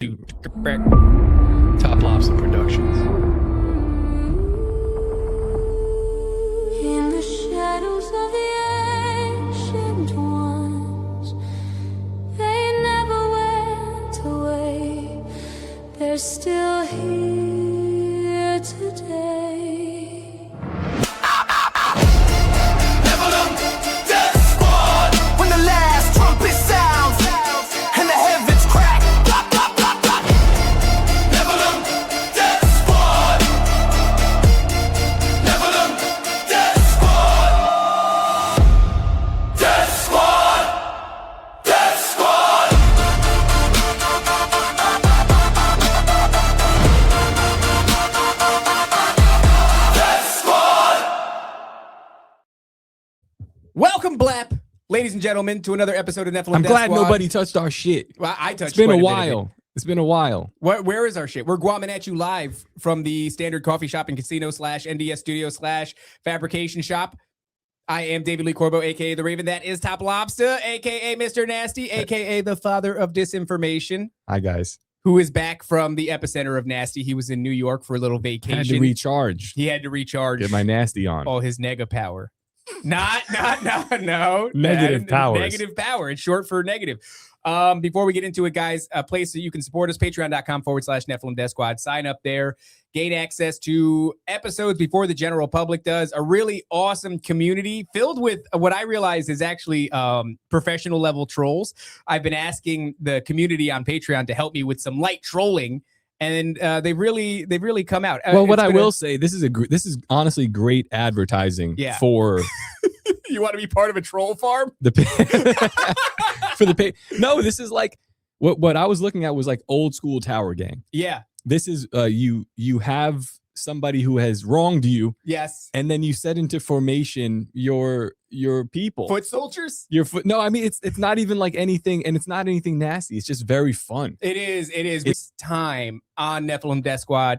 TopLobsta Productions. In the shadows of the ancient ones, they never went away. They're still here today. Nephilim Death Squad. When the last trumpet sounds and the heavens crack, blah, blah, blah, blah. Nephilim Death Squad. Nephilim Death Squad. Death Squad. Death Squad. Death Squad. Welcome, Blap, ladies and gentlemen, to another episode of Nephilim I'm Death glad Squad. nobody touched our shit. Well, I touched. It's been quite a bit of while. It's been a while. it. Where is our shit? We're guamming at you live from the Standard Coffee Shop and Casino / NDS Studio / Fabrication Shop. I am David Lee Corbo, aka the Raven. That is TopLobsta, aka Mr. Nasty, aka the father of disinformation, Hi guys. who is back from the epicenter of nasty. He was in New York for a little vacation. Had to recharge. He had to recharge. Get my nasty on. all his nega power. No. Negative powers. Negative power. It's short for negative. Before we get into it, guys, a place that you can support us, patreon.com/Nephilim Death Squad. Sign up there, gain access to episodes before the general public does. A really awesome community filled with what I realize is actually professional level trolls. I've been asking the community on Patreon to help me with some light trolling, and they've really come out. Well, what It's I been will say, this is honestly great advertising Yeah. for you want to be part of a troll farm? the for the pay. No, this is like what I was looking at was like old school tower gang. Yeah. This is you have somebody who has wronged you, Yes. and then you set into formation your people. Foot soldiers? Your foot. No, I mean it's not even like anything, and it's not anything nasty. It's just very fun. It is. It's time on Nephilim Death Squad.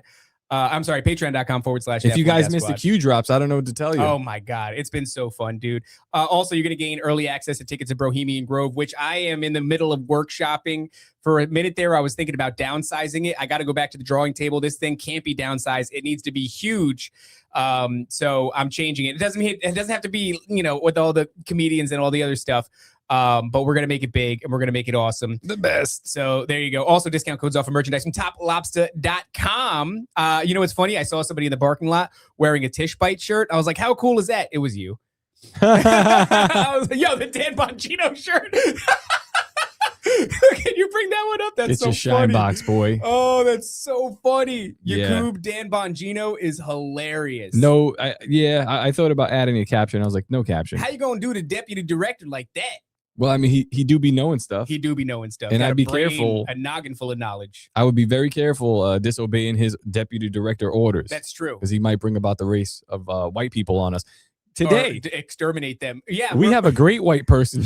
I'm sorry, patreon.com / If you Nephilim guys Death missed the Squad. Q drops, I don't know what to tell you. Oh my God. It's been so fun, dude. Also, you're going to gain early access to tickets to Bohemian Grove, which I am in the middle of workshopping. For a minute there, I was thinking about downsizing it. I got to go back to the drawing table. This thing can't be downsized. It needs to be huge. So I'm changing it. It doesn't have to be, with all the comedians and all the other stuff. But we're going to make it big and we're going to make it awesome. The best. So there you go. Also, discount codes off of merchandise from toplobsta.com. You know what's funny? I saw somebody in the parking lot wearing a Tish Bite shirt. I was like, how cool is that? It was you. I was like, yo, the Dan Bongino shirt. Can you bring that one up? That's It's so a shine funny. box, boy. Oh, that's so funny. Yeah. Yakub Dan Bongino is hilarious. No, I thought about adding a caption. I was like, no caption. How you gonna do the deputy director like that? Well, I mean, he do be knowing stuff. He do be knowing stuff. And Got I'd a be brain, careful. A noggin full of knowledge. I would be very careful disobeying his deputy director orders. That's true. Because he might bring about the race of white people on us. Today, Or to exterminate them. Yeah, we have a great white person.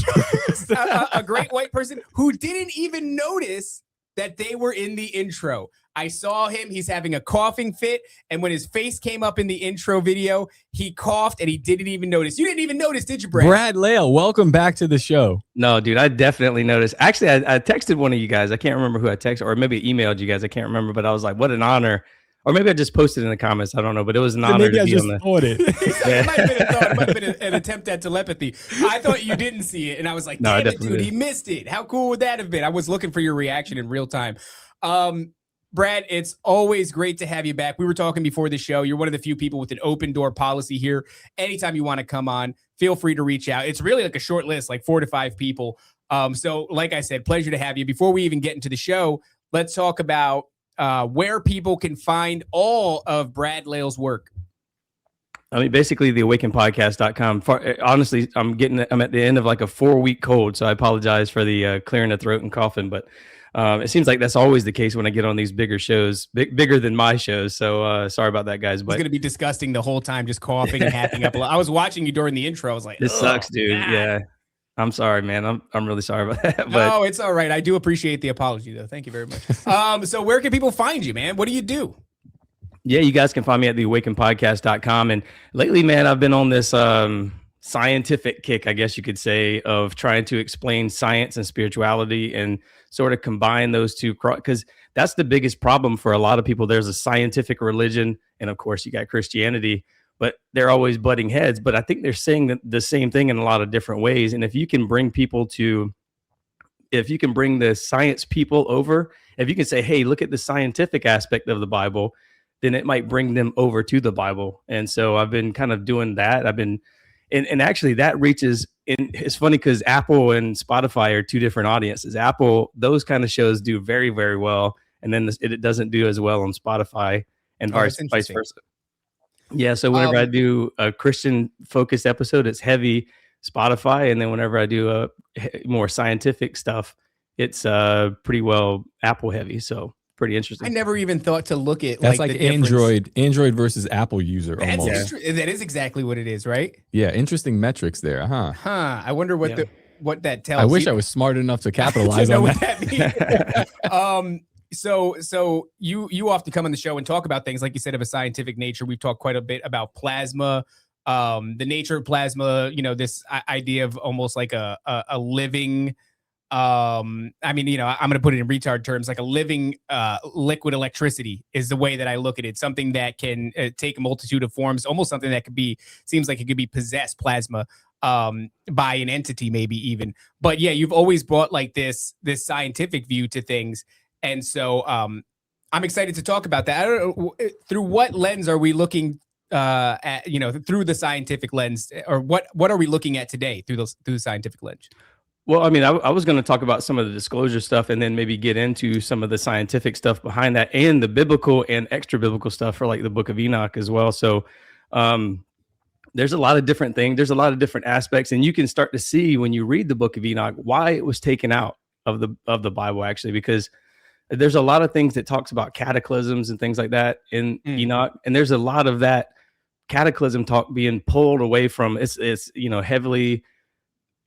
a great white person who didn't even notice that they were in the intro. I saw him. He's having a coughing fit. And when his face came up in the intro video, he coughed and he didn't even notice. You didn't even notice, did you, Brad? Brad Lail, welcome back to the show. No, dude, I definitely noticed. Actually, I texted one of you guys. I can't remember who I texted, or maybe emailed you guys. I can't remember, but I was like, what an honor. Or maybe I just posted in the comments. I don't know, but it was an honor Maybe to I be just on the. thought it. It might have been a thought. It might have been an attempt at telepathy. I thought you didn't see it. And I was like, No, I damn it, definitely dude, did. he missed it. How cool would that have been? I was looking for your reaction in real time. Brad, it's always great to have you back. We were talking before the show. You're one of the few people with an open door policy here. Anytime you want to come on, feel free to reach out. It's really like a short list, like 4 to 5 people. So like I said, pleasure to have you. Before we even get into the show, let's talk about where people can find all of Brad Lail's work. I mean, basically the awakenpodcast.com. Honestly, I'm at the end of like a 4-week cold, so I apologize for the clearing the throat and coughing, but it seems like that's always the case when I get on these bigger shows, bigger than my shows. So sorry about that, guys. It's But going to be disgusting the whole time, just coughing and hacking up. I was watching you during the intro. I was like, this "Ugh, sucks, dude. God." Yeah, I'm sorry, man. I'm really sorry about that. But No, it's all right. I do appreciate the apology, though. Thank you very much. So where can people find you, man? What do you do? yeah, you guys can find me at the awakenpodcast.com. And lately, man, I've been on this scientific kick, I guess you could say, of trying to explain science and spirituality and sort of combine those two, because that's the biggest problem for a lot of people. There's a scientific religion, and of course you got Christianity, but they're always butting heads. But I think they're saying the same thing in a lot of different ways. And if you can bring the science people over, if you can say, hey, look at the scientific aspect of the Bible, then it might bring them over to the Bible. And so I've been kind of doing that. And actually that reaches in. It's funny because Apple and Spotify are two different audiences. Apple, those kind of shows do very, very well. And then it doesn't do as well on Spotify, and vice versa. Yeah. So whenever I do a Christian focused episode, it's heavy Spotify. And then whenever I do a more scientific stuff, it's pretty well Apple heavy. So pretty interesting. I never even thought to look at that's like the Android versus Apple user. That's almost. That is exactly what it is, right? Yeah, interesting metrics there, huh? I wonder what that tells. I wish I was smart enough to capitalize on that means. So you often come on the show and talk about things like you said of a scientific nature. We've talked quite a bit about plasma, the nature of plasma. This idea of almost like a living. I'm going to put it in retard terms, like a living liquid electricity is the way that I look at it. Something that can take a multitude of forms, almost something that seems like it could be possessed plasma by an entity, maybe even. But yeah, you've always brought like this scientific view to things. And so I'm excited to talk about that. I don't know, through what lens are we looking at, through the scientific lens, or what are we looking at today through the scientific lens? Well, I mean, I was going to talk about some of the disclosure stuff and then maybe get into some of the scientific stuff behind that and the biblical and extra biblical stuff for like the Book of Enoch as well. So there's a lot of different things. There's a lot of different aspects, and you can start to see when you read the Book of Enoch why it was taken out of the Bible, actually, because there's a lot of things that talks about cataclysms and things like that in Enoch. And there's a lot of that cataclysm talk being pulled away from it's heavily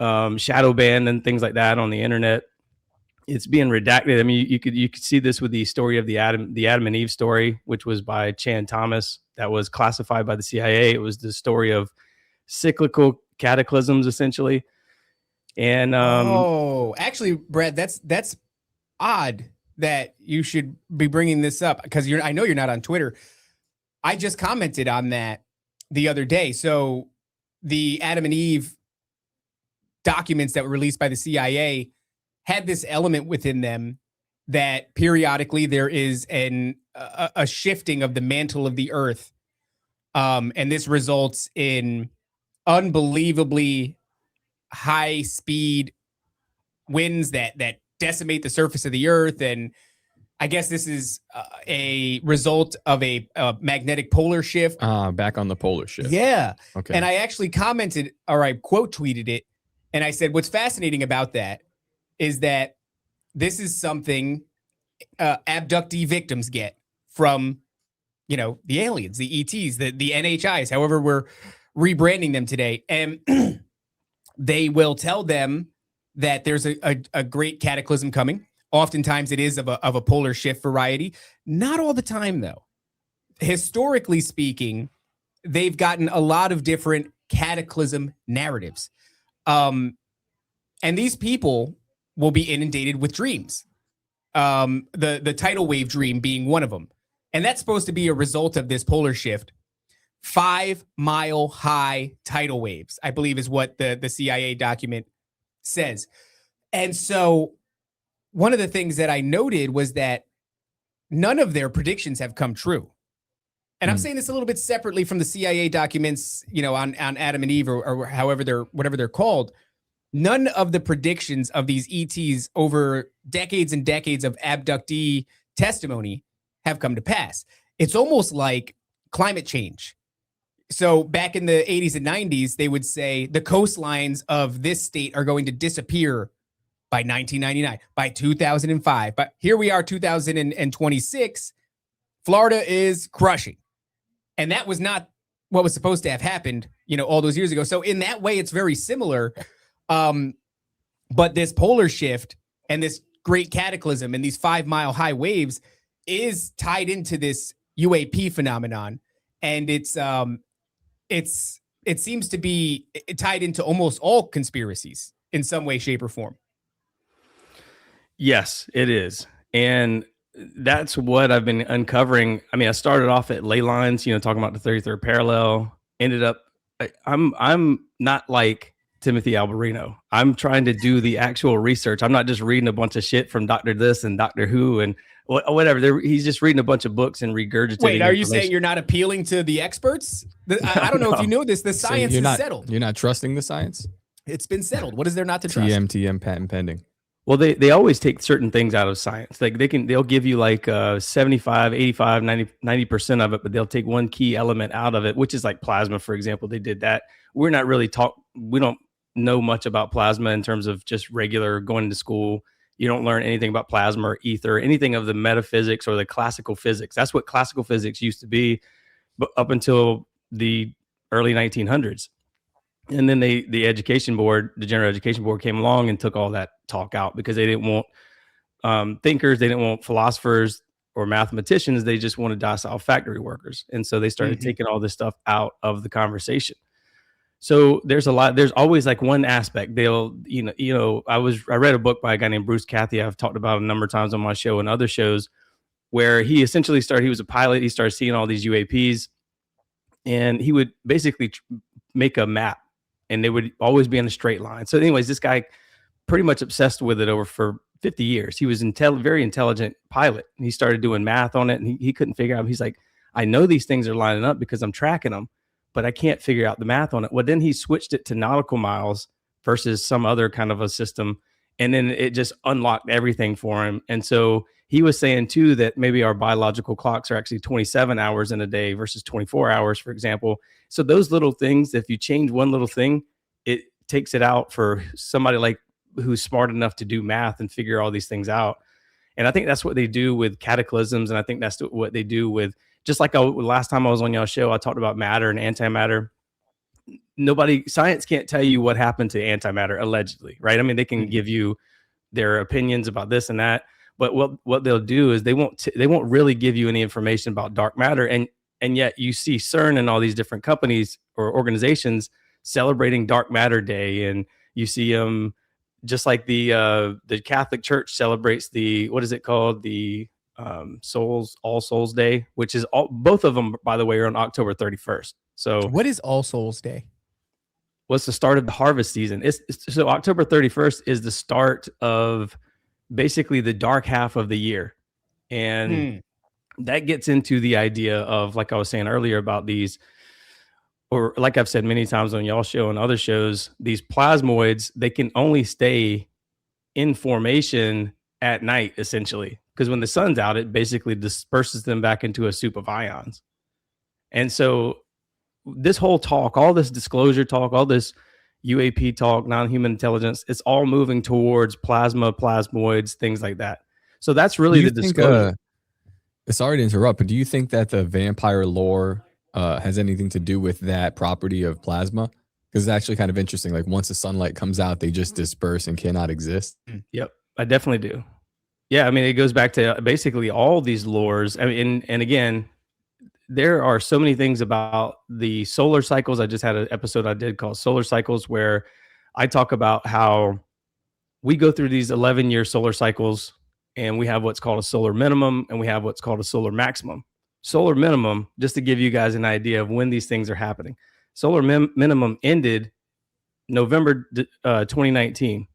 shadow banned and things like that on the internet. It's being redacted. I mean, you could see this with the story of the Adam and Eve story, which was by Chan Thomas, that was classified by the CIA. It was the story of cyclical cataclysms, essentially. And actually, Brad, that's odd that you should be bringing this up, because I know you're not on Twitter. I just commented on that the other day. So the Adam and Eve documents that were released by the CIA had this element within them that periodically there is a shifting of the mantle of the earth. And this results in unbelievably high speed winds that decimate the surface of the earth. And I guess this is a result of a magnetic polar shift. Back on the polar shift. Yeah. Okay. And I actually commented, or I quote tweeted it. And I said, what's fascinating about that is that this is something abductee victims get from, the aliens, the ETs, the NHIs, however we're rebranding them today. And they will tell them that there's a great cataclysm coming. Oftentimes it is of a polar shift variety. Not all the time, though. Historically speaking, they've gotten a lot of different cataclysm narratives. And these people will be inundated with dreams. The tidal wave dream being one of them. And that's supposed to be a result of this polar shift. 5-mile high tidal waves, I believe, is what the CIA document says. And so one of the things that I noted was that none of their predictions have come true. And I'm saying this a little bit separately from the CIA documents, on Adam and Eve or whatever they're called. None of the predictions of these ETs over decades and decades of abductee testimony have come to pass. It's almost like climate change. So back in the 80s and 90s, they would say the coastlines of this state are going to disappear by 1999, by 2005. But here we are, 2026. Florida is crushing. And that was not what was supposed to have happened, all those years ago. So in that way, it's very similar. But this polar shift and this great cataclysm and these 5-mile high waves is tied into this UAP phenomenon. And it seems to be tied into almost all conspiracies in some way, shape, or form. Yes, it is. And that's what I've been uncovering. I mean, I started off at ley lines, talking about the 33rd parallel. Ended up, I'm not like Timothy Alberino. I'm trying to do the actual research. I'm not just reading a bunch of shit from Doctor This and Doctor Who and whatever. He's just reading a bunch of books and regurgitating. Wait, are you saying you're not appealing to the experts? I don't know if you know this. The science is settled. You're not trusting the science? It's been settled. What is there not to trust? TM patent pending. Well, they always take certain things out of science. Like they'll give you like 75, 85, 90% of it, but they'll take one key element out of it, which is like plasma, for example. They did that. We don't know much about plasma in terms of just regular going to school. You don't learn anything about plasma or ether, anything of the metaphysics or the classical physics. That's what classical physics used to be, but up until the early 1900s. And then the General Education Board came along and took all that talk out because they didn't want thinkers, they didn't want philosophers or mathematicians. They just wanted docile factory workers. And so they started taking all this stuff out of the conversation. So there's always like one aspect. I read a book by a guy named Bruce Cathy. I've talked about a number of times on my show and other shows, where he essentially he was a pilot. He started seeing all these UAPs, and he would basically make a map, and they would always be in a straight line. So anyways, this guy pretty much obsessed with it for 50 years. He was very intelligent pilot. And he started doing math on it, and he couldn't figure out. He's like, I know these things are lining up because I'm tracking them, but I can't figure out the math on it. Well, then he switched it to nautical miles versus some other kind of a system. And then it just unlocked everything for him. And so he was saying too, that maybe our biological clocks are actually 27 hours in a day versus 24 hours, for example. So those little things, if you change one little thing, it takes it out for somebody like who's smart enough to do math and figure all these things out. And I think that's what they do with cataclysms. And I think that's what they do with, just like last time I was on y'all's show, I talked about matter and antimatter. Science can't tell you what happened to antimatter, allegedly, right? I mean, they can give you their opinions about this and that, but what they'll do is they won't really give you any information about dark matter. And yet you see CERN and all these different companies or organizations celebrating Dark Matter Day, and you see them just like the Catholic Church celebrates what is it called? The All Souls Day, which is both of them, by the way, are on October 31st. So what is All Souls Day? What's the start of the harvest season? So October 31st is the start of basically the dark half of the year. And that gets into the idea of, like I was saying earlier, about these, or like I've said many times on y'all show and other shows, these plasmoids, they can only stay in formation at night, essentially, because when the sun's out, it basically disperses them back into a soup of ions. And so this whole talk, all this disclosure talk, all this UAP talk, non-human intelligence, it's all moving towards plasmoids, things like that. So that's really the disclosure. Sorry to interrupt, but do you think that the vampire lore has anything to do with that property of plasma? Because it's actually kind of interesting. Like once the sunlight comes out, they just disperse and cannot exist. Yep, I definitely do. Yeah, I mean, it goes back to basically all these lores. I mean, and again, there are so many things about the solar cycles. I just had an episode I did called Solar Cycles, where I talk about how we go through these 11-year solar cycles, and we have what's called a solar minimum, and we have what's called a solar maximum. Solar minimum, just to give you guys an idea of when these things are happening. Solar minimum ended November 2019.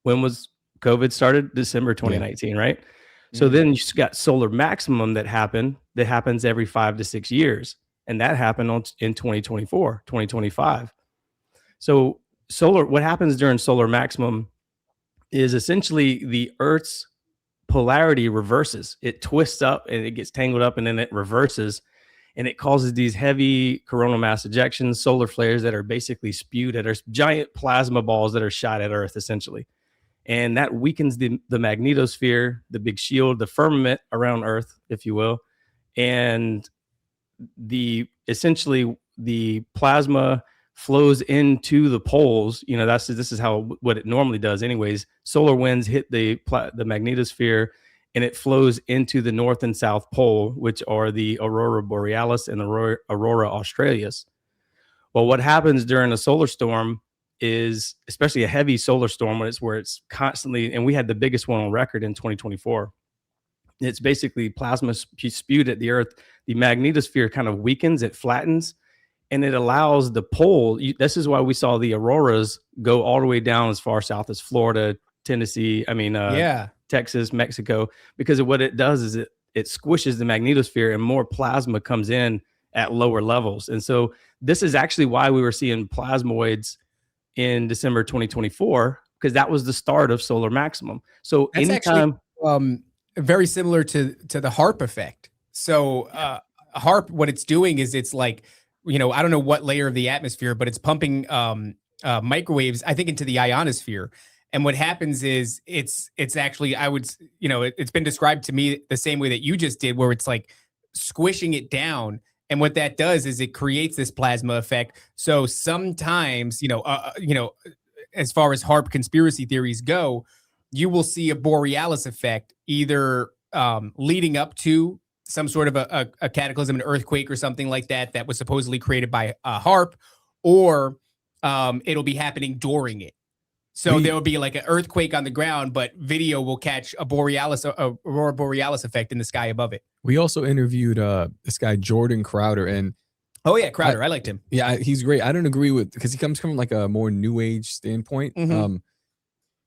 When was COVID started? December 2019, right? So then you got solar maximum that happens every 5 to 6 years. And that happened in 2024, 2025. So what happens during solar maximum is essentially the Earth's polarity reverses. It twists up and it gets tangled up, and then it reverses, and it causes these heavy coronal mass ejections, solar flares that are basically spewed at Earth, giant plasma balls that are shot at Earth, essentially. And that weakens the magnetosphere, the big shield, the firmament around Earth, if you will. And essentially the plasma flows into the poles. This is what it normally does anyways. Solar winds hit the magnetosphere, and it flows into the north and south pole, which are the aurora borealis and the aurora australis. Well, what happens during a solar storm is, especially a heavy solar storm, where it's constantly, and we had the biggest one on record in 2024, It's basically plasma spewed at the Earth. The magnetosphere kind of weakens, it flattens, and it allows the pole. This is why we saw the auroras go all the way down as far south as Florida, Tennessee. Texas, Mexico, because of what it does is it squishes the magnetosphere and more plasma comes in at lower levels. And so this is actually why we were seeing plasmoids in December 2024, because that was the start of solar maximum. So That's anytime actually very similar to the HAARP effect. So HAARP, what it's doing is it's like, I don't know what layer of the atmosphere, but it's pumping microwaves, I think, into the ionosphere. And what happens is it's actually, it's been described to me the same way that you just did, where it's like squishing it down. And what that does is it creates this plasma effect. So sometimes, as far as HAARP conspiracy theories go, you will see a borealis effect either leading up to some sort of a cataclysm, an earthquake or something like that was supposedly created by HAARP, or it'll be happening during it. So there will be like an earthquake on the ground, but video will catch a aurora borealis effect in the sky above it. We also interviewed this guy, Jordan Crowder, and oh yeah, Crowder. I liked him. Yeah, he's great. I don't agree with, because he comes from like a more new age standpoint. Mm-hmm.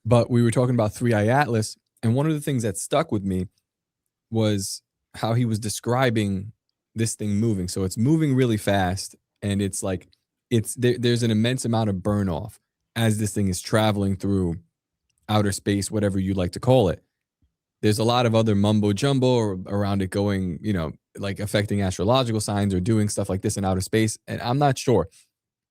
But we were talking about 3i Atlas, and one of the things that stuck with me was how he was describing this thing moving. So it's moving really fast, and it's like there's an immense amount of burn off as this thing is traveling through outer space, whatever you like to call it. There's a lot of other mumbo jumbo around it going, like affecting astrological signs or doing stuff like this in outer space. And I'm not sure.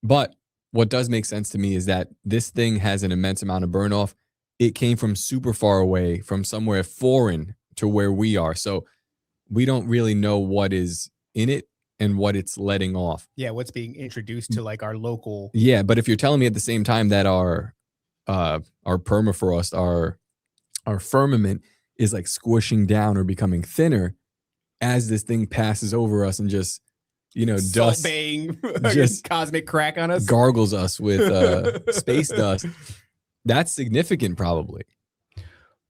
But what does make sense to me is that this thing has an immense amount of burn off. It came from super far away, from somewhere foreign to where we are. So we don't really know what is in it and what it's letting off. Yeah, what's being introduced to like our local. Yeah, but if you're telling me at the same time that our permafrost, our firmament is like squishing down or becoming thinner as this thing passes over us and just, dust, baying, just cosmic crack on us, gargles us with space dust, that's significant probably.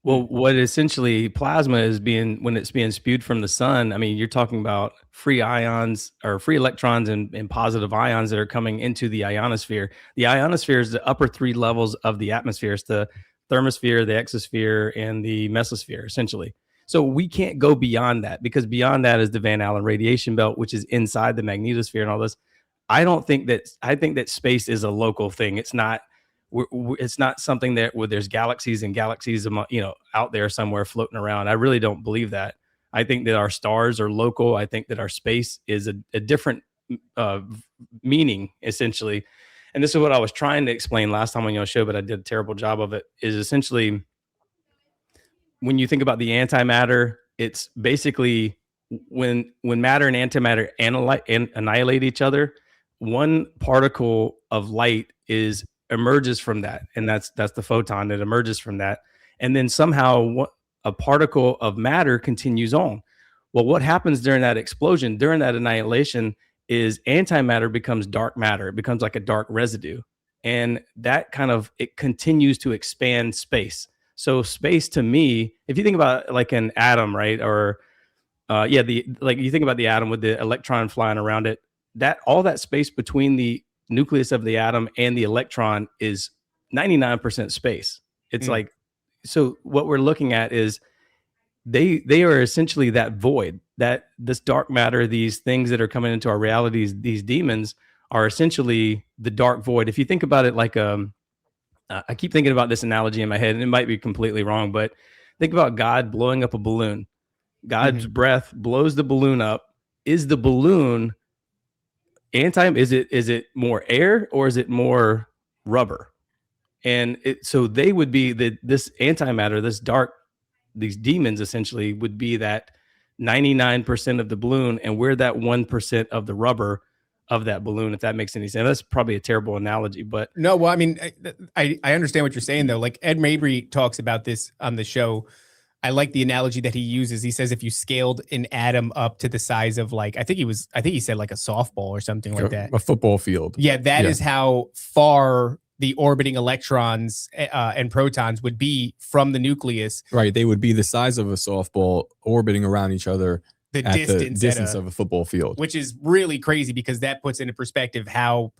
Well, what essentially plasma is when it's being spewed from the sun, I mean, you're talking about free ions or free electrons and positive ions that are coming into the ionosphere. The ionosphere is the upper three levels of the atmosphere. It's the thermosphere, the exosphere, and the mesosphere, essentially. So we can't go beyond that, because beyond that is the Van Allen radiation belt, which is inside the magnetosphere and all this. I think that space is a local thing. It's not. It's not something that where there's galaxies and galaxies, out there somewhere floating around. I really don't believe that. I think that our stars are local. I think that our space is a different meaning, essentially. And this is what I was trying to explain last time on your show, but I did a terrible job of it, is essentially when you think about the antimatter, it's basically when matter and antimatter annihilate each other, one particle of light emerges from that, and that's the photon that emerges from that, and then somehow a particle of matter continues on. Well, what happens during that explosion, during that annihilation, is antimatter becomes dark matter. It becomes like a dark residue, and that it continues to expand space. So space, to me, if you think about like an atom, right, or you think about the atom with the electron flying around it, that all that space between the nucleus of the atom and the electron is 99% space. It's like, so what we're looking at is they are essentially that void, that this dark matter, these things that are coming into our realities, these demons are essentially the dark void. If you think about it like I keep thinking about this analogy in my head, and it might be completely wrong, but think about God blowing up a balloon. God's breath blows the balloon up. Is the balloon is it more air or is it more rubber? And so they would be this antimatter, these demons essentially would be that 99% of the balloon, and we're that 1% of the rubber of that balloon, if that makes any sense. That's probably a terrible analogy, but no, well, I mean, I understand what you're saying though. Like Ed Mabry talks about this on the show. I like the analogy that he uses. He says if you scaled an atom up to the size of like, I think he said like a softball or something like that. A football field. Yeah, that is how far the orbiting electrons and protons would be from the nucleus. Right. They would be the size of a softball orbiting around each other The at distance, the distance of a football field. which is really crazy because that puts into perspective how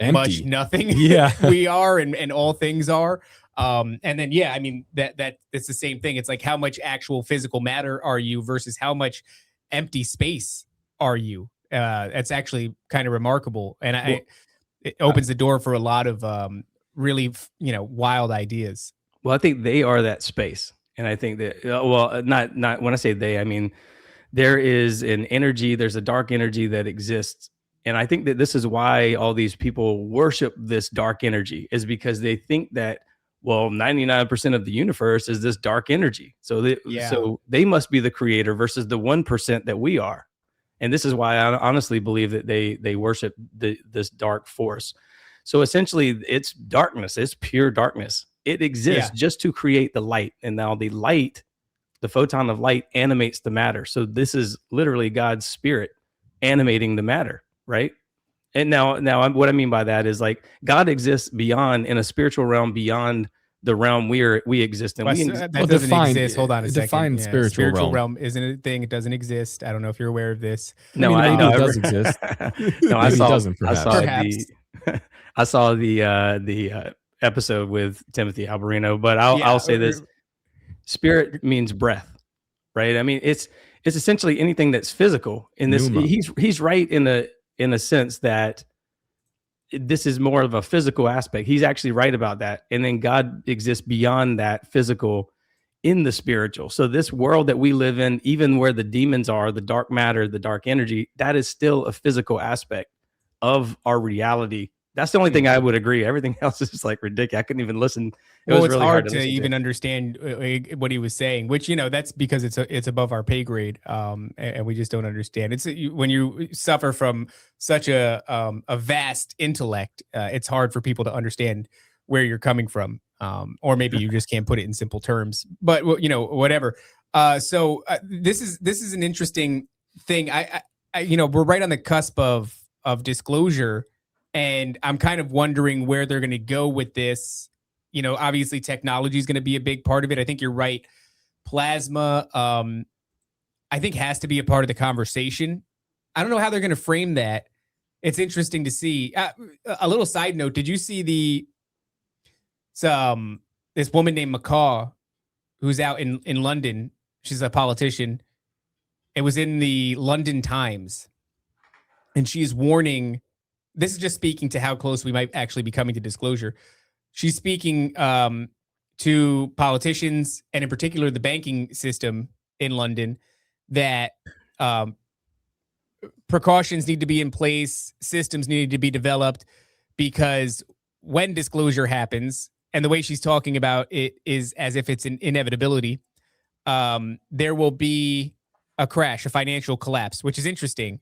much Empty. nothing Yeah. we are and all things are. And then, yeah, I mean, that's the same thing. It's like, how much actual physical matter are you versus how much empty space are you? That's actually kind of remarkable. And it opens the door for a lot of really, wild ideas. Well, I think they are that space. And I think that, not when I say they, I mean, there is an energy, there's a dark energy that exists. And I think that this is why all these people worship this dark energy, is because they think that, well, 99% of the universe is this dark energy. So they must be the creator versus the 1% that we are. And this is why I honestly believe that they worship this dark force. So essentially it's darkness. It's pure darkness. It exists just to create the light. And now the light, the photon of light, animates the matter. So this is literally God's spirit animating the matter, right? And now what I mean by that is, like, God exists beyond, in a spiritual realm, beyond the realm we exist in. That doesn't exist. Hold on a second. Define spiritual realm isn't a thing. It doesn't exist. I don't know if you're aware of this. No, I know it does exist. No, I Maybe it saw. doesn't, I saw perhaps. I saw the episode with Timothy Alberino. But I'll say this: spirit means breath, right? I mean, it's essentially anything that's physical. In this, he's right in a sense that this is more of a physical aspect. He's actually right about that. And then God exists beyond that physical, in the spiritual. So this world that we live in, even where the demons are, the dark matter, the dark energy, that is still a physical aspect of our reality. That's the only thing I would agree. Everything else is just like ridiculous. I couldn't even listen. It's really hard to even understand what he was saying, which, that's because it's above our pay grade, and we just don't understand. It's when you suffer from such a vast intellect, it's hard for people to understand where you're coming from, or maybe you just can't put it in simple terms. But whatever. So this is an interesting thing. I we're right on the cusp of disclosure. And I'm kind of wondering where they're going to go with this. Obviously technology is going to be a big part of it. I think you're right. Plasma, I think, has to be a part of the conversation. I don't know how they're going to frame that. It's interesting to see. A little side note: did you see this woman named McCaw, who's out in London? She's a politician. It was in the London Times, and she is warning. This is just speaking to how close we might actually be coming to disclosure. She's speaking to politicians, and in particular the banking system in London, that precautions need to be in place, systems need to be developed, because when disclosure happens, and the way she's talking about it is as if it's an inevitability, there will be a crash, a financial collapse, which is interesting.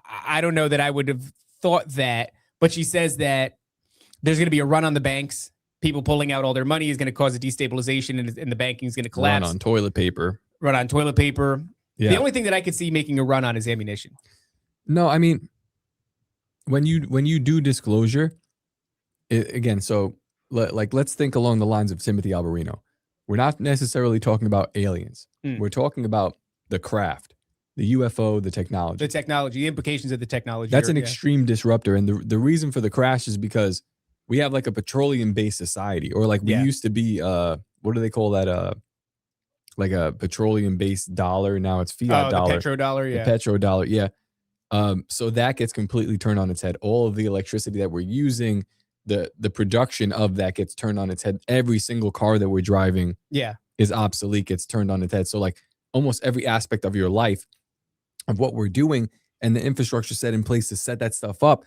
I don't know that I would have thought that, but she says that there's going to be a run on the banks. People pulling out all their money is going to cause a destabilization, and the banking is going to collapse. Run on toilet paper. Yeah. The only thing that I could see making a run on is ammunition. No, I mean, when you do disclosure, so let's think along the lines of Timothy Alberino. We're not necessarily talking about aliens. We're talking about the craft. The UFO, the technology, the implications of the technology. That's an extreme disruptor. And the reason for the crash is because we have like a petroleum-based society, or like we used to be, what do they call that? Like a petroleum-based dollar. Now it's fiat dollar. The petrodollar, The petrodollar, yeah. So that gets completely turned on its head. All of the electricity that we're using, the production of that gets turned on its head. Every single car that we're driving is obsolete, gets turned on its head. So like almost every aspect of your life, of what we're doing, and the infrastructure set in place to set that stuff up,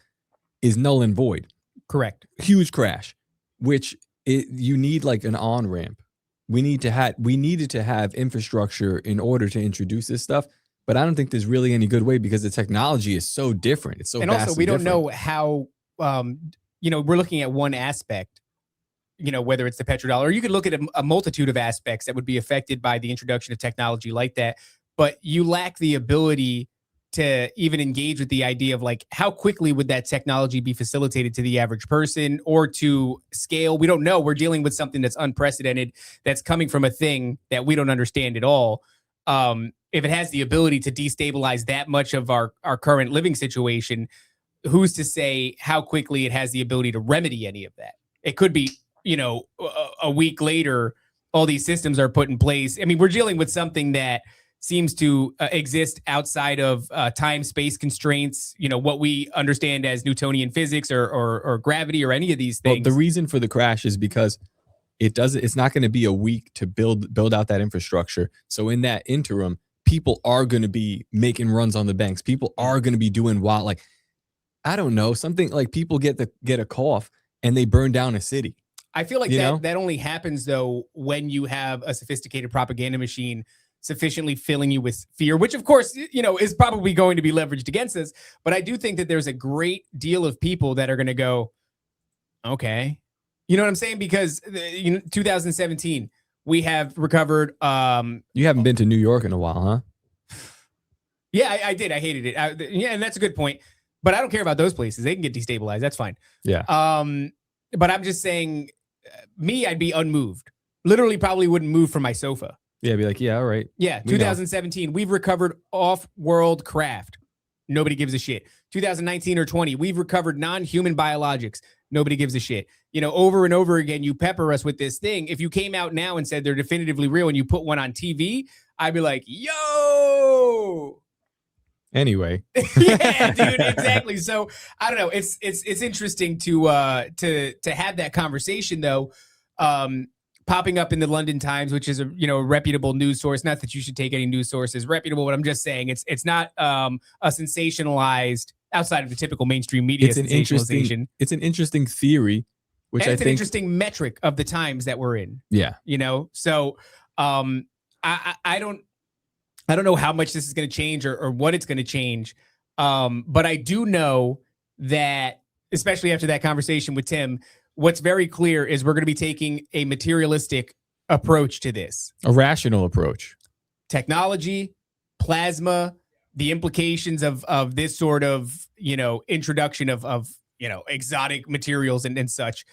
is null and void. Correct. Huge crash, which you need like an on-ramp. We needed to have infrastructure in order to introduce this stuff, but I don't think there's really any good way, because the technology is so different. It's so and also we don't know how. We're looking at one aspect. Whether it's the petrodollar, or you could look at a multitude of aspects that would be affected by the introduction of technology like that. But you lack the ability to even engage with the idea of like how quickly would that technology be facilitated to the average person or to scale. We don't know. We're dealing with something that's unprecedented, that's coming from a thing that we don't understand at all. If it has the ability to destabilize that much of our current living situation, who's to say how quickly it has the ability to remedy any of that? It could be, a week later, all these systems are put in place. I mean, we're dealing with something that seems to exist outside of time-space constraints, what we understand as Newtonian physics or gravity or any of these things. Well, the reason for the crash is because it's not going to be a week to build out that infrastructure. So in that interim, people are going to be making runs on the banks. People are going to be doing wild, like, I don't know, something like people get a cough and they burn down a city. I feel like that only happens though when you have a sophisticated propaganda machine sufficiently filling you with fear, which of course, is probably going to be leveraged against us. But I do think that there's a great deal of people that are going to go, okay. You know what I'm saying? Because 2017, we have recovered. You haven't been to New York in a while, huh? Yeah, I did. I hated it. And that's a good point. But I don't care about those places. They can get destabilized. That's fine. Yeah. But I'm just saying, I'd be unmoved. Literally, probably wouldn't move from my sofa. Yeah, be like, yeah, all right. Yeah, 2017, we've recovered off-world craft. Nobody gives a shit. 2019 or 20, we've recovered non-human biologics. Nobody gives a shit. Over and over again, you pepper us with this thing. If you came out now and said they're definitively real and you put one on TV, I'd be like, yo. Anyway. Yeah, dude, exactly. So I don't know. It's interesting to have that conversation though. Popping up in the London Times, which is a reputable news source. Not that you should take any news source as reputable, but I'm just saying it's not a sensationalized outside of the typical mainstream media sensationalization. It's an interesting theory, which it's an interesting metric of the times that we're in. Yeah, So I don't know how much this is going to change or what it's going to change, but I do know that, especially after that conversation with Tim, what's very clear is we're going to be taking a materialistic approach to this. A rational approach. Technology, plasma, the implications of this sort of, introduction of exotic materials and such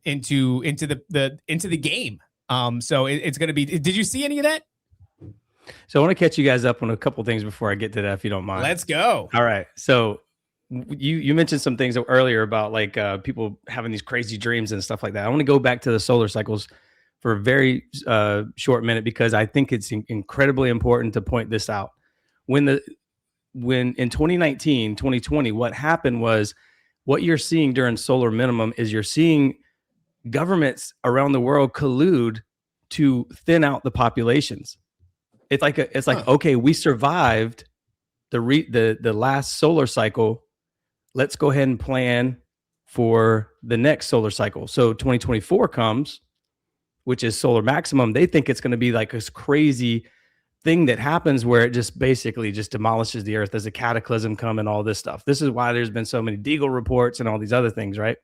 into the game. So it's going to be, did you see any of that? So I want to catch you guys up on a couple things before I get to that, if you don't mind. Let's go. All right. So you mentioned some things earlier about like people having these crazy dreams and stuff like that. I want to go back to the solar cycles for a very short minute because I think it's incredibly important to point this out. When in 2019, 2020, what happened was what you're seeing during solar minimum is you're seeing governments around the world collude to thin out the populations. It's like okay, we survived the last solar cycle. Let's go ahead and plan for the next solar cycle. So 2024 comes, which is solar maximum. They think it's going to be like this crazy thing that happens where it just basically just demolishes the earth. There's a cataclysm come and all this stuff. This is why there's been so many Deagle reports and all these other things, right?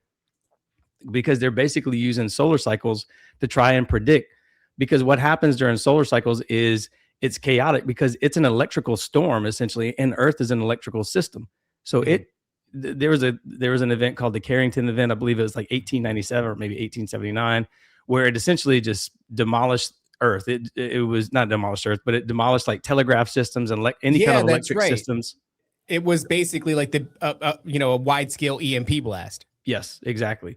Because they're basically using solar cycles to try and predict. Because what happens during solar cycles is it's chaotic because it's an electrical storm essentially, and Earth is an electrical system. So there was an event called the Carrington Event. I believe it was like 1897 or maybe 1879, where it essentially just demolished Earth. It was not demolished Earth, but it demolished like telegraph systems and any kind of electric systems. It was basically like a wide scale EMP blast. Yes, exactly.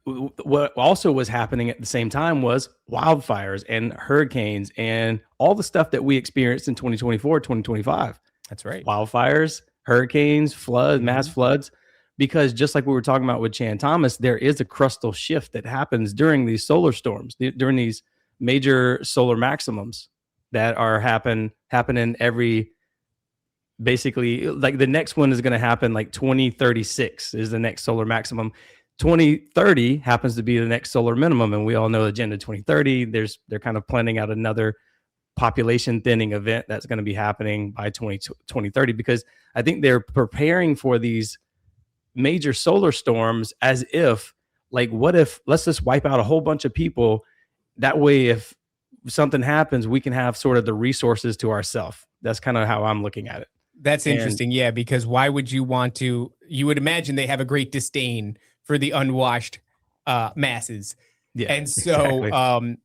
What also was happening at the same time was wildfires and hurricanes and all the stuff that we experienced in 2024, 2025. That's right. Wildfires, hurricanes, floods, mass floods, because just like we were talking about with Chan Thomas, there is a crustal shift that happens during these solar storms, during these major solar maximums that are happening every, basically, like the next one is going to happen like 2036 is the next solar maximum. 2030 happens to be the next solar minimum, and we all know Agenda 2030. They're kind of planning out another population thinning event that's going to be happening by 2030, because I think they're preparing for these major solar storms as if, like, what if let's just wipe out a whole bunch of people. That way, if something happens, we can have sort of the resources to ourselves. That's kind of how I'm looking at it. That's And- interesting. Yeah, because why would you want to? You would imagine they have a great disdain for the unwashed masses. Yeah, And so exactly.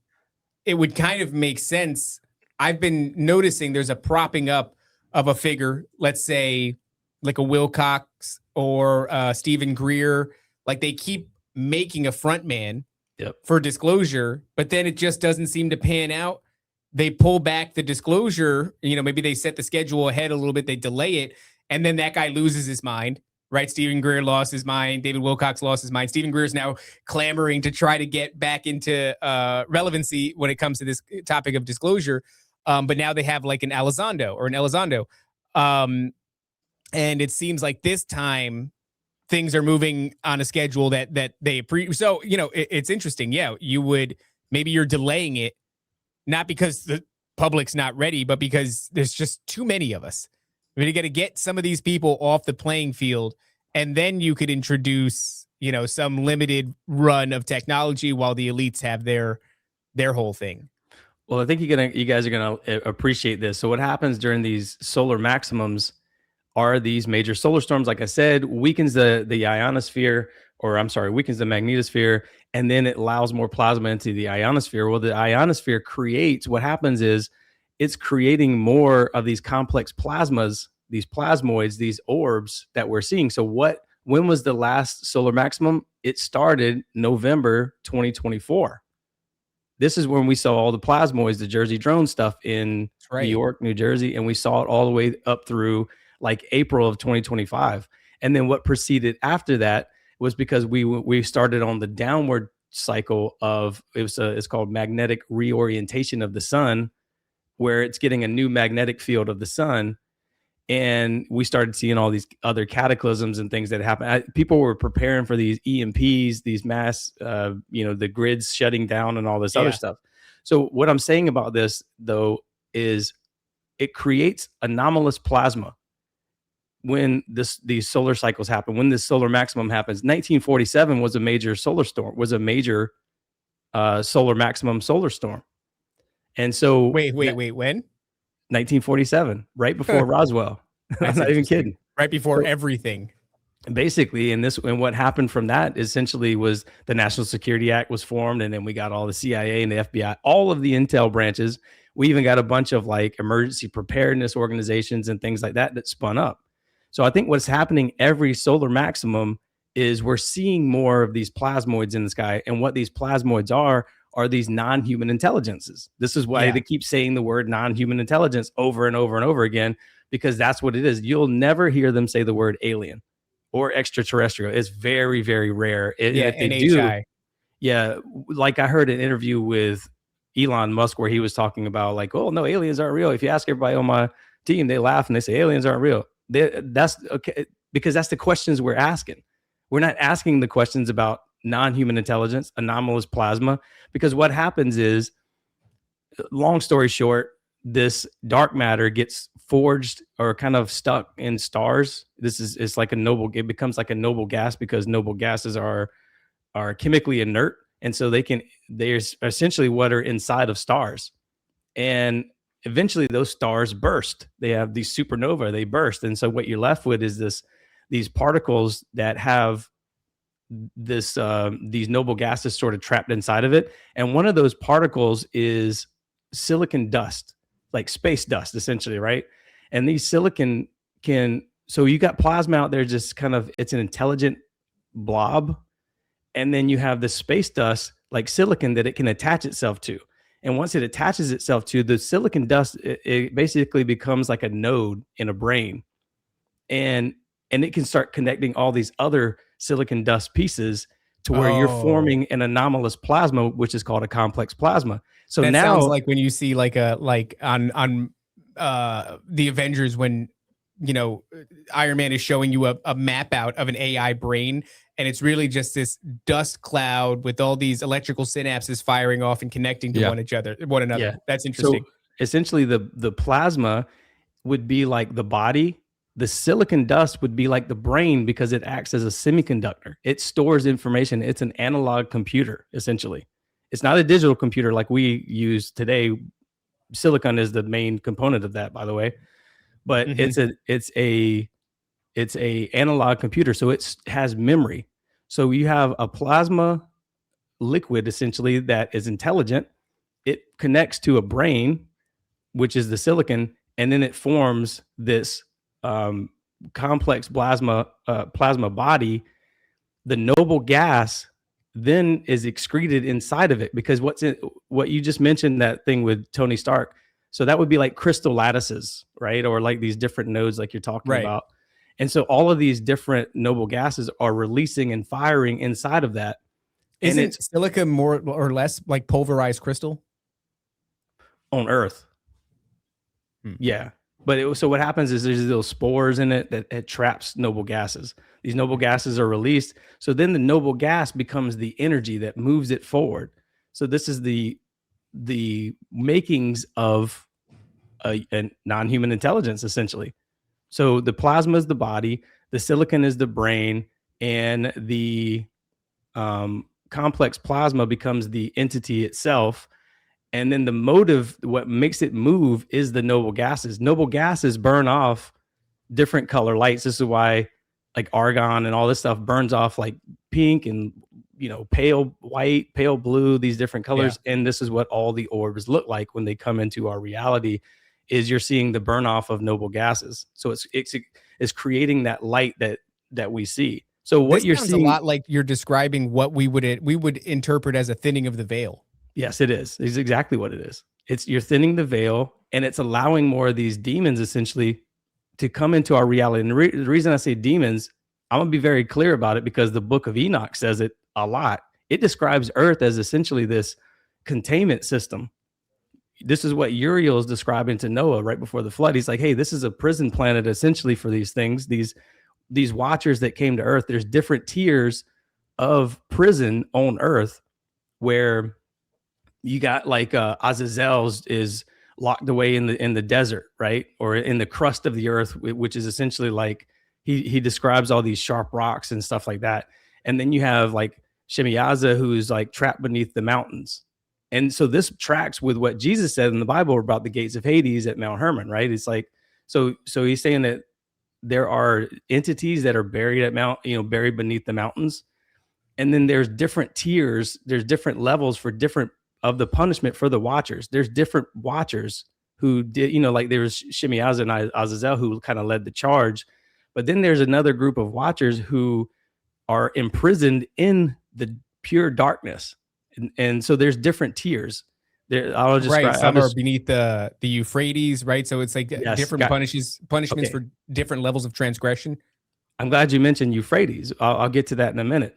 it would kind of make sense. I've been noticing there's a propping up of a figure, let's say like a Wilcox or Stephen Greer. Like they keep making a front man Yep. for disclosure, but then it just doesn't seem to pan out. They pull back the disclosure, maybe they set the schedule ahead a little bit, they delay it, and then that guy loses his mind, right? Stephen Greer lost his mind. David Wilcox lost his mind. Stephen Greer is now clamoring to try to get back into relevancy when it comes to this topic of disclosure. But now they have like an Elizondo. And it seems like this time things are moving on a schedule that they so it's interesting. Yeah, maybe you're delaying it, not because the public's not ready, but because there's just too many of us. I mean, you got to get some of these people off the playing field, and then you could introduce some limited run of technology while the elites have their whole thing. Well, I think you guys are gonna appreciate this. So what happens during these solar maximums are these major solar storms, like I said, weakens the ionosphere, weakens the magnetosphere, and then it allows more plasma into the ionosphere. Well, the ionosphere creates, what happens is it's creating more of these complex plasmas, these plasmoids, these orbs that we're seeing. So when was the last solar maximum? It started November 2024. This is when we saw all the plasmoids, the Jersey drone stuff in New York, New Jersey, and we saw it all the way up through like April of 2025. And then what proceeded after that was because we started on the downward cycle of it's called magnetic reorientation of the sun, where it's getting a new magnetic field of the sun. And we started seeing all these other cataclysms and things that happen. People were preparing for these EMPs, these mass, the grids shutting down and all this other stuff. So what I'm saying about this, though, is it creates anomalous plasma when these solar cycles happen. When this solar maximum happens, 1947 was a major solar storm, solar maximum solar storm. And so wait, when? 1947, right before Roswell. I'm not even kidding. Right before everything. Basically, and what happened from that essentially was the National Security Act was formed, and then we got all the CIA and the FBI, all of the intel branches. We even got a bunch of like emergency preparedness organizations and things like that spun up. So I think what's happening every solar maximum is we're seeing more of these plasmoids in the sky, and what these plasmoids are these non-human intelligences. This is why they keep saying the word non-human intelligence over and over and over again, because that's what it is. You'll never hear them say the word alien or extraterrestrial. It's very, very rare. If they do, like I heard an interview with Elon Musk where he was talking about like, oh no, aliens aren't real. If you ask everybody on my team, they laugh and they say aliens aren't real. That's okay, because that's the questions we're asking. We're not asking the questions about non-human intelligence, anomalous plasma, because what happens is, long story short, this dark matter gets forged or kind of stuck in stars. It's like it becomes like a noble gas, because noble gases are chemically inert, and so they're essentially what are inside of stars, and eventually those stars burst. They have these supernova, they burst, and so what you're left with is these particles that have these noble gases sort of trapped inside of it. And one of those particles is silicon dust, like space dust, essentially, right? And these silicon so you got plasma out there, just kind of, it's an intelligent blob. And then you have the space dust, like silicon, that it can attach itself to. And once it attaches itself to the silicon dust, it basically becomes like a node in a brain. And it can start connecting all these other silicon dust pieces to where you're forming an anomalous plasma, which is called a complex plasma. So that now sounds like when you see like on the Avengers, when Iron Man is showing you a map out of an AI brain, and it's really just this dust cloud with all these electrical synapses firing off and connecting to one another. Yeah. That's interesting. So essentially the plasma would be like the body. The silicon dust would be like the brain, because it acts as a semiconductor. It stores information. It's an analog computer, essentially. It's not a digital computer like we use today. Silicon is the main component of that, by the way. but it's a analog computer, so it has memory. So you have a plasma liquid essentially that is intelligent. It connects to a brain, which is the silicon, and then it forms this complex plasma body. The noble gas then is excreted inside of it, because what you just mentioned, that thing with Tony Stark. So that would be like crystal lattices, right? Or like these different nodes, like you're talking about. And so all of these different noble gases are releasing and firing inside of that. Isn't silica more or less like pulverized crystal on Earth? Yeah. But so what happens is there's little spores in it that it traps noble gases. These noble gases are released. So then the noble gas becomes the energy that moves it forward. So this is the makings of a non-human intelligence, essentially. So the plasma is the body, the silicon is the brain, and the complex plasma becomes the entity itself. And then the motive, what makes it move, is the noble gases. Noble gases burn off different color lights. This is why like argon and all this stuff burns off like pink and, you know, pale white, pale blue, these different colors. Yeah. And this is what all the orbs look like when they come into our reality, is you're seeing the burn off of noble gases. So it's creating that light that we see. So what you're seeing, a lot like you're describing what we would interpret as a thinning of the veil. Yes, it is. It's exactly what it is. You're thinning the veil, and it's allowing more of these demons essentially to come into our reality. And the reason I say demons, I'm gonna be very clear about it, because the Book of Enoch says it a lot. It describes Earth as essentially this containment system. This is what Uriel is describing to Noah right before the flood. He's like, hey, this is a prison planet essentially for these things, these watchers that came to Earth. There's different tiers of prison on Earth, where you got like Azazel's is locked away in the desert, right? Or in the crust of the earth, which is essentially like he describes all these sharp rocks and stuff like that. And then you have like Shemiyaza, who's like trapped beneath the mountains. And so this tracks with what Jesus said in the Bible about the gates of Hades at Mount Hermon, right? It's like, so he's saying that there are entities that are buried buried beneath the mountains. And then there's different tiers, there's different levels for different of the punishment for the watchers. There's different watchers who did, like there was Shemiyaza and Azazel who kind of led the charge. But then there's another group of watchers who are imprisoned in the pure darkness. And so there's different tiers. I'll just right. Some are beneath the Euphrates, right? So it's like different punishments for different levels of transgression. I'm glad you mentioned Euphrates. I'll get to that in a minute.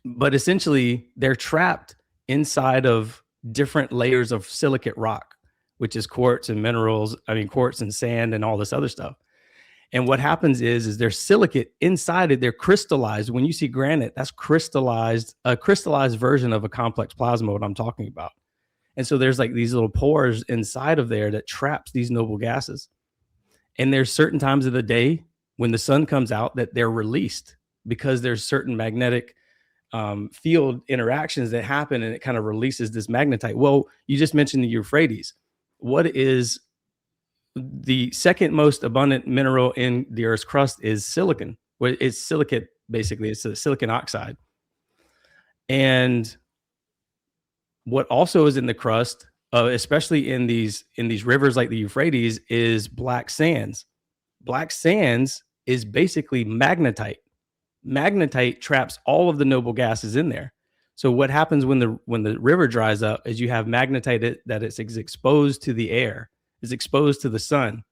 But essentially, they're trapped inside of different layers of silicate rock, which is quartz and quartz and sand and all this other stuff. And what happens is there's silicate inside it. They're crystallized. When you see granite, that's crystallized, a crystallized version of a complex plasma, what I'm talking about. And so there's like these little pores inside of there that traps these noble gases. And there's certain times of the day when the sun comes out that they're released, because there's certain magnetic field interactions that happen, and it kind of releases this magnetite. Well, you just mentioned the Euphrates. What is the second most abundant mineral in the Earth's crust? Is silicon. Well, it's silicate, basically. It's a silicon oxide. And what also is in the crust, especially in these rivers like the Euphrates, is black sands. Black sands is basically magnetite. Magnetite traps all of the noble gases in there. So what happens when the river dries up is you have magnetite that is exposed to the air, is exposed to the sun.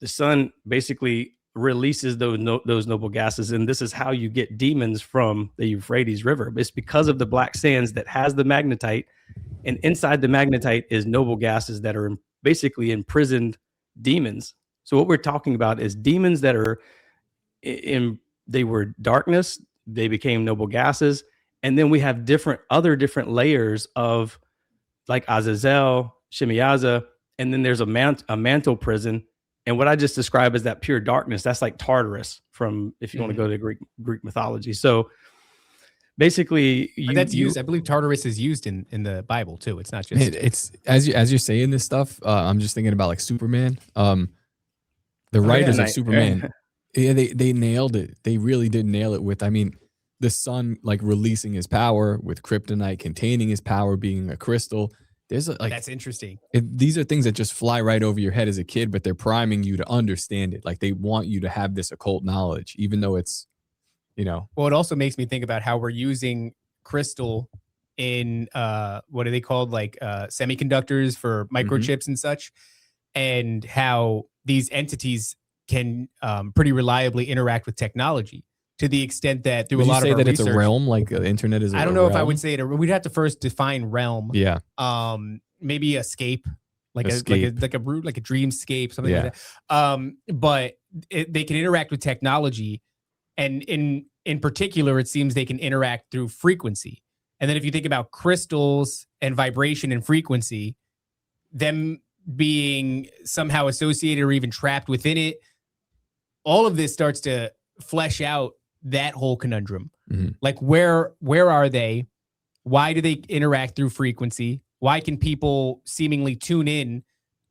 The sun basically releases those noble gases, and this is how you get demons from the Euphrates River. It's because of the black sands that has the magnetite, and inside the magnetite is noble gases that are basically imprisoned demons. So what we're talking about is demons that are they were darkness, they became noble gases, and then we have different layers of like Azazel, Shemiyaza, and then there's a mantle prison. And what I just described as that pure darkness, that's like Tartarus from, if you want to go to Greek mythology. So basically, that's used. I believe Tartarus is used in the Bible too. It's not just it's as you're saying this stuff. I'm just thinking about like Superman. The writers yeah. of Superman, yeah, they nailed it. They really did nail it with, I mean, the sun like releasing his power, with kryptonite containing his power, being a crystal. There's like That's interesting. these are things that just fly right over your head as a kid, but they're priming you to understand it. Like they want you to have this occult knowledge, even though it's, you know, Well, it also makes me think about how we're using crystal in what are they called, like semiconductors for microchips and such, and how these entities can pretty reliably interact with technology to the extent that through would a you lot say of our that research, it's a realm, like the internet is. I don't know if I would say it. We'd have to first define realm. Yeah, Maybe escape, like Escape. like a dreamscape, something Yeah. like that. But they can interact with technology, and in particular, it seems they can interact through frequency. And then if you think about crystals and vibration and frequency, them being somehow associated or even trapped within it, all of this starts to flesh out that whole conundrum. Mhm. Like where are they? Why do they interact through frequency? Why can people seemingly tune in?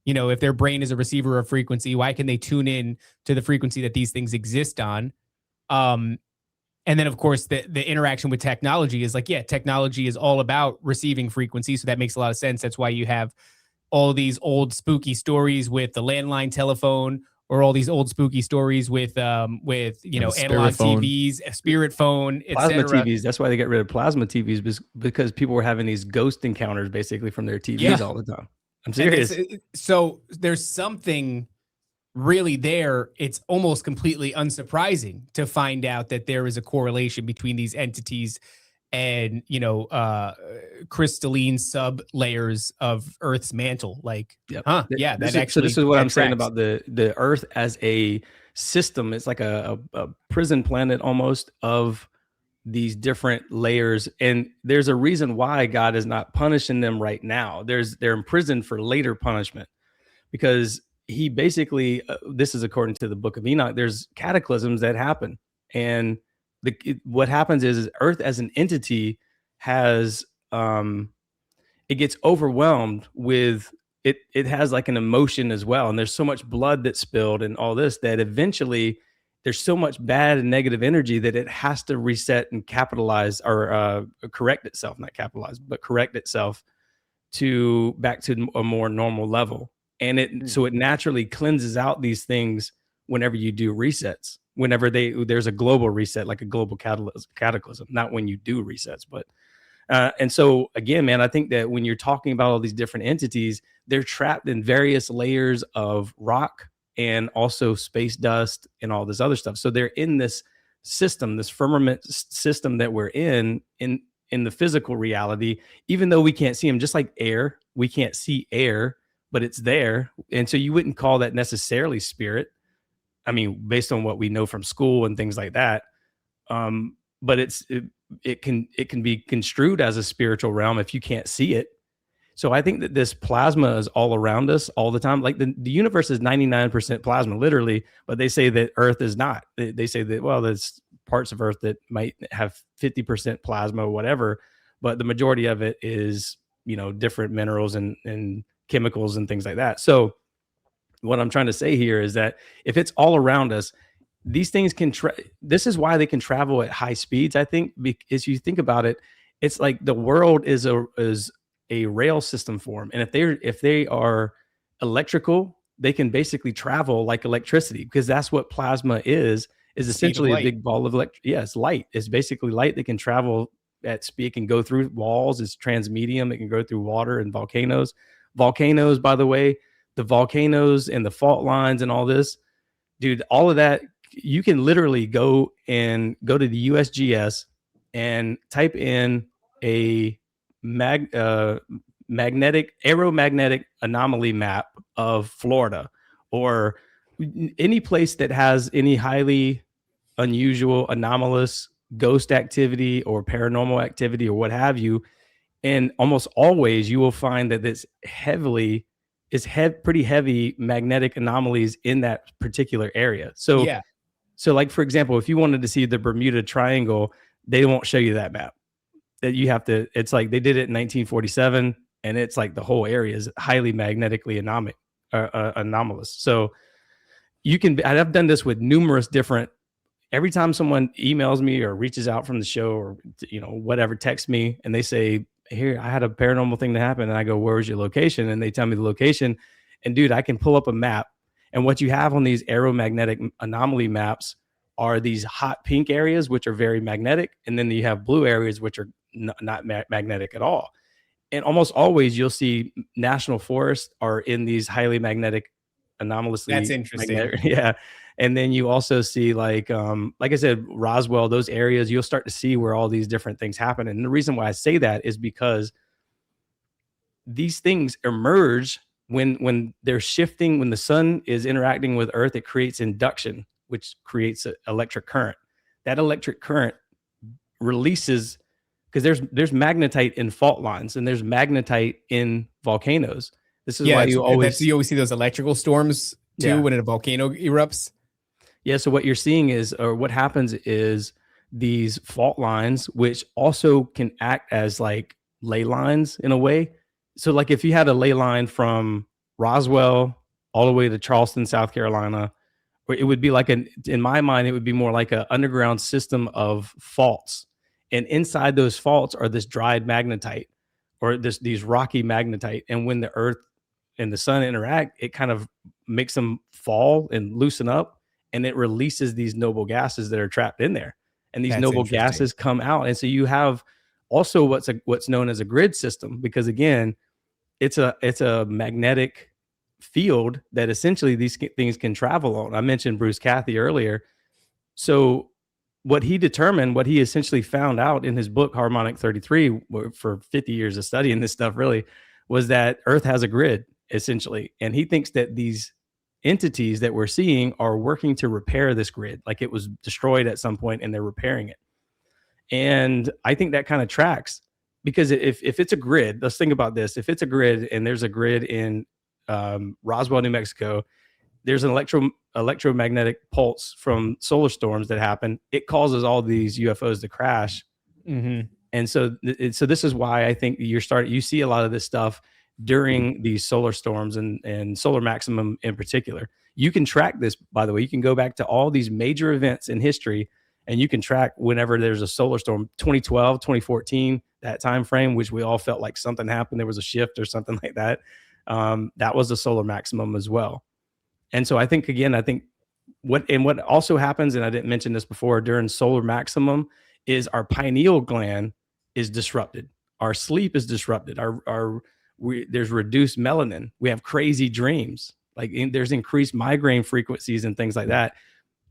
You know, if their brain is a receiver of frequency, why can they tune in to the frequency that these things exist on? And then, of course, the interaction with technology is like, yeah, technology is all about receiving frequency. So that makes a lot of sense. That's why you have all these old spooky stories with the landline telephone, or all these old spooky stories with you know, spirit analog phone. TVs, a spirit phone, Plasma etc. TVs. That's why they got rid of plasma TVs, because people were having these ghost encounters basically from their TVs Yeah. all the time. I'm And serious. so there's something really there. It's almost completely unsurprising to find out that there is a correlation between these entities and, you know, crystalline sub layers of Earth's mantle. Like, Yep. yeah, This that is, so actually. this is what that I'm saying tracks. about the Earth as a system. It's like a prison planet almost of these different layers, and there's a reason why God is not punishing them right now. They're imprisoned for later punishment, because he basically this is according to the Book of Enoch. There's cataclysms that happen, and what happens is Earth as an entity has it gets overwhelmed with it. It has like an emotion as well, and there's so much blood that's spilled and all this that eventually there's so much bad and negative energy that it has to reset and capitalize, or correct itself, not capitalize, but correct itself to back to a more normal level. And so it naturally cleanses out these things whenever you do resets, whenever there's a global reset, like a global cataclysm, not when you do resets, but and so again, man, I think that when you're talking about all these different entities, they're trapped in various layers of rock and also space dust and all this other stuff. So they're in this system, this firmament system that we're in the physical reality, even though we can't see them. Just like air, we can't see air, but it's there. And so you wouldn't call that necessarily spirit. I mean, based on what we know from school and things like that. But it can be construed as a spiritual realm if you can't see it. So I think that this plasma is all around us all the time. Like the universe is 99% plasma, literally, but they say that Earth is not. They say that, well, there's parts of Earth that might have 50% plasma or whatever, but the majority of it is, you know, different minerals and chemicals and things like that. So what I'm trying to say here is that if it's all around us, these things can this is why they can travel at high speeds. I think because you think about it, it's like the world is a rail system for them. And if they are electrical, they can basically travel like electricity, because that's what plasma is essentially a big ball of it's light. It's basically light that can travel at speed. It can go through walls. It's transmedium. It can go through water and volcanoes. Volcanoes, by the way, the volcanoes and the fault lines and all this, dude, all of that, you can literally go to the USGS and type in a aeromagnetic anomaly map of Florida, or any place that has any highly unusual, anomalous ghost activity or paranormal activity or what have you. And almost always you will find that this pretty heavy magnetic anomalies in that particular area. So Yeah. So like, for example, if you wanted to see the Bermuda Triangle, they won't show you that map. That you have to, it's like they did it in 1947, and it's like the whole area is highly magnetically anomalous. So I've done this with numerous different, every time someone emails me or reaches out from the show or, whatever, texts me and they say, here, I had a paranormal thing to happen. And I go, where's your location? And they tell me the location. And dude, I can pull up a map. And what you have on these aeromagnetic anomaly maps are these hot pink areas, which are very magnetic. And then you have blue areas, which are not magnetic at all. And almost always you'll see national forests are in these highly magnetic anomalously. That's interesting. Magnetic, yeah. And then you also see like I said, Roswell, those areas, you'll start to see where all these different things happen. And the reason why I say that is because these things emerge when they're shifting, when the sun is interacting with Earth, it creates induction, which creates an electric current. That electric current releases, because there's magnetite in fault lines and there's magnetite in volcanoes. This is why you always see those electrical storms too when a volcano erupts. Yeah. So what you're seeing is, or what happens is, these fault lines, which also can act as like ley lines in a way. So like if you had a ley line from Roswell all the way to Charleston, South Carolina, or it would be like in my mind, it would be more like an underground system of faults. And inside those faults are this dried magnetite or these rocky magnetite. And when the Earth and the sun interact, it kind of makes them fall and loosen up, and it releases these noble gases that are trapped in there. And these noble gases come out. And so you have also what's known as a grid system, because again, it's a magnetic field that essentially these things can travel on. I mentioned Bruce Cathy earlier. So what he essentially found out in his book, Harmonic 33, for 50 years of studying this stuff really, was that Earth has a grid essentially. And he thinks that these entities that we're seeing are working to repair this grid. Like it was destroyed at some point and they're repairing it. And I think that kind of tracks, because if it's a grid, let's think about this. If it's a grid and there's a grid in Roswell, New Mexico, there's an electromagnetic pulse from solar storms that happen. It causes all these UFOs to crash. Mm-hmm. And so this is why I think you see a lot of this stuff during these solar storms and solar maximum in particular. You can track this, by the way. You can go back to all these major events in history and you can track whenever there's a solar storm. 2012, 2014, that time frame, which we all felt like something happened, there was a shift or something like that. That was a solar maximum as well. And so I think what also happens, and I didn't mention this before, during solar maximum is our pineal gland is disrupted. Our sleep is disrupted. There's reduced melanin. We have crazy dreams. There's increased migraine frequencies and things like that.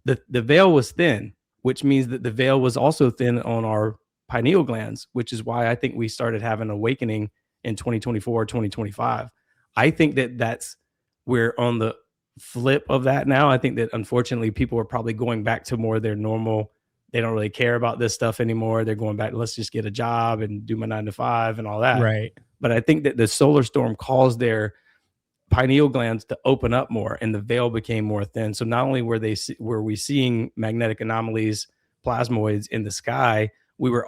The veil was thin, which means that the veil was also thin on our pineal glands, which is why I think we started having awakening in 2024, 2025. I think that we're on the flip of that now. I think that unfortunately people are probably going back to more their normal. They don't really care about this stuff anymore. They're going back, let's just get a job and do my 9 to 5 and all that. Right. But I think that the solar storm caused their pineal glands to open up more and the veil became more thin. So not only were we seeing magnetic anomalies, plasmoids in the sky, we were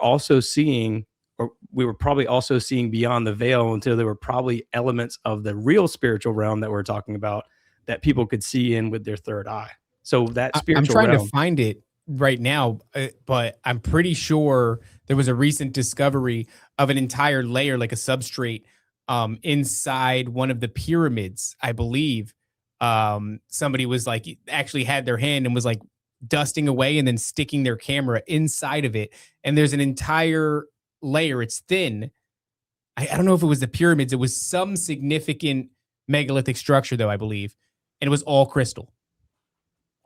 probably also seeing beyond the veil until there were probably elements of the real spiritual realm that we're talking about that people could see in with their third eye. So that spiritual I'm trying realm, to find it right now, but I'm pretty sure there was a recent discovery of an entire layer, like a substrate, inside one of the pyramids, I believe. Somebody was like, actually had their hand and was like dusting away and then sticking their camera inside of it. And there's an entire layer. It's thin. I don't know if it was the pyramids. It was some significant megalithic structure, though, I believe. And it was all crystal.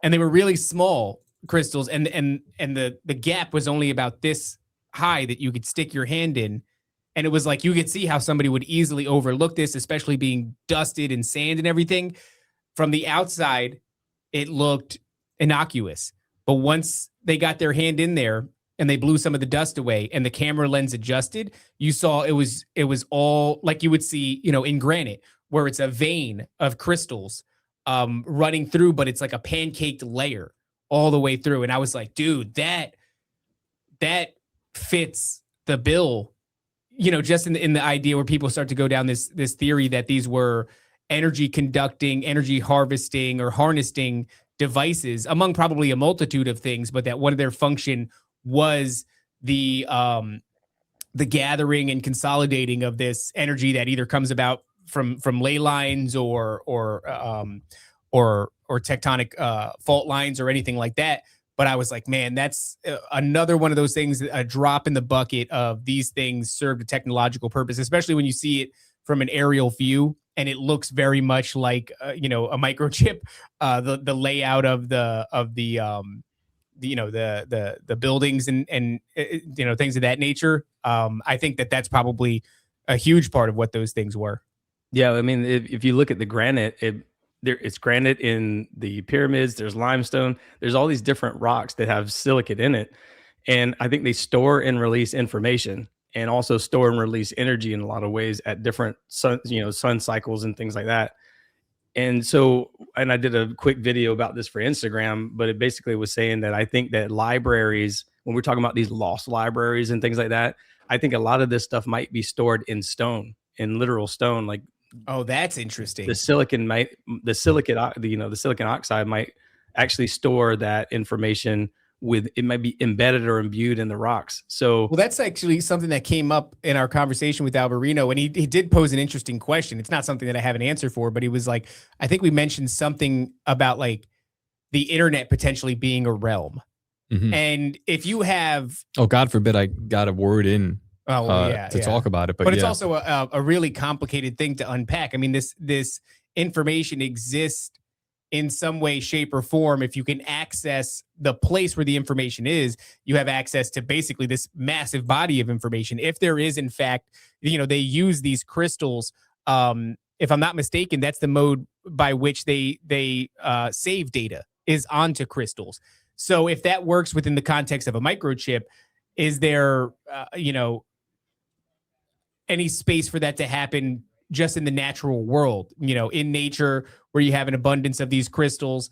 And they were really small crystals. And the gap was only about this high that you could stick your hand in. And it was like, you could see how somebody would easily overlook this, especially being dusted and sand and everything. From the outside, it looked innocuous. But once they got their hand in there and they blew some of the dust away and the camera lens adjusted, you saw it was all like you would see, in granite, where it's a vein of crystals running through, but it's like a pancaked layer all the way through. And I was like, dude, that fits the bill, just in the idea where people start to go down this theory that these were energy conducting, energy harvesting, or harnessing devices, among probably a multitude of things, but that one of their function was the gathering and consolidating of this energy that either comes about from ley lines or tectonic fault lines or anything like that. But I was like, man, that's another one of those things, a drop in the bucket of these things serve a technological purpose, especially when you see it from an aerial view and it looks very much like a microchip. The layout of the buildings and things of that nature. I think that's probably a huge part of what those things were. Yeah, I mean, if you look at the granite, it's granite in the pyramids. There's limestone. There's all these different rocks that have silicate in it, and I think they store and release information, and also store and release energy in a lot of ways at different sun cycles and things like that. And so, and I did a quick video about this for Instagram, but it basically was saying that I think that libraries, when we're talking about these lost libraries and things like that, I think a lot of this stuff might be stored in stone, in literal stone, like. Oh, that's interesting. The silicon oxide might actually store that information it might be embedded or imbued in the rocks. So, well, that's actually something that came up in our conversation with Alberino, and he did pose an interesting question. It's not something that I have an answer for, but he was like, I think we mentioned something about like the internet potentially being a realm. Mm-hmm. And if you have, oh, God forbid I got a word in to talk about it, but it's also a really complicated thing to unpack. I mean, this information exists in some way, shape, or form. If you can access the place where the information is, you have access to basically this massive body of information. If there is, in fact, they use these crystals. If I'm not mistaken, that's the mode by which they save data is onto crystals. So if that works within the context of a microchip, is there, any space for that to happen just in the natural world, in nature where you have an abundance of these crystals?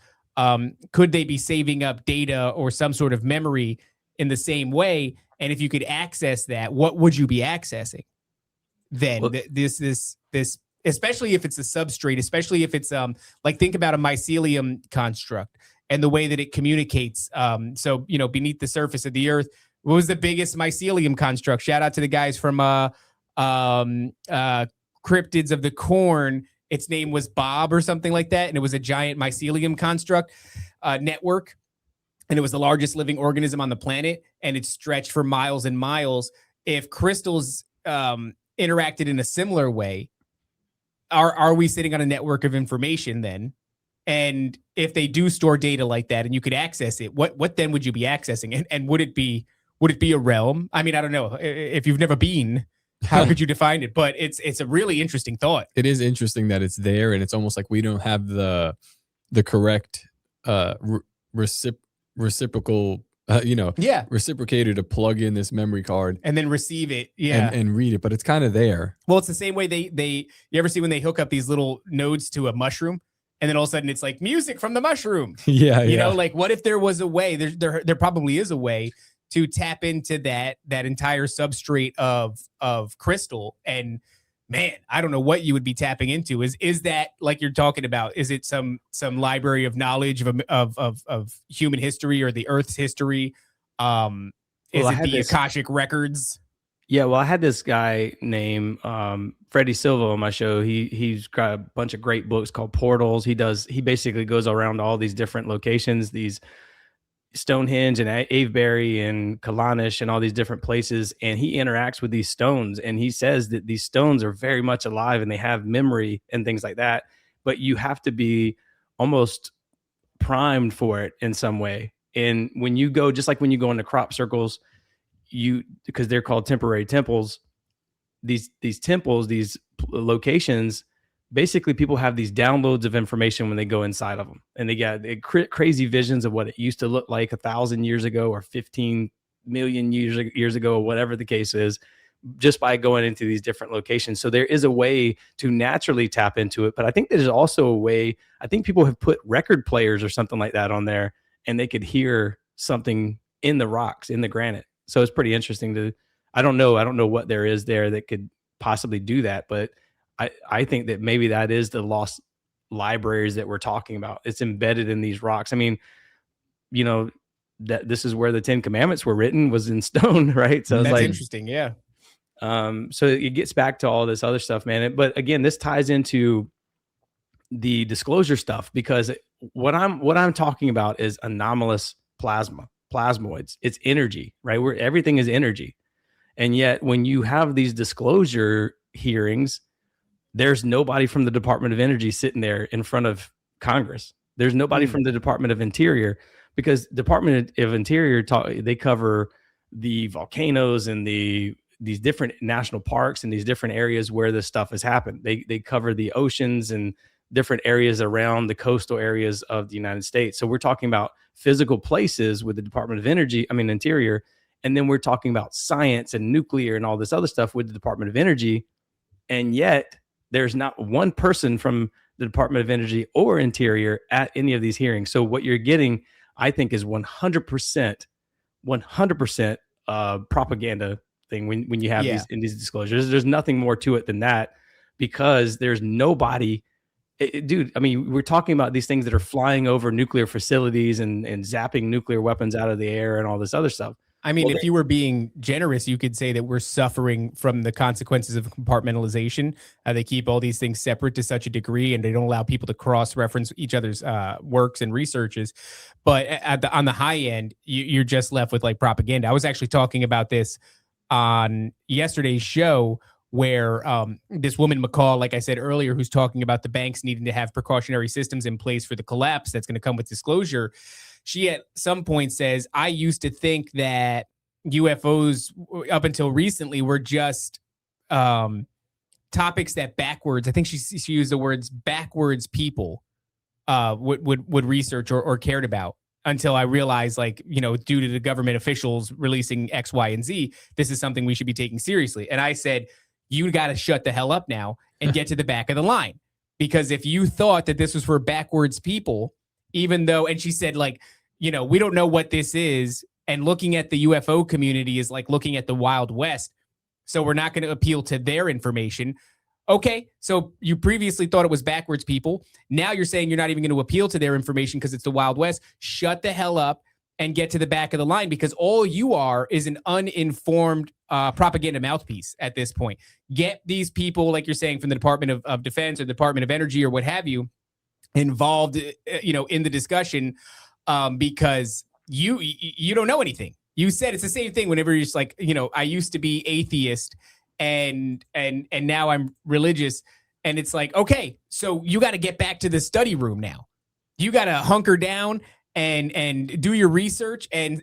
Could they be saving up data or some sort of memory in the same way? And if you could access that, what would you be accessing then? Well, this, especially if it's a substrate, especially if it's like, think about a mycelium construct and the way that it communicates. So, beneath the surface of the earth, what was the biggest mycelium construct? Shout out to the guys from Cryptids of the Corn. Its name was Bob or something like that, and it was a giant mycelium construct network, and it was the largest living organism on the planet, and it stretched for miles and miles. If crystals interacted in a similar way, are we sitting on a network of information then? And if they do store data like that and you could access it, what then would you be accessing? And would it be a realm? I mean, I don't know. If you've never been, how could you define it? But it's a really interesting thought. It is interesting that it's there, and it's almost like we don't have the correct reciprocal reciprocator to plug in this memory card and then receive it, and read it. But it's kind of there. Well, it's the same way they you ever see when they hook up these little nodes to a mushroom, and then all of a sudden it's like music from the mushroom. You know, like what if there was a way? There probably is a way to tap into that entire substrate of crystal. And man, I don't know what you would be tapping into. Is that, like you're talking about, is it some library of knowledge of human history or the Earth's history? Is it the Akashic records? Yeah, well, I had this guy named Freddie Silva on my show. He's got a bunch of great books called Portals. He basically goes around to all these different locations, these Stonehenge and Avebury and Kalanish and all these different places, and he interacts with these stones, and he says that these stones are very much alive and they have memory and things like that, but you have to be almost primed for it in some way. And when you go, just like when you go into crop circles, because they're called temporary temples, these temples, these locations, basically people have these downloads of information when they go inside of them, and they get crazy visions of what it used to look like 1,000 years ago or 15 million years ago, or whatever the case is, just by going into these different locations. So there is a way to naturally tap into it, but I think there's also a way, I think people have put record players or something like that on there, and they could hear something in the rocks, in the granite. So it's pretty interesting I don't know what there is there that could possibly do that, but I think that maybe that is the lost libraries that we're talking about. It's embedded in these rocks. I mean, you know, that this is where the 10 Commandments were written, was in stone, right? So it's That's like, interesting. Yeah. so it gets back to all this other stuff, man. But again, this ties into the disclosure stuff, because what I'm talking about is anomalous plasmoids. It's energy, right? Where everything is energy. And yet when you have these disclosure hearings, there's nobody from the Department of Energy sitting there in front of Congress. There's nobody from the Department of Interior, because Department of Interior they cover the volcanoes and these different national parks and these different areas where this stuff has happened. They cover the oceans and different areas around the coastal areas of the United States. So we're talking about physical places with the Department of Interior. And then we're talking about science and nuclear and all this other stuff with the Department of Energy. And yet there's not one person from the Department of Energy or Interior at any of these hearings. So what you're getting, I think, is 100% propaganda thing when you have these disclosures. There's nothing more to it than that, because there's nobody. Dude, I mean, we're talking about these things that are flying over nuclear facilities and zapping nuclear weapons out of the air and all this other stuff. I mean, if you were being generous, you could say that we're suffering from the consequences of compartmentalization. They keep all these things separate to such a degree, and they don't allow people to cross-reference each other's works and researches. But on the high end, you're just left with like propaganda. I was actually talking about this on yesterday's show, where this woman, McCall, like I said earlier, who's talking about the banks needing to have precautionary systems in place for the collapse that's going to come with disclosure. She at some point says, I used to think that UFOs up until recently were just topics that backwards, I think she used the words backwards people would research or cared about, until I realized, like, you know, due to the government officials releasing X, Y, and Z, this is something we should be taking seriously. And I said, you got to shut the hell up now and get to the back of the line. Because if you thought that this was for backwards people, even though, and she said, like, you know, we don't know what this is. And looking at the UFO community is like looking at the Wild West. So we're not going to appeal to their information. Okay, so you previously thought it was backwards people. Now you're saying you're not even going to appeal to their information because it's the Wild West. Shut the hell up and get to the back of the line, because all you are is an uninformed propaganda mouthpiece at this point. Get these people, like you're saying, from the Department of Defense or the Department of Energy or what have you, involved, in the discussion, because you don't know anything. You said it's the same thing whenever you're just like, I used to be atheist and now I'm religious. And it's like, okay, so you got to get back to the study room now. You got to hunker down and do your research and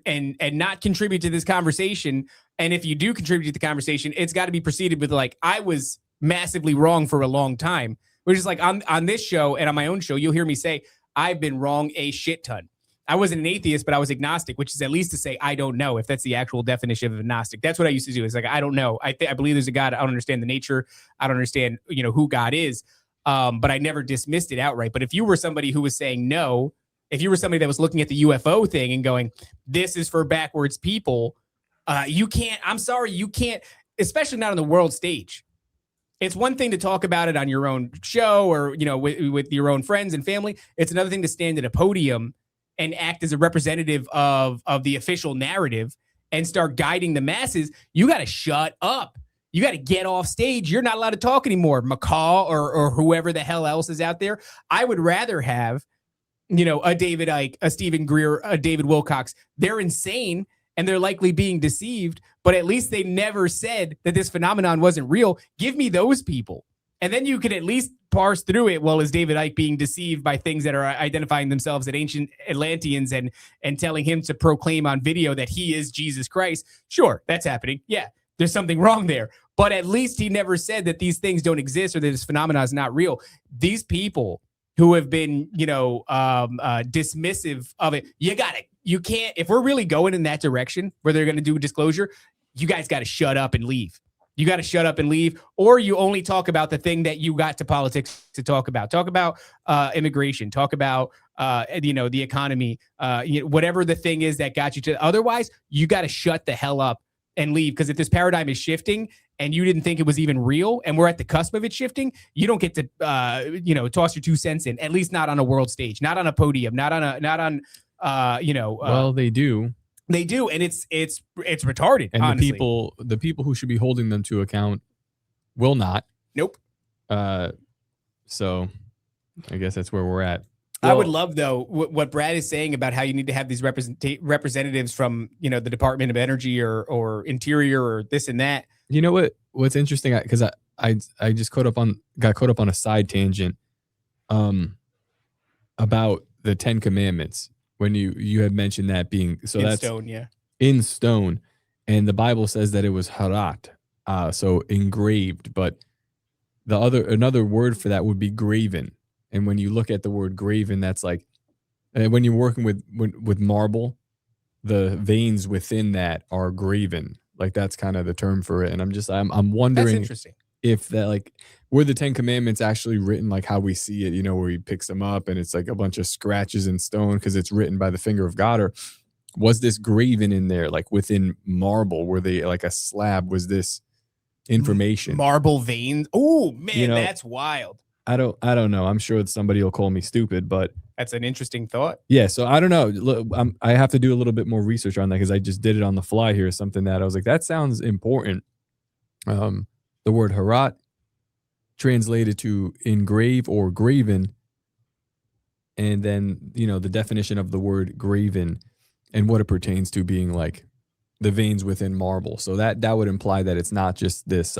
not contribute to this conversation. And if you do contribute to the conversation, it's got to be preceded with like, I was massively wrong for a long time, which is like on this show and on my own show, you'll hear me say, I've been wrong a shit ton. I wasn't an atheist, but I was agnostic, which is at least to say, I don't know, if that's the actual definition of agnostic. That's what I used to do. It's like, I don't know. I believe there's a God. I don't understand the nature. I don't understand, who God is. But I never dismissed it outright. But if you were somebody who was saying no, if you were somebody that was looking at the UFO thing and going, this is for backwards people, you can't, especially not on the world stage. It's one thing to talk about it on your own show or, with your own friends and family. It's another thing to stand at a podium and act as a representative of the official narrative and start guiding the masses. You got to shut up. You got to get off stage. You're not allowed to talk anymore, McCall or whoever the hell else is out there. I would rather have, a David Icke, a Stephen Greer, a David Wilcox. They're insane and they're likely being deceived, but at least they never said that this phenomenon wasn't real. Give me those people. And then you could at least parse through it. Well, is David Icke being deceived by things that are identifying themselves as ancient Atlanteans and telling him to proclaim on video that he is Jesus Christ? Sure, that's happening. Yeah, there's something wrong there. But at least he never said that these things don't exist or that this phenomenon is not real. These people who have been, dismissive of it, you can't, if we're really going in that direction where they're going to do disclosure, you guys got to shut up and leave. You got to shut up and leave, or you only talk about the thing that you got to politics to talk about. Talk about immigration. Talk about, the economy, whatever the thing is that got you to. Otherwise, you got to shut the hell up and leave. Because if this paradigm is shifting and you didn't think it was even real, and we're at the cusp of it shifting, you don't get to toss your 2 cents in, at least not on a world stage, not on a podium, not on well, they do. They do, and it's retarded. And honestly. the people who should be holding them to account will not. Nope. So I guess that's where we're at. I would love, though, what Brad is saying about how you need to have these representatives from, the Department of Energy or Interior or this and that. You know what's interesting, because I just got caught up on a side tangent about the 10 Commandments when you had mentioned that being in stone, yeah. In stone, and the Bible says that it was harat, so engraved, but another word for that would be graven. And when you look at the word graven, that's like when you're working with marble, the veins within that are graven. Like that's kind of the term for it. And I'm wondering That's interesting. if that, like, were the 10 Commandments actually written like how we see it, where he picks them up and it's like a bunch of scratches in stone because it's written by the finger of God, or was this graven in there, like within marble? Were they like a slab? Was this information? Marble veins. Oh man, that's wild. I don't know. I'm sure somebody will call me stupid, but that's an interesting thought. Yeah. So I don't know. Look, I have to do a little bit more research on that because I just did it on the fly here. Something that I was like, that sounds important. The word harat, translated to engrave or graven, and then the definition of the word graven and what it pertains to being like the veins within marble. So that would imply that it's not just this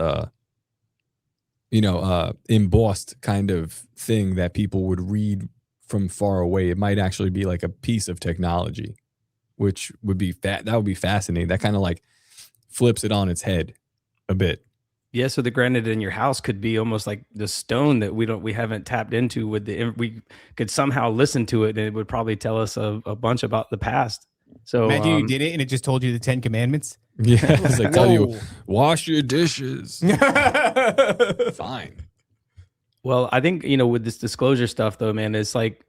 embossed kind of thing that people would read from far away. It might actually be like a piece of technology, which would be that would be fascinating. That kind of like flips it on its head a bit. Yeah, so the granite in your house could be almost like the stone that we haven't tapped into. We could somehow listen to it, and it would probably tell us a bunch about the past. So imagine you did it, and it just told you the 10 Commandments. Yeah, it's like tell you wash your dishes. Fine. Well, I think with this disclosure stuff, though, man, it's like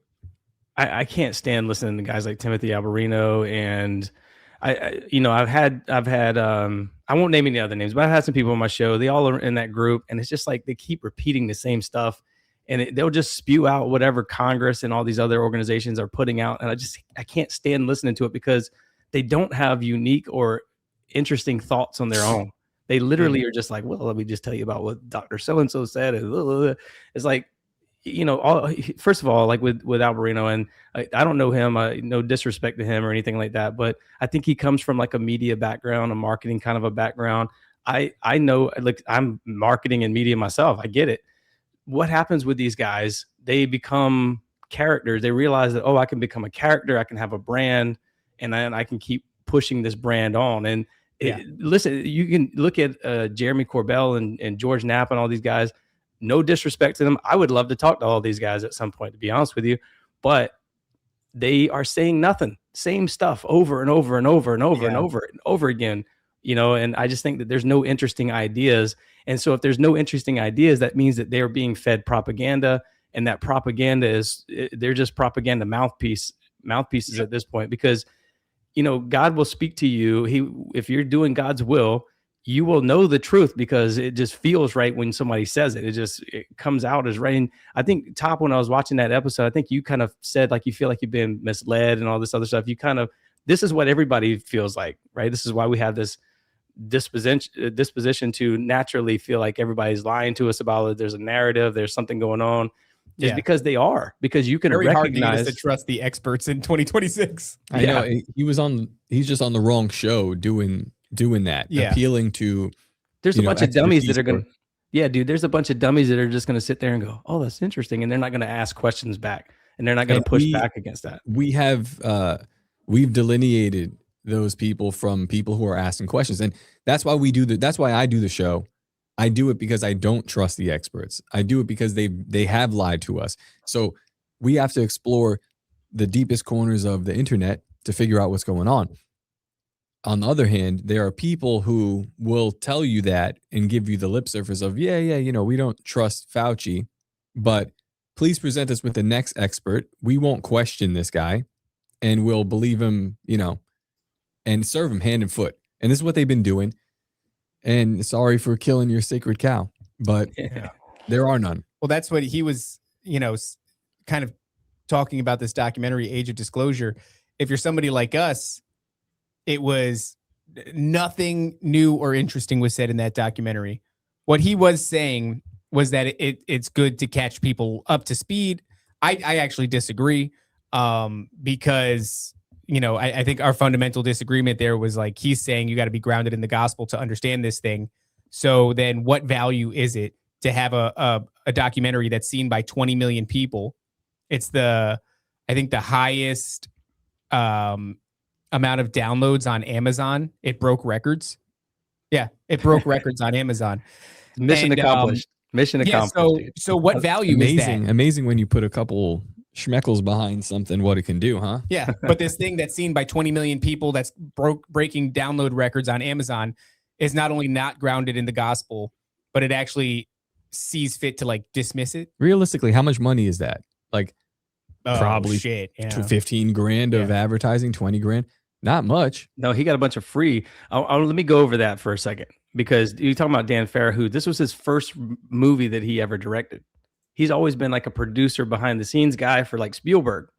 I can't stand listening to guys like Timothy Alberino, and I've had I won't name any other names, but I've had some people on my show. They all are in that group, and it's just like they keep repeating the same stuff, and they'll just spew out whatever Congress and all these other organizations are putting out, and I can't stand listening to it because they don't have unique or interesting thoughts on their own. They literally are just like, well, let me just tell you about what Dr. So-and-so said. It's like, first of all, like with Alberino, and I don't know him, no disrespect to him or anything like that, but I think he comes from like a media background, a marketing kind of a background. I know, like, I'm marketing and media myself. I get it. What happens with these guys? They become characters. They realize that, I can become a character. I can have a brand, and then I can keep pushing this brand on. And listen, you can look at Jeremy Corbell and George Knapp and all these guys. No disrespect to them. I would love to talk to all these guys at some point, to be honest with you, but they are saying nothing, same stuff over and over and over and over and over and over again, and I just think that there's no interesting ideas. And so if there's no interesting ideas, that means that they're being fed propaganda, and that propaganda they're just propaganda mouthpieces at this point, because God will speak to you. If you're doing God's will, you will know the truth because it just feels right when somebody says it. It comes out as right. And I think, Top, when I was watching that episode, I think you kind of said like you feel like you've been misled and all this other stuff. This is what everybody feels like, right? This is why we have this disposition to naturally feel like everybody's lying to us about it. There's a narrative, there's something going on. It's because they are, because you can recognize to trust the experts in 2026. I know he's just on the wrong show doing that, appealing to. There's a bunch of dummies that are going to, dude, there's a bunch of dummies that are just going to sit there and go, oh, that's interesting. And they're not going to ask questions back, and they're not going to push back against that. We've delineated those people from people who are asking questions. And that's why that's why I do the show. I do it because I don't trust the experts. I do it because they have lied to us. So we have to explore the deepest corners of the internet to figure out what's going on. On the other hand, there are people who will tell you that and give you the lip service of, we don't trust Fauci, but please present us with the next expert. We won't question this guy, and we'll believe him, and serve him hand and foot. And this is what they've been doing. And sorry for killing your sacred cow, but there are none. Well, that's what he was, kind of talking about this documentary, Age of Disclosure. If you're somebody like us, it was nothing new or interesting was said in that documentary. What he was saying was that it's good to catch people up to speed. I actually disagree, because I think our fundamental disagreement there was like, he's saying you got to be grounded in the gospel to understand this thing. So then what value is it to have a documentary that's seen by 20 million people? It's I think the highest amount of downloads on Amazon. It broke records. Yeah, it broke records on Amazon. Mission accomplished. Mission accomplished. So what value is that? Amazing when you put a couple schmeckles behind something, what it can do, huh? Yeah, but this thing that's seen by 20 million people that's breaking download records on Amazon is not only not grounded in the gospel, but it actually sees fit to like dismiss it. Realistically, how much money is that? Like probably 15 grand of advertising, 20 grand. Not much. No, he got a bunch of free. Let me go over that for a second, because you're talking about Dan Farah, who this was his first movie that he ever directed. He's always been like a producer behind the scenes guy for like Spielberg.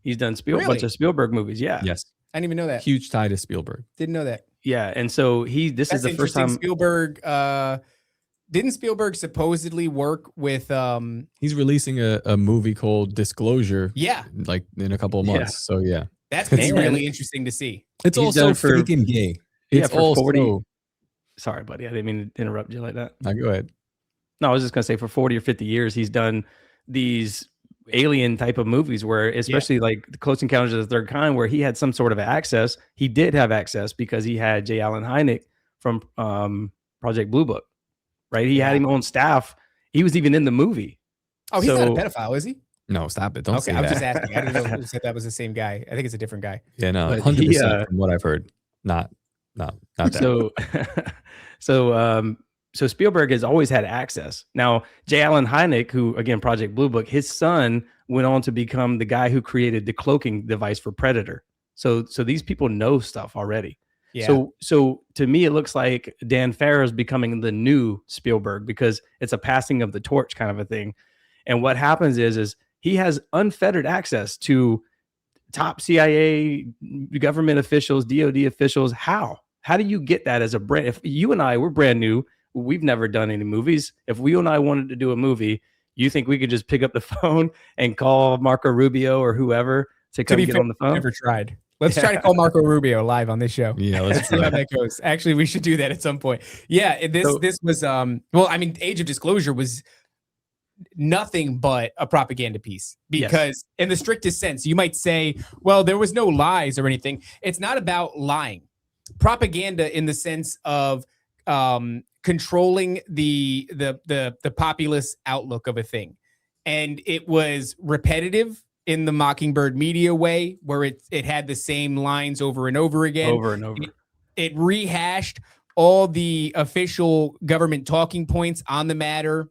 He's done a bunch of Spielberg movies. Yeah. Yes. I didn't even know that. Huge tie to Spielberg. Didn't know that. Yeah. And so this is the first time Spielberg, didn't Spielberg supposedly work with, he's releasing a movie called Disclosure. Yeah. Like in a couple of months. Yeah. So yeah. That's really interesting to see. It's also freaking gay. It's for 40. Sorry, buddy. I didn't mean to interrupt you like that. No, go ahead. No, I was just going to say for 40 or 50 years, he's done these alien type of movies where, especially like the Close Encounters of the Third Kind, where he had some sort of access. He did have access because he had J. Allen Hynek from Project Blue Book, right? He had him on staff. He was even in the movie. Oh, he's not a pedophile, is he? No, stop it. Don't say that. I was just asking. I didn't know if that was the same guy. I think it's a different guy. Yeah, no, 100% from what I've heard. Not that. So Spielberg has always had access. Now, J. Allen Hynek, who, again, Project Blue Book, his son went on to become the guy who created the cloaking device for Predator. So these people know stuff already. Yeah. So to me, it looks like Dan Farah is becoming the new Spielberg, because it's a passing of the torch kind of a thing. And what happens is he has unfettered access to top CIA government officials, DOD officials. How do you get that as a brand? If you and I, we're brand new, we've never done any movies. If you and I wanted to do a movie, you think we could just pick up the phone and call Marco Rubio or whoever to come get on the phone? Never tried. Let's try to call Marco Rubio live on this show. Yeah, let's see how that goes. Actually, we should do that at some point. Yeah, this was Age of Disclosure was nothing but a propaganda piece, because in the strictest sense, you might say, well, there was no lies or anything. It's not about lying. Propaganda in the sense of controlling the populist outlook of a thing. And it was repetitive in the Mockingbird media way, where it had the same lines over and over again. Over and over. It rehashed all the official government talking points on the matter.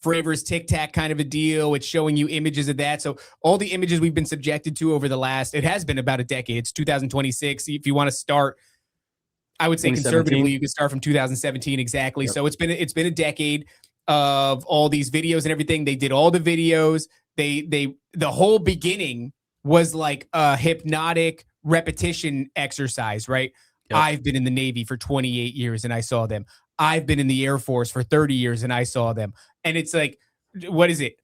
Fravors Tic Tac kind of a deal. It's showing you images of that. So all the images we've been subjected to over it has been about a decade. It's 2026. If you want to start, I would say conservatively, you can start from 2017 exactly. Yep. So it's been a decade of all these videos and everything. They did all the videos. The whole beginning was like a hypnotic repetition exercise, right? Yep. I've been in the Navy for 28 years and I saw them. I've been in the Air Force for 30 years and I saw them. And it's like, what is it?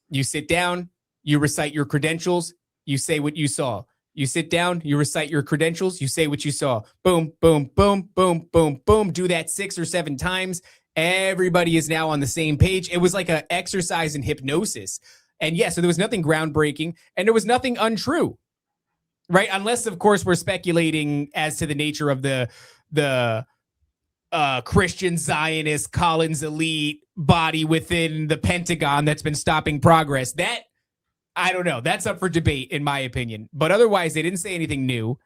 You sit down, you recite your credentials, you say what you saw. You sit down, you recite your credentials, you say what you saw. Boom, boom, boom, boom, boom, boom. Do that 6 or 7 times. Everybody is now on the same page. It was like an exercise in hypnosis. And so there was nothing groundbreaking and there was nothing untrue, right? Unless, of course, we're speculating as to the nature of the Christian Zionist Collins elite body within the Pentagon that's been stopping progress. That, I don't know. That's up for debate, in my opinion. But otherwise, they didn't say anything new.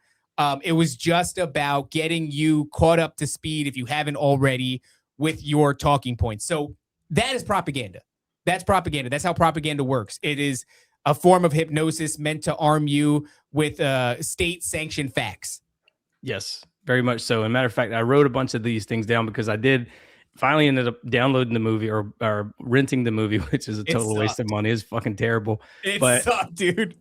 It was just about getting you caught up to speed, if you haven't already, with your talking points. So that is propaganda. That's propaganda. That's how propaganda works. It is a form of hypnosis meant to arm you with state-sanctioned facts. Yes. very much so. And matter of fact, I wrote a bunch of these things down because I did finally ended up downloading the movie or renting the movie, which is a total waste of money. It's fucking terrible. It sucked, dude.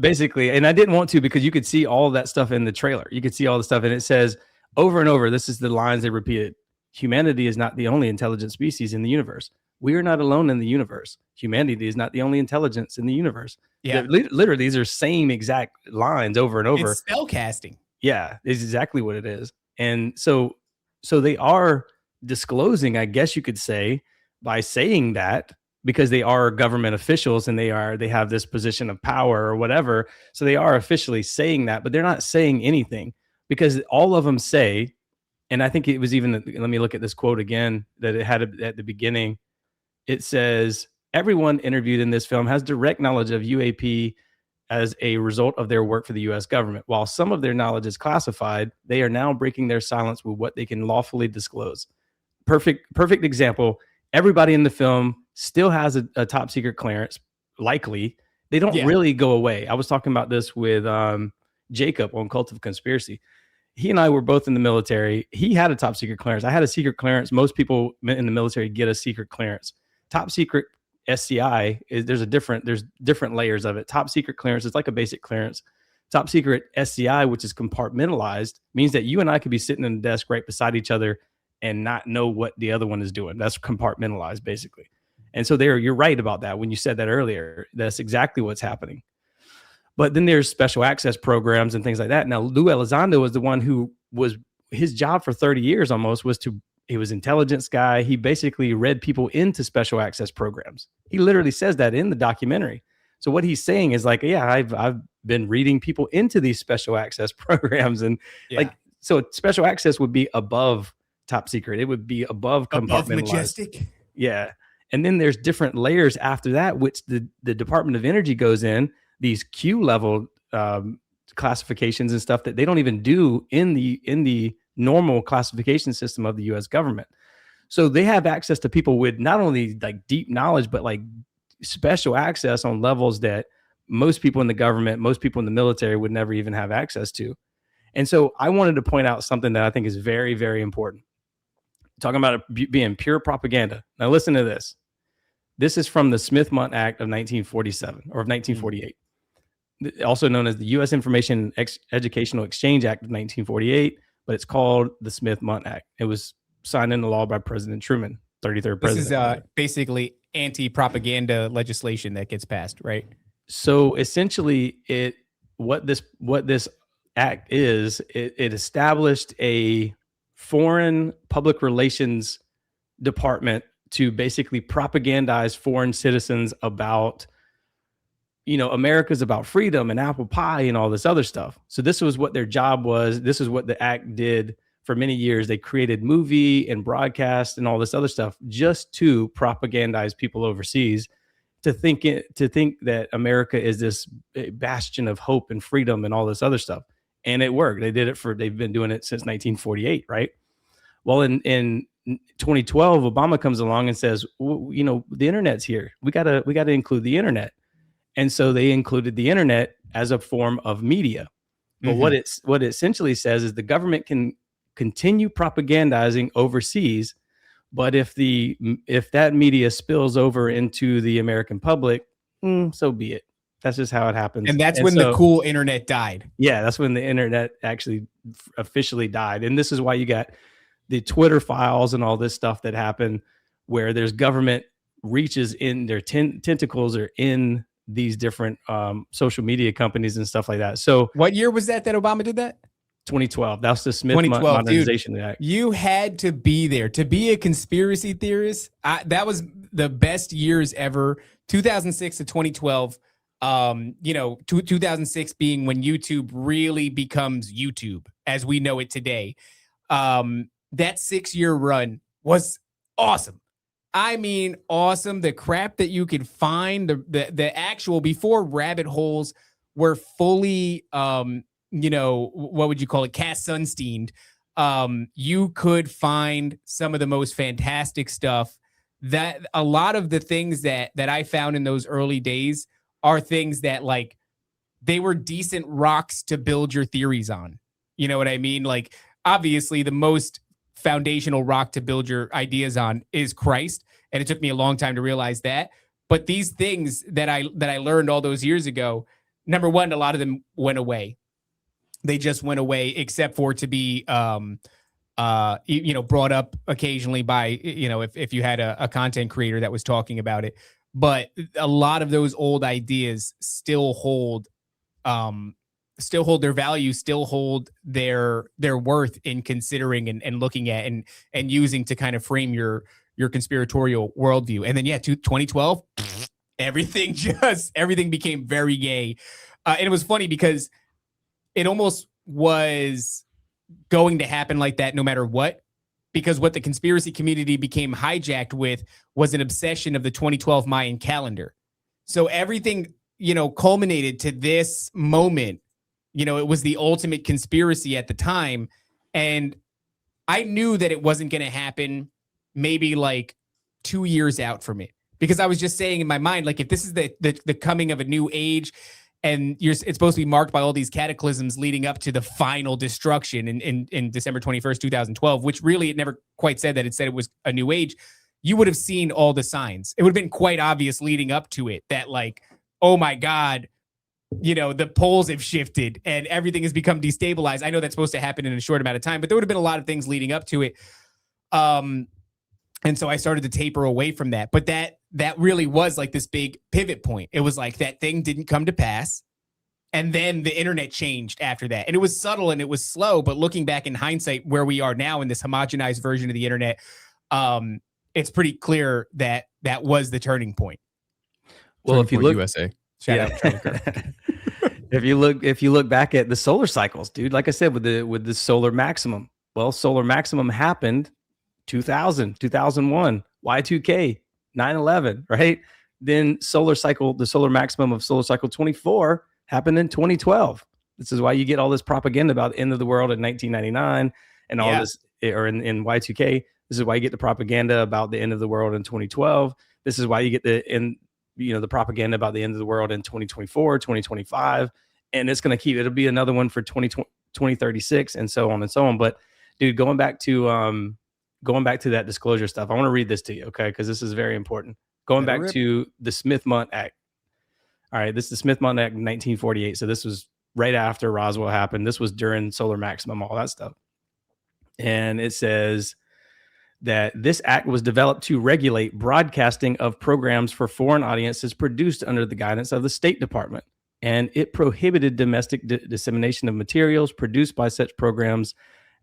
Basically, and I didn't want to because you could see all that stuff in the trailer. You could see all the stuff, and it says over and over, this is the lines they repeated. Humanity is not the only intelligent species in the universe. We are not alone in the universe. Humanity is not the only intelligence in the universe. Yeah. Literally, these are same exact lines over and over. It's spell casting. Yeah, it's exactly what it is. And so they are disclosing, I guess you could say, by saying that, because they are government officials and they have this position of power or whatever. So they are officially saying that, but they're not saying anything because all of them say, and I think it was even, let me look at this quote again that it had at the beginning. It says, everyone interviewed in this film has direct knowledge of UAP as a result of their work for the U.S. government. While some of their knowledge is classified, they are now breaking their silence with what they can lawfully disclose. Perfect example. Everybody in the film still has a top secret clearance, likely. They don't really go away. I was talking about this with Jacob on Cult of Conspiracy. He and I were both in the military. He had a top secret clearance. I had a secret clearance. Most people in the military get a secret clearance. Top secret SCI is there's different layers of it. Top secret clearance is like a basic clearance. Top secret SCI, which is compartmentalized, means that you and I could be sitting in a desk right beside each other and not know what the other one is doing. That's compartmentalized, basically. And so you're right about that when you said that earlier. That's exactly what's happening. But then there's special access programs and things like that. Now, Lou Elizondo was the one who was, his job for 30 years almost was he was an intelligence guy. He basically read people into special access programs. He literally says that in the documentary. So what he's saying is like, yeah, I've been reading people into these special access programs. And so special access would be above top secret. It would be above compartmentalized. Majestic. Yeah. And then there's different layers after that, which the Department of Energy goes in, these Q level classifications and stuff that they don't even do in the normal classification system of the US government. So they have access to people with not only like deep knowledge, but like special access on levels that most people in the government, most people in the military would never even have access to. And so I wanted to point out something that I think is very, very important. Talking about it being pure propaganda. Now listen to this. This is from the Smith-Mundt Act of 1947 or of 1948. Also known as the U.S. Information Educational Exchange Act of 1948, but it's called the Smith-Mundt Act. It was signed into law by President Truman, 33rd president. This is basically anti-propaganda legislation that gets passed, right? So essentially, what this act is, it established a foreign public relations department to basically propagandize foreign citizens about, America's about freedom and apple pie and all this other stuff. So this was what their job was. This is what the act did for many years. They created movie and broadcast and all this other stuff just to propagandize people overseas to think that America is this bastion of hope and freedom and all this other stuff. And it worked. They've been doing it since 1948, right? Well, in 2012, Obama comes along and says, the internet's here. We gotta include the internet. And so they included the internet as a form of media. But what it essentially says is the government can continue propagandizing overseas, but if that media spills over into the American public, so be it. That's just how it happens. And that's when the cool internet died. Yeah, that's when the internet actually officially died. And this is why you got the Twitter files and all this stuff that happened where there's government reaches in their tentacles are in these different social media companies and stuff like that. So what year was that Obama did that? 2012. That's the Smith-Mundt Modernization Act. You had to be there to be a conspiracy theorist. That was the best years ever. 2006 to 2012. 2006 being when YouTube really becomes YouTube as we know it today. That 6-year run was awesome. I mean, awesome. The crap that you could find, the actual before rabbit holes were fully, what would you call it? Cast sunsteined. You could find some of the most fantastic stuff. That a lot of the things that I found in those early days are things that like they were decent rocks to build your theories on. You know what I mean? Like, obviously, the most foundational rock to build your ideas on is Christ, and it took me a long time to realize that. But these things that I learned all those years ago, number one, a lot of them went away. They just went away, except for to be brought up occasionally by, if you had a content creator that was talking about it. But a lot of those old ideas still hold their value, still hold their worth in considering and looking at and using to kind of frame your conspiratorial worldview. And then, 2012, everything became very gay. And it was funny because it almost was going to happen like that no matter what, because what the conspiracy community became hijacked with was an obsession of the 2012 Mayan calendar. So everything, culminated to this moment. It was the ultimate conspiracy at the time. And I knew that it wasn't going to happen maybe like 2 years out from it, because I was just saying in my mind, like, if this is the coming of a new age, and it's supposed to be marked by all these cataclysms leading up to the final destruction in December 21st, 2012, which really it never quite said that. It said it was a new age. You would have seen all the signs. It would have been quite obvious leading up to it that, like, oh my God, the poles have shifted and everything has become destabilized. I know that's supposed to happen in a short amount of time, but there would have been a lot of things leading up to it. And so I started to taper away from that. But that really was like this big pivot point. It was like that thing didn't come to pass. And then the internet changed after that. And it was subtle and it was slow. But looking back in hindsight, where we are now in this homogenized version of the internet, it's pretty clear that that was the turning point. Well, if you look, USA. Shout out Charlie Kirk. if you look back at the solar cycles, dude, like I said, with the solar maximum, well, solar maximum happened 2000, 2001, Y2K, 9/11, right? Then the solar maximum of solar cycle 24 happened in 2012. This is why you get all this propaganda about the end of the world in 1999 and all this, or in Y2K. This is why you get the propaganda about the end of the world in 2012. This is why you get the propaganda about the end of the world in 2024, 2025, and it'll be another one for 2036 and so on and so on. But dude, going back to that disclosure stuff, I want to read this to you, okay? Because this is very important. Going back to the Smith-Mundt Act. All right, this is the Smith-Mundt Act in 1948. So this was right after Roswell happened. This was during solar maximum, all that stuff. And it says that this act was developed to regulate broadcasting of programs for foreign audiences produced under the guidance of the State Department. And it prohibited domestic dissemination of materials produced by such programs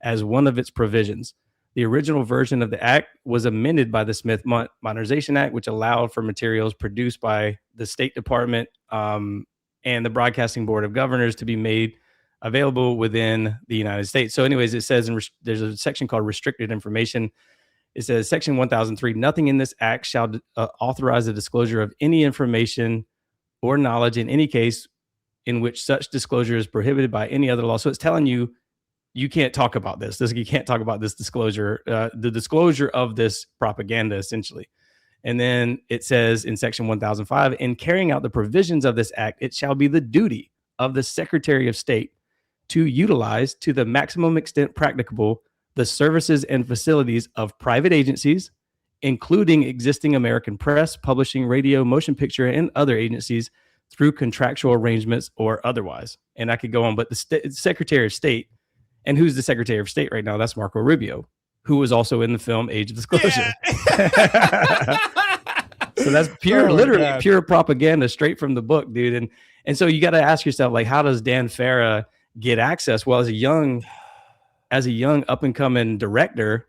as one of its provisions. The original version of the act was amended by the Smith-Mundt Modernization Act, which allowed for materials produced by the State Department and the Broadcasting Board of Governors to be made available within the United States. So anyways, it says there's a section called Restricted Information. It says Section 1003, nothing in this act shall authorize the disclosure of any information or knowledge in any case in which such disclosure is prohibited by any other law. So it's telling you, you can't talk about this. You can't talk about this disclosure, the disclosure of this propaganda, essentially. And then it says in Section 1005, in carrying out the provisions of this act, it shall be the duty of the Secretary of State to utilize to the maximum extent practicable the services and facilities of private agencies, including existing American press, publishing, radio, motion picture, and other agencies through contractual arrangements or otherwise. And I could go on, but the Secretary of State, and who's the Secretary of State right now? That's Marco Rubio, who was also in the film Age of Disclosure. Yeah. So that's literally pure propaganda straight from the book, dude. And so you got to ask yourself, like, how does Dan Farah get access? Well, as a young up and coming director,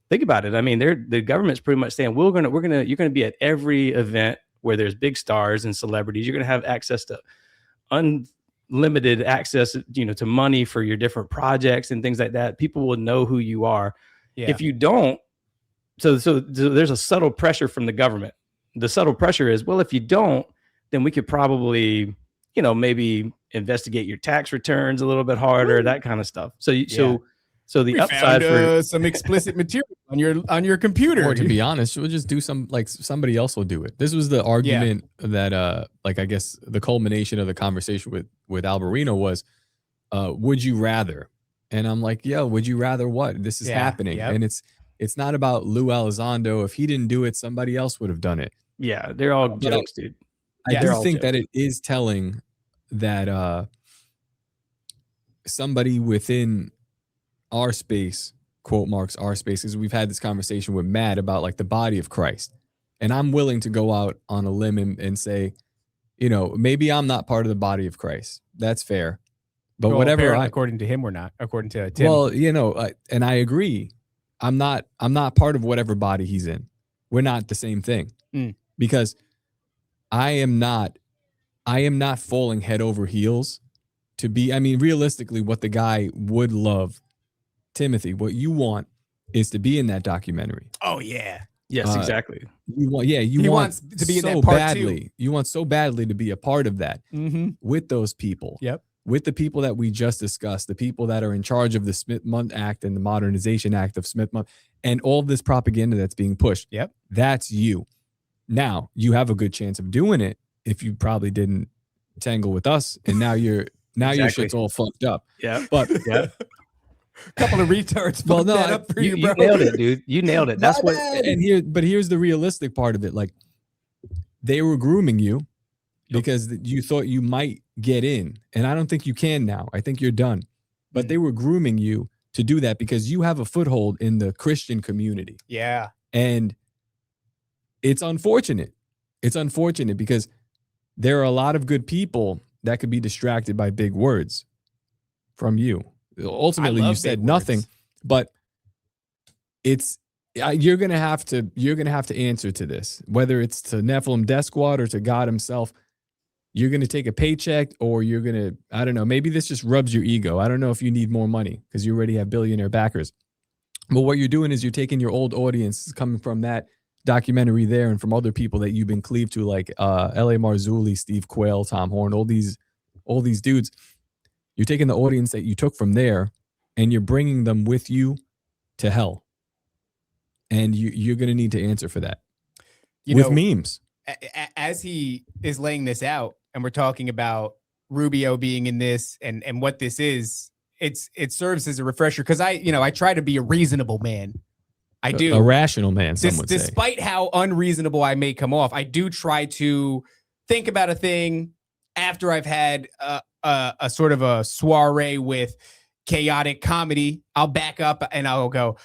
think about it. I mean, the government's pretty much saying, you're going to be at every event where there's big stars and celebrities. You're going to have access to unlimited access, to money for your different projects and things like that. People will know who you are. Yeah. If you don't, so there's a subtle pressure from the government. The subtle pressure is, well, if you don't, then we could probably, maybe investigate your tax returns a little bit harder, that kind of stuff. So the upside for some explicit material on your computer. Or to be honest, we'll just do somebody else will do it. This was the argument that I guess the culmination of the conversation with Alberino was, would you rather? And I'm like, yo, would you rather what? This is happening. Yep. And it's not about Lou Elizondo. If he didn't do it, somebody else would have done it. Yeah, they're all But jokes, dude. I They're do all think that jokes. it is telling that somebody within our space, quote marks our space, because we've had this conversation with Matt about like the body of Christ. And I'm willing to go out on a limb and say, you know, maybe I'm not part of the body of Christ. That's fair. But Well, whatever, apparently, according to him, we're not. According to Tim. well, you know, and I agree. I'm not part of whatever body he's in. We're not the same thing. Because I am not falling head over heels to be, I mean, realistically, what the guy would love, Timothy, what you want is to be in that documentary. Oh yeah. Yes, exactly. You want, he wants to be in so that part badly. too. You want so badly to be a part of that with those people. Yep. With the people that we just discussed, the people that are in charge of the Smith-Mundt Act and the Modernization Act of Smith-Mundt and all this propaganda that's being pushed. Yep. That's you. Now, you have a good chance of doing it if you probably didn't tangle with us, and now your shit's all fucked up. Yeah. But Couple of retards. Well, no, that up for you, You bro. nailed it, dude. You nailed it. That's what. but here's the realistic part of it. Like, they were grooming you because you thought you might get in, and I don't think you can now. I think you're done. But they were grooming you to do that because you have a foothold in the Christian community. Yeah. And it's unfortunate. It's unfortunate because there are a lot of good people that could be distracted by big words from you. Ultimately, you said nothing, but you're gonna have to answer to this, whether it's to Nephilim Death Squad or to God himself. You're gonna take a paycheck, or you're gonna, I don't know, maybe this just rubs your ego. I don't know if you need more money because you already have billionaire backers. But what you're doing is you're taking your old audience coming from that documentary there and from other people that you've been cleaved to, like L.A. Marzulli, Steve Quayle, Tom Horn, all these dudes. You're taking the audience that you took from there and you're bringing them with you to hell. And you're going to need to answer for that with memes. As he is laying this out, and we're talking about Rubio being in this and what this is, it serves as a refresher because I try to be a reasonable man. I do. A rational man, some would say. Despite how unreasonable I may come off, I do try to think about a thing after I've had a sort of a soiree with chaotic comedy. I'll back up and I'll go,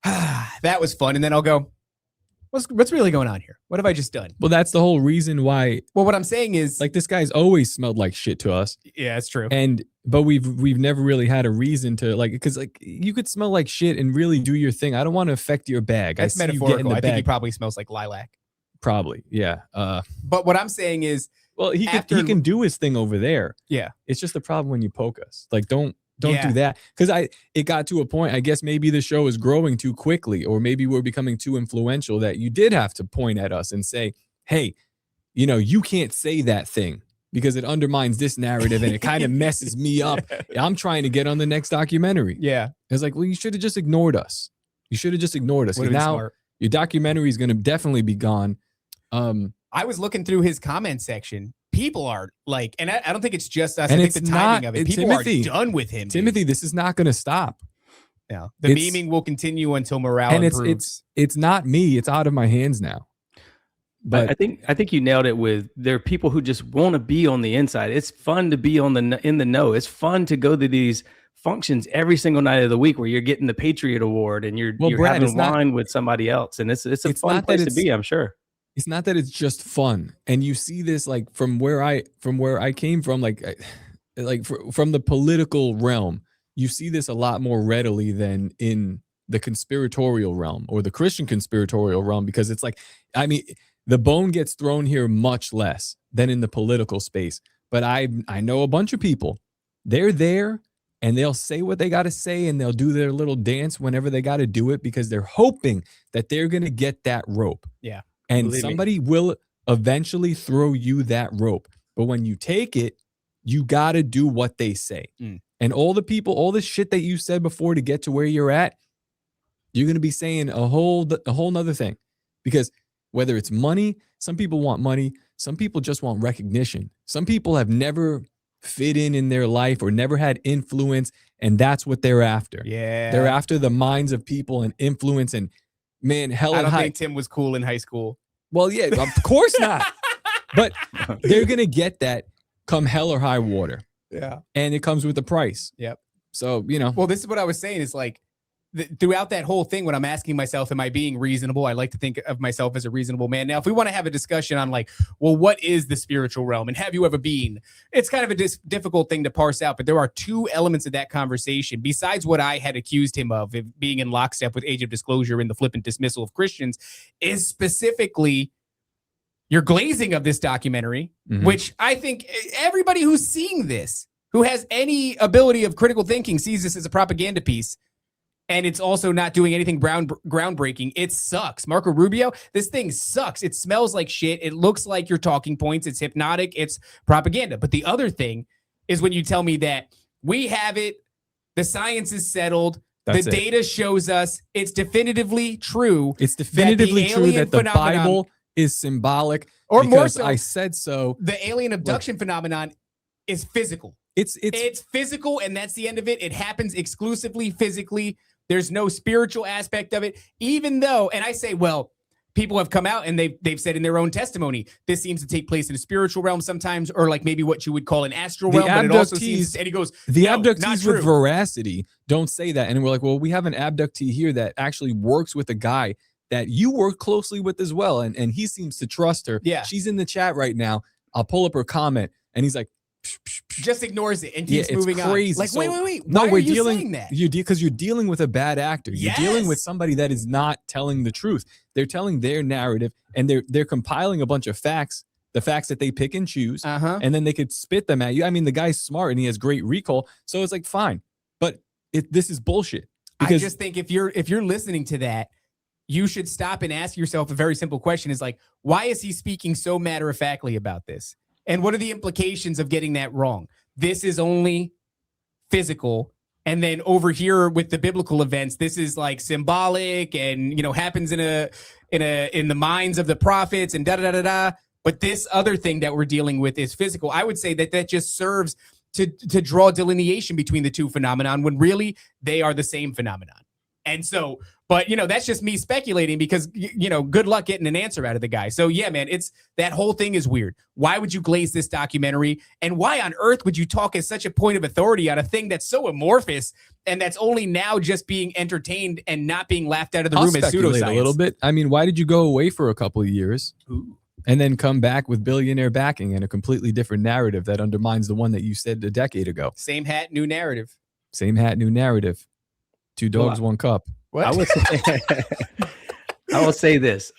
that was fun. And then I'll go, what's really going on here? What have I just done? Well, that's the whole reason why. Well, what I'm saying is, like, this guy's always smelled like shit to us. Yeah, it's true. But we've never really had a reason to, like, because like you could smell like shit and really do your thing. I don't want to affect your bag. That's metaphorical. I think he probably smells like lilac. Probably, yeah. But what I'm saying is, well, he can do his thing over there. Yeah, it's just the problem when you poke us. Like, don't do that, because it got to a point. I guess maybe the show is growing too quickly, or maybe we're becoming too influential that you did have to point at us and say, "Hey, you can't say that thing because it undermines this narrative and it kind of messes me up. I'm trying to get on the next documentary." Yeah, it's like, well, you should have just ignored us. You should have just ignored us. Now smart. Your documentary is going to definitely be gone. I was looking through his comment section. People are like, and I don't think it's just us. And I think the timing of it. People Timothy, are done with him. Timothy, this is not going to stop. Yeah, the memeing will continue until morale improves. It's not me. It's out of my hands now. But I think you nailed it. There are people who just want to be on the inside. It's fun to be in the know. It's fun to go to these functions every single night of the week where you're getting the Patriot Award and you're Brad, having wine with somebody else, and it's a fun place to be. I'm sure. It's not that it's just fun, and you see this like from where I came from, from the political realm. You see this a lot more readily than in the conspiratorial realm or the Christian conspiratorial realm, because it's like, I mean, the bone gets thrown here much less than in the political space. But I know a bunch of people. They're there and they'll say what they got to say and they'll do their little dance whenever they got to do it because they're hoping that they're going to get that rope. Yeah. And somebody will eventually throw you that rope. But when you take it, you got to do what they say. And all the shit that you said before to get to where you're at, you're going to be saying a whole nother thing. Because whether it's money, some people want money. Some people just want recognition. Some people have never fit in their life or never had influence. And that's what they're after. Yeah. They're after the minds of people and influence and man, hell I and don't high. think Tim was cool in high school. Well, yeah, of course not. But they're going to get that come hell or high water. Yeah. And it comes with a price. Yep. So, you know. Well, this is what I was saying is like throughout that whole thing, when I'm asking myself, am I being reasonable? I like to think of myself as a reasonable man. Now, if we want to have a discussion on like, well, what is the spiritual realm and have you ever been? It's kind of a difficult thing to parse out, but there are two elements of that conversation besides what I had accused him of being in lockstep with Age of Disclosure and the flippant dismissal of Christians is specifically your glazing of this documentary, which I think everybody who's seeing this, who has any ability of critical thinking, sees this as a propaganda piece. And it's also not doing anything groundbreaking. It sucks. Marco Rubio, this thing sucks. It smells like shit. It looks like your talking points. It's hypnotic. It's propaganda. But the other thing is when you tell me that we have it, the science is settled, the data shows us it's definitively true. It's definitively true that the Bible is symbolic. Or more so, I said so. The alien abduction phenomenon is physical. It's physical, and that's the end of it. It happens exclusively physically. There's no spiritual aspect of it, even though, and I say, well, people have come out and they've said in their own testimony, this seems to take place in a spiritual realm sometimes, or like maybe what you would call an astral realm, but it also seems, and he goes, the no, abductees with veracity don't say that. And we're like, well, we have an abductee here that actually works with a guy that you work closely with as well. And he seems to trust her. Yeah. She's in the chat right now. I'll pull up her comment. And he's like, just ignores it and keeps moving crazy. on. Like, so, wait. No, why we're are you dealing, saying that? Because you're dealing with a bad actor. You're dealing with somebody that is not telling the truth. They're telling their narrative, and they're compiling a bunch of facts, the facts that they pick and choose, and then they could spit them at you. I mean, the guy's smart and he has great recall, so it's like fine. But this is bullshit. I just think if you're listening to that, you should stop and ask yourself a very simple question: is like, why is he speaking so matter-of-factly about this? And what are the implications of getting that wrong? This is only physical. And then over here with the biblical events, this is like symbolic and, you know, happens in the minds of the prophets and da-da-da-da-da. But this other thing that we're dealing with is physical. I would say that just serves to draw delineation between the two phenomenon when really they are the same phenomenon. And so, but, you know, that's just me speculating because, you know, good luck getting an answer out of the guy. So, yeah, man, that whole thing is weird. Why would you glaze this documentary? And why on earth would you talk as such a point of authority on a thing that's so amorphous and that's only now just being entertained and not being laughed out of the room as pseudoscience? A little bit. I mean, why did you go away for a couple of years and then come back with billionaire backing and a completely different narrative that undermines the one that you said a decade ago? Same hat, new narrative. Same hat, new narrative. 2 dogs, 1 cup. What? I will say this.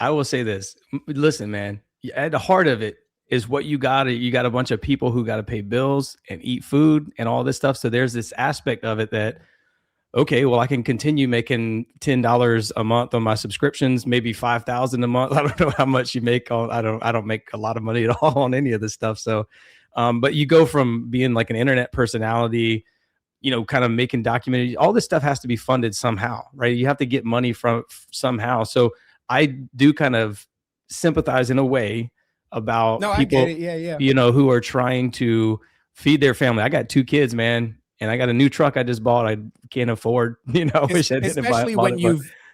Listen, man, at the heart of it is what you got. You got a bunch of people who got to pay bills and eat food and all this stuff. So there's this aspect of it that, okay, well, I can continue making $10 a month on my subscriptions, maybe $5,000 a month. I don't know how much you make on. I don't make a lot of money at all on any of this stuff. So, but you go from being like an internet personality, you know, kind of making documentaries, all this stuff has to be funded somehow, right? You have to get money from somehow. So I do kind of sympathize in a way about people, I get it. Yeah. You know, who are trying to feed their family. I got 2 kids, man, and I got a new truck I just bought. I can't afford, you know, wish I didn't buy it. Especially when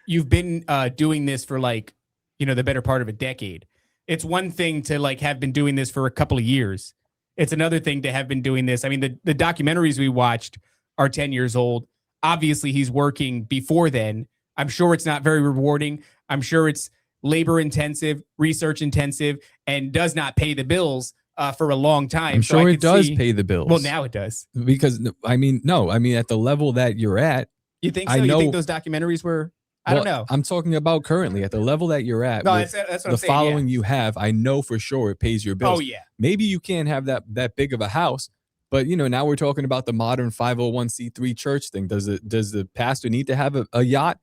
you've been doing this for like, you know, the better part of a decade. It's one thing to like have been doing this for a couple of years. It's another thing to have been doing this. I mean, the documentaries we watched are 10 years old. Obviously, he's working before then. I'm sure it's not very rewarding. I'm sure it's labor intensive, research intensive, and does not pay the bills for a long time. I'm sure it does pay the bills. Well, now it does. Because, I mean, at the level that you're at. You think so? You think those documentaries were, I don't know. I'm talking about currently at the level that you're at. No, that's what I'm saying. The following you have, I know for sure it pays your bills. Oh, yeah. Maybe you can't have that big of a house. But, you know, now we're talking about the modern 501c3 church thing. Does the pastor need to have a yacht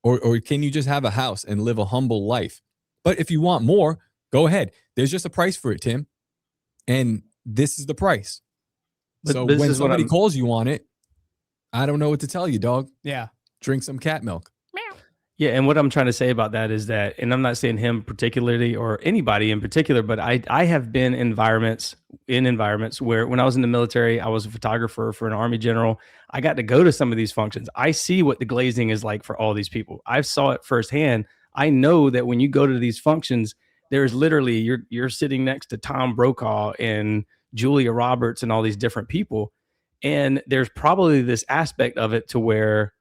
or can you just have a house and live a humble life? But if you want more, go ahead. There's just a price for it, Tim. And this is the price. So when somebody calls you on it, I don't know what to tell you, dog. Yeah. Drink some cat milk. Yeah, and what I'm trying to say about that is that, and I'm not saying him particularly or anybody in particular, but I have been in environments where when I was in the military, I was a photographer for an army general. I got to go to some of these functions. I see what the glazing is like for all these people. I saw it firsthand. I know that when you go to these functions, there's literally you're sitting next to Tom Brokaw and Julia Roberts and all these different people, and there's probably this aspect of it to where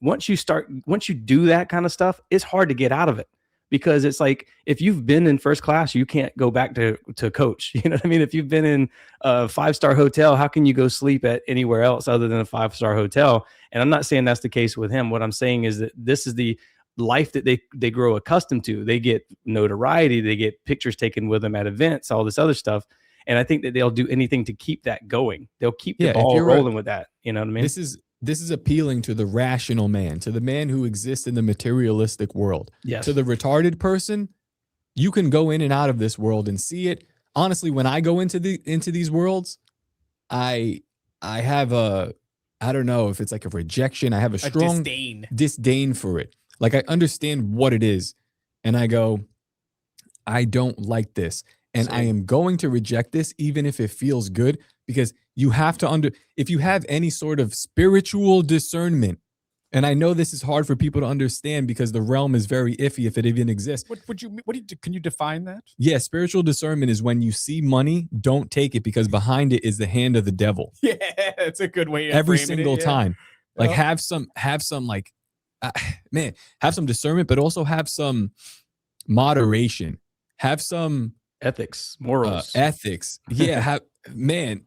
once you do that kind of stuff, it's hard to get out of it, because it's like, if you've been in first class, you can't go back to coach. You know what I mean? If you've been in a 5-star hotel, how can you go sleep at anywhere else other than a 5-star hotel? And I'm not saying that's the case with him. What I'm saying is that this is the life that they grow accustomed to. They get notoriety, they get pictures taken with them at events, all this other stuff. And I think that they'll do anything to keep that going. They'll keep the ball rolling with that. You know what I mean? This is appealing to the rational man, to the man who exists in the materialistic world. Yes. To the retarded person, you can go in and out of this world and see it. Honestly, when I go into these worlds, I have I don't know if it's like a rejection. I have a strong disdain for it. Like, I understand what it is, and I go, I don't like this. And I am going to reject this, even if it feels good, because you have to if you have any sort of spiritual discernment, and I know this is hard for people to understand because the realm is very iffy if it even exists. Can you define that? Yeah, spiritual discernment is when you see money, don't take it, because behind it is the hand of the devil. Yeah, that's a good way. Every single time, like have some like, man, have some discernment, but also have some moderation, have some ethics, morals, ethics. Yeah, man.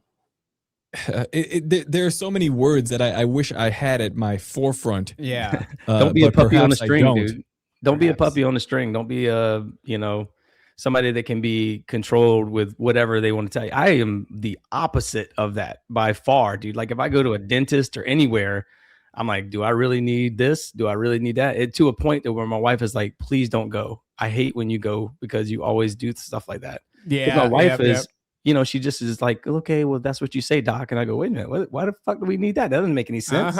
There are so many words that I wish I had at my forefront. Yeah. Don't be a puppy on a string, dude. Don't be a puppy on a string. Don't be somebody that can be controlled with whatever they want to tell you. I am the opposite of that by far, dude. Like, if I go to a dentist or anywhere, I'm like, do I really need this? Do I really need that? To a point that where my wife is like, please don't go. I hate when you go because you always do stuff like that. Yeah. My wife is, she just is like, okay, well, that's what you say, doc. And I go, wait a minute, why the fuck do we need that? That doesn't make any sense.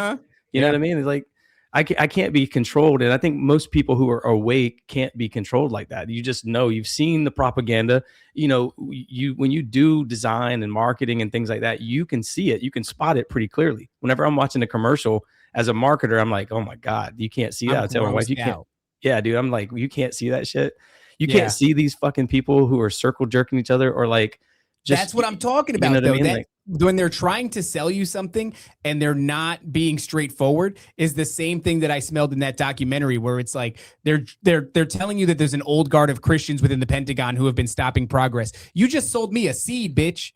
You know what I mean? It's like, I can't be controlled. And I think most people who are awake can't be controlled like that. You just know, you've seen the propaganda. When you do design and marketing and things like that, you can see it. You can spot it pretty clearly. Whenever I'm watching a commercial as a marketer, I'm like, oh my God, you can't see that. I tell my wife, you can't. Yeah, dude. I'm like, you can't see that shit. You can't see these fucking people who are circle jerking each other, or like, that's what I'm talking about, though. That when they're trying to sell you something and they're not being straightforward is the same thing that I smelled in that documentary, where it's like they're telling you that there's an old guard of Christians within the Pentagon who have been stopping progress. You just sold me a seed, bitch.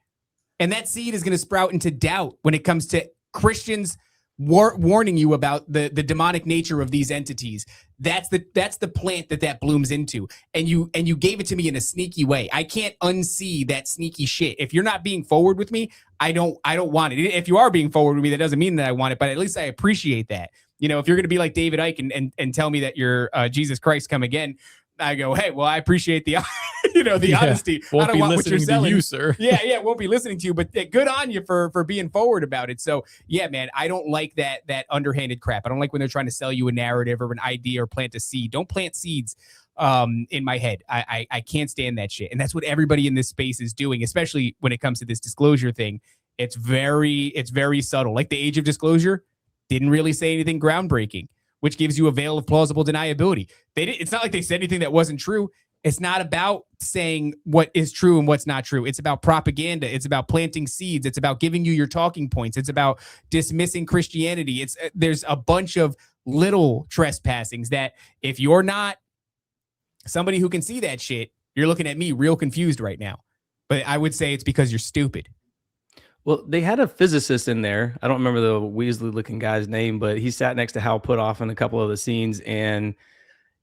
And that seed is going to sprout into doubt when it comes to Christians warning you about the demonic nature of these entities. That's the plant that blooms into, and you gave it to me in a sneaky way. I can't unsee that sneaky shit. If you're not being forward with me, I don't want it. If you are being forward with me, that doesn't mean that I want it, but at least I appreciate that. If you're going to be like David Icke and tell me that you're Jesus Christ come again, I go, hey, well, I appreciate the the honesty. I don't want what you're selling, to you, sir. Yeah, won't be listening to you, but good on you for being forward about it. So yeah, man, I don't like that underhanded crap. I don't like when they're trying to sell you a narrative or an idea or plant a seed. Don't plant seeds in my head. I can't stand that shit. And that's what everybody in this space is doing, especially when it comes to this disclosure thing. It's very subtle. Like the age of disclosure didn't really say anything groundbreaking, which gives you a veil of plausible deniability. It's not like they said anything that wasn't true. It's not about saying what is true and what's not true. It's about propaganda. It's about planting seeds. It's about giving you your talking points. It's about dismissing Christianity. There's a bunch of little trespassings that if you're not somebody who can see that shit, you're looking at me real confused right now. But I would say it's because you're stupid. Well, they had a physicist in there. I don't remember the Weasley-looking guy's name, but he sat next to Hal Puthoff in a couple of the scenes. And,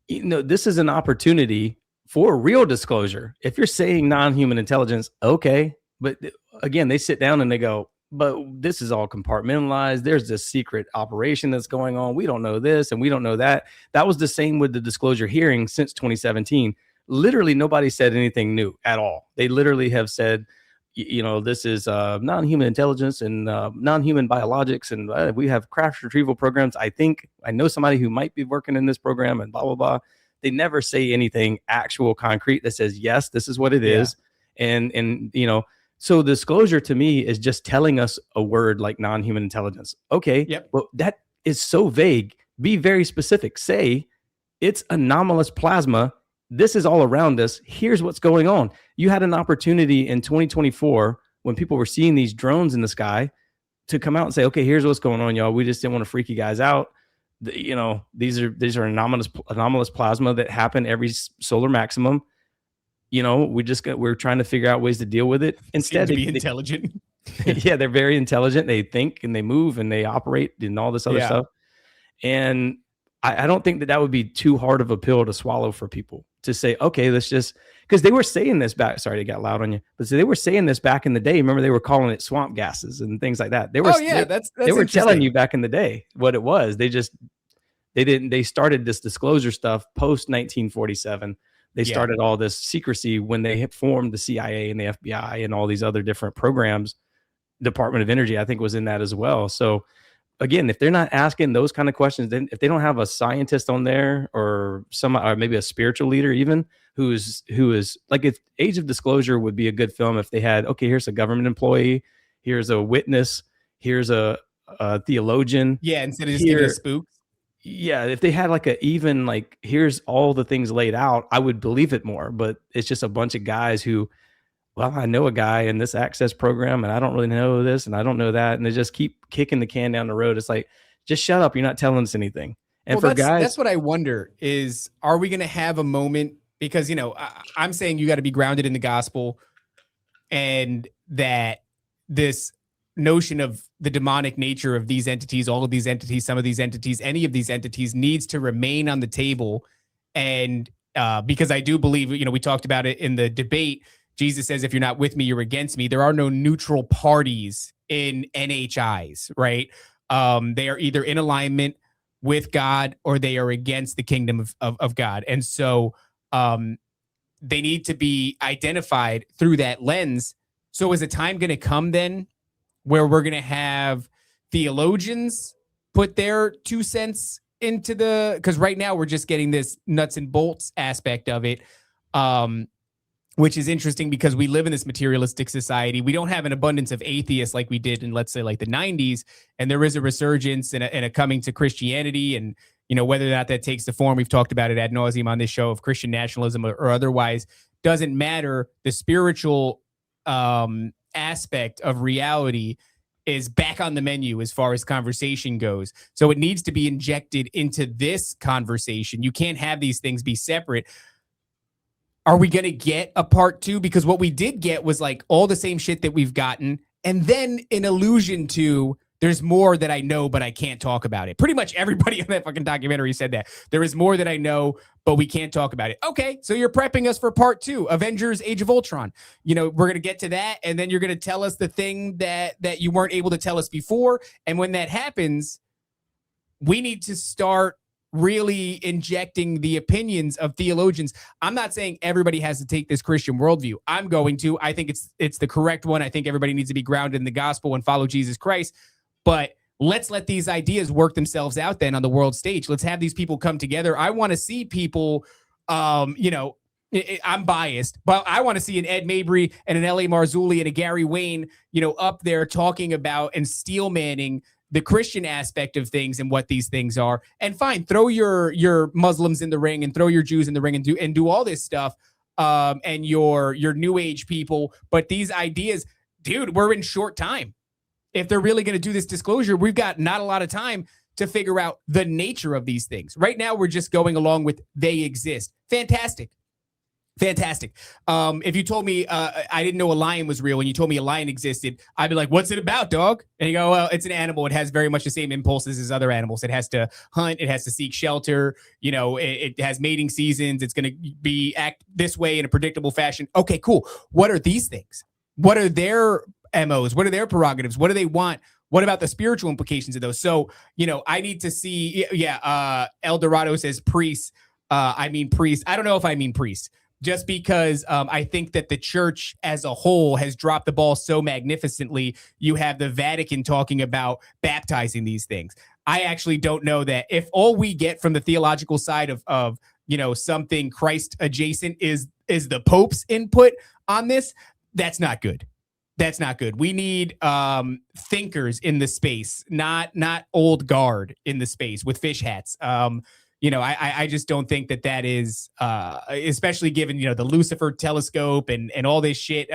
this is an opportunity for real disclosure. If you're saying non-human intelligence, okay. But again, they sit down and they go, but this is all compartmentalized. There's this secret operation that's going on. We don't know this and we don't know that. That was the same with the disclosure hearing since 2017. Literally, nobody said anything new at all. They literally have said, this is non-human intelligence and non-human biologics, and we have crash retrieval programs. I know somebody who might be working in this program, and blah blah blah. They never say anything actual concrete that says, yes, this is what it is. And so disclosure to me is just telling us a word like non-human intelligence. Okay, well, that is so vague. Be very specific. Say it's anomalous plasma. This is all around us. Here's what's going on. You had an opportunity in 2024 when people were seeing these drones in the sky to come out and say, okay, here's what's going on, y'all. We just didn't want to freak you guys out. These are anomalous plasma that happen every solar maximum. We're trying to figure out ways to deal with it. Instead, to be intelligent. Yeah, they're very intelligent. They think and they move and they operate and all this other stuff. And I don't think that would be too hard of a pill to swallow for people to say, okay, let's just, because they were saying this back. Sorry, it got loud on you, but so they were saying this back in the day. Remember, they were calling it swamp gases and things like that. They were, they were telling you back in the day what it was. They started this disclosure stuff post 1947. They started all this secrecy when they had formed the CIA and the FBI and all these other different programs. Department of Energy, I think, was in that as well. So again, if they're not asking those kind of questions, then if they don't have a scientist on there or maybe a spiritual leader even who is like, if Age of Disclosure would be a good film if they had, okay, here's a government employee, here's a witness, here's a theologian. Yeah, instead of just giving a spook. Yeah, if they had here's all the things laid out, I would believe it more. But it's just a bunch of guys who, well, I know a guy in this access program and I don't really know this and I don't know that. And they just keep kicking the can down the road. It's like, just shut up. You're not telling us anything. And that's what I wonder is, are we going to have a moment? Because, I'm saying you got to be grounded in the gospel, and that this notion of the demonic nature of these entities, all of these entities, some of these entities, any of these entities needs to remain on the table. And because I do believe, we talked about it in the debate. Jesus says, if you're not with me, you're against me. There are no neutral parties in NHIs, right? They are either in alignment with God or they are against the kingdom of God. And so they need to be identified through that lens. So is a time going to come then where we're going to have theologians put their 2 cents into because right now we're just getting this nuts and bolts aspect of it. Which is interesting because we live in this materialistic society. We don't have an abundance of atheists like we did in, let's say, like the 90s. And there is a resurgence and a coming to Christianity. And, whether or not that takes the form, we've talked about it ad nauseum on this show, of Christian nationalism or otherwise, doesn't matter. The spiritual aspect of reality is back on the menu as far as conversation goes. So it needs to be injected into this conversation. You can't have these things be separate. Are we going to get a part 2? Because what we did get was like all the same shit that we've gotten, and then an allusion to there's more that I know, but I can't talk about it. Pretty much everybody on that fucking documentary said that. There is more that I know, but we can't talk about it. Okay, so you're prepping us for part 2, Avengers Age of Ultron. We're going to get to that, and then you're going to tell us the thing that you weren't able to tell us before. And when that happens, we need to start really injecting the opinions of theologians. I'm not saying everybody has to take this Christian worldview. I'm going to. I think it's the correct one. I think everybody needs to be grounded in the gospel and follow Jesus Christ. But let's let these ideas work themselves out then on the world stage. Let's have these people come together. I want to see people, I'm biased, but I want to see an Ed Mabry and an L.A. Marzulli and a Gary Wayne, up there talking about and steel manning the Christian aspect of things and what these things are. And fine, throw your Muslims in the ring and throw your Jews in the ring and do all this stuff. And your new age people. But these ideas, dude, we're in short time. If they're really going to do this disclosure, we've got not a lot of time to figure out the nature of these things. Right now, we're just going along with they exist. Fantastic. If you told me I didn't know a lion was real and you told me a lion existed, I'd be like, what's it about, dog? And you go, well, it's an animal. It has very much the same impulses as other animals. It has to hunt. It has to seek shelter. It has mating seasons. It's going to act this way in a predictable fashion. Okay, cool. What are these things? What are their MOs? What are their prerogatives? What do they want? What about the spiritual implications of those? So, I need to see, El Dorado says priests. I mean priest. I don't know if I mean priest. just because I think that the church as a whole has dropped the ball so magnificently. You have the Vatican talking about baptizing these things. I actually don't know that if all we get from the theological side of something Christ adjacent is the Pope's input on this, that's not good. That's not good. We need thinkers in the space, not old guard in the space with fish hats. I just don't think that is, especially given, the Lucifer telescope and all this shit.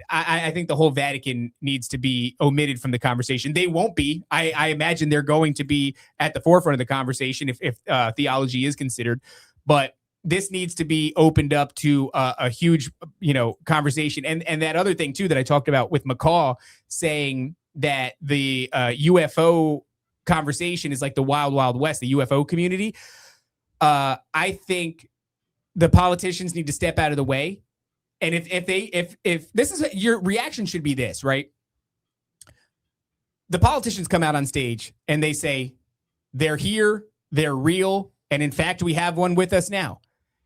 I think the whole Vatican needs to be omitted from the conversation. They won't be. I imagine they're going to be at the forefront of the conversation if theology is considered. But this needs to be opened up to a huge, conversation. And that other thing, too, that I talked about with McCaw saying that the UFO conversation is like the wild, wild west, the UFO community. I think the politicians need to step out of the way. And if this is your reaction should be this, right? The politicians come out on stage and they say, they're here, they're real. And in fact, we have one with us now.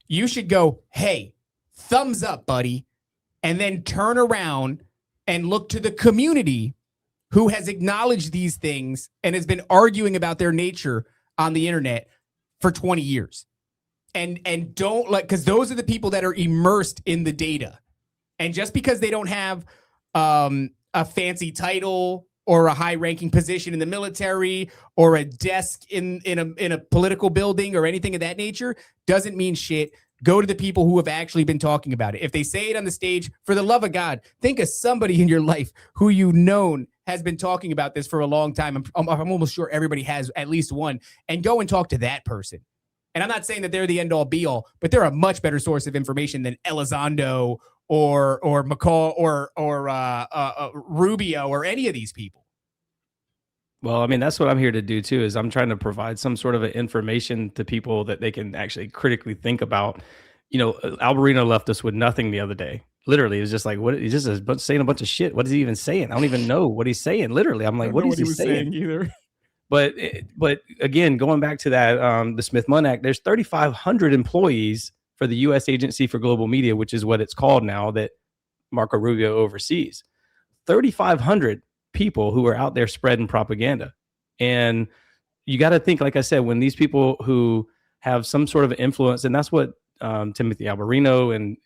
You should go, hey, thumbs up, buddy. And then turn around and look to the community who has acknowledged these things and has been arguing about their nature on the internet for 20 years. And don't because those are the people that are immersed in the data. And just because they don't have a fancy title or a high-ranking position in the military or a desk in a political building or anything of that nature doesn't mean shit. Go to the people who have actually been talking about it. If they say it on the stage, for the love of God, think of somebody in your life who you've known has been talking about this for a long time. I'm almost sure everybody has at least one, and go and talk to that person. And I'm not saying that they're the end all be all, but they're a much better source of information than Elizondo or McCall or Rubio or any of these people. Well, I mean, that's what I'm here to do too, is I'm trying to provide some sort of information to people that they can actually critically think about. Alberino left us with nothing the other day. Literally, it was just like, what? He's just saying a bunch of shit. What is he even saying? I don't even know what he's saying. Literally, I'm like, what is he saying? Either. But again, going back to that, the Smith-Munn Act, there's 3,500 employees for the U.S. Agency for Global Media, which is what it's called now, that Marco Rubio oversees. 3,500 people who are out there spreading propaganda. And you got to think, like I said, when these people who have some sort of influence, and that's what Timothy Alberino and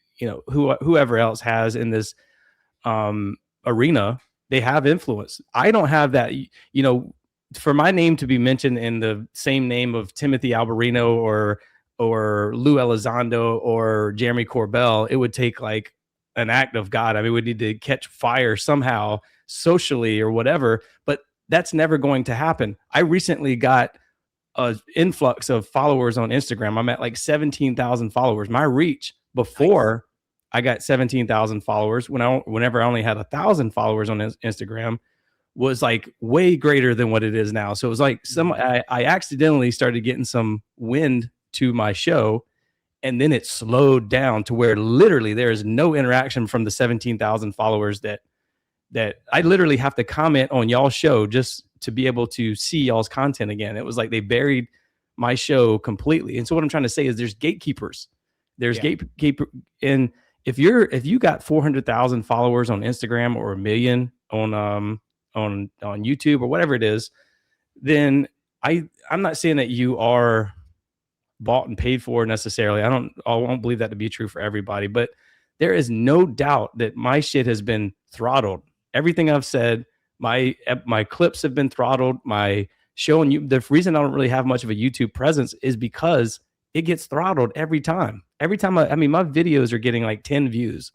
whoever else has in this arena, they have influence. I don't have that, for my name to be mentioned in the same name of Timothy Alberino or Lou Elizondo or Jeremy Corbell, it would take like an act of God. I mean, we need to catch fire somehow socially or whatever, but that's never going to happen. I recently got an influx of followers on Instagram. I'm at like 17,000 followers. My reach before I got 17,000 followers, whenever I only had 1,000 followers on Instagram, was like way greater than what it is now. So it was like I accidentally started getting some wind to my show, and then it slowed down to where literally there is no interaction from the 17,000 followers that I literally have to comment on y'all's show just to be able to see y'all's content again. It was like they buried my show completely. And so what I'm trying to say is there's gatekeepers. There's gatekeeper. And if you got 400,000 followers on Instagram or 1 million on YouTube or whatever it is, then I'm not saying that you are bought and paid for necessarily. I won't believe that to be true for everybody, but there is no doubt that my shit has been throttled. Everything I've said, my clips have been throttled. My show and the reason I don't really have much of a YouTube presence is because it gets throttled every time. Every time my videos are getting like 10 views.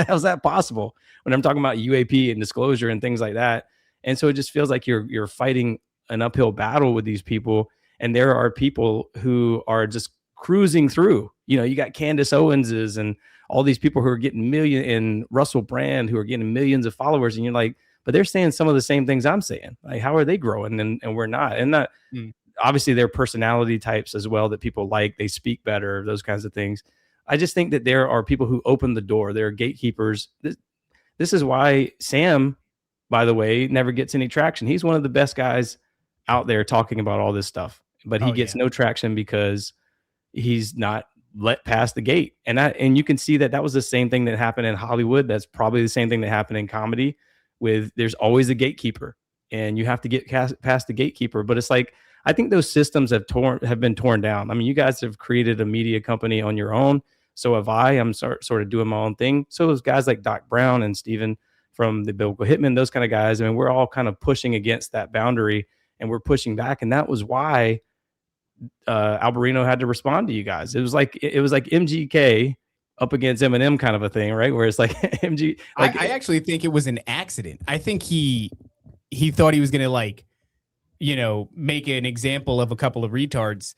How's that possible when I'm talking about UAP and disclosure and things like that? And so it just feels like you're fighting an uphill battle with these people. And there are people who are just cruising through. You got Candace Owenses and all these people who are getting and Russell Brand who are getting millions of followers. And you're like, but they're saying some of the same things I'm saying. Like, how are they growing? And we're not. And that obviously they're personality types as well that people like. They speak better, those kinds of things. I just think that there are people who open the door. There are gatekeepers. This is why Sam, by the way, never gets any traction. He's one of the best guys out there talking about all this stuff, but he gets no traction because he's not let past the gate. And you can see that was the same thing that happened in Hollywood. That's probably the same thing that happened in comedy. There's always a gatekeeper, and you have to get past the gatekeeper. But it's like, I think those systems have been torn down. I mean, you guys have created a media company on your own. So have I. I'm sort of doing my own thing. So those guys like Doc Brown and Steven from the Biblical Hitman, those kind of guys, I mean, we're all kind of pushing against that boundary, and we're pushing back. And that was why Alberino had to respond to you guys. It was like MGK up against Eminem kind of a thing, right? Where it's like MG. Like, I actually think it was an accident. I think he thought he was gonna, like, you know, make an example of a couple of retards,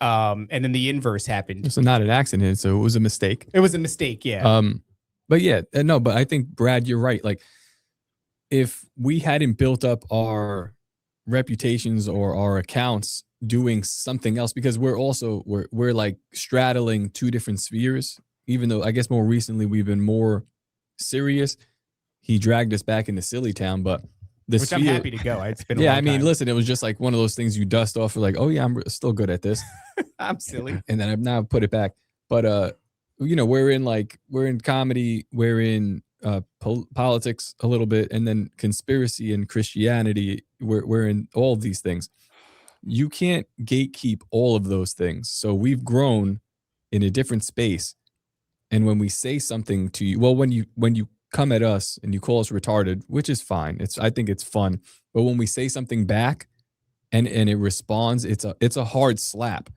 and then the inverse happened. So not an accident. So it was a mistake. It was a mistake, yeah. But yeah, no, but I think, Brad, you're right. Like, if we hadn't built up our reputations or our accounts doing something else, because we're like straddling two different spheres, even though I guess more recently we've been more serious. He dragged us back into Silly Town, but which I'm happy to go. It's been a yeah, long I mean, time. Listen, it was just like one of those things you dust off for, like, oh yeah, I'm still good at this. I'm silly. And then I've now put it back. But you know, we're in comedy, we're in politics a little bit, and then conspiracy and Christianity. We're in all of these things. You can't gatekeep all of those things. So we've grown in a different space. And when we say something to you, well, when you come at us and you call us retarded, which is fine. I think it's fun. But when we say something back and it responds, it's a hard slap.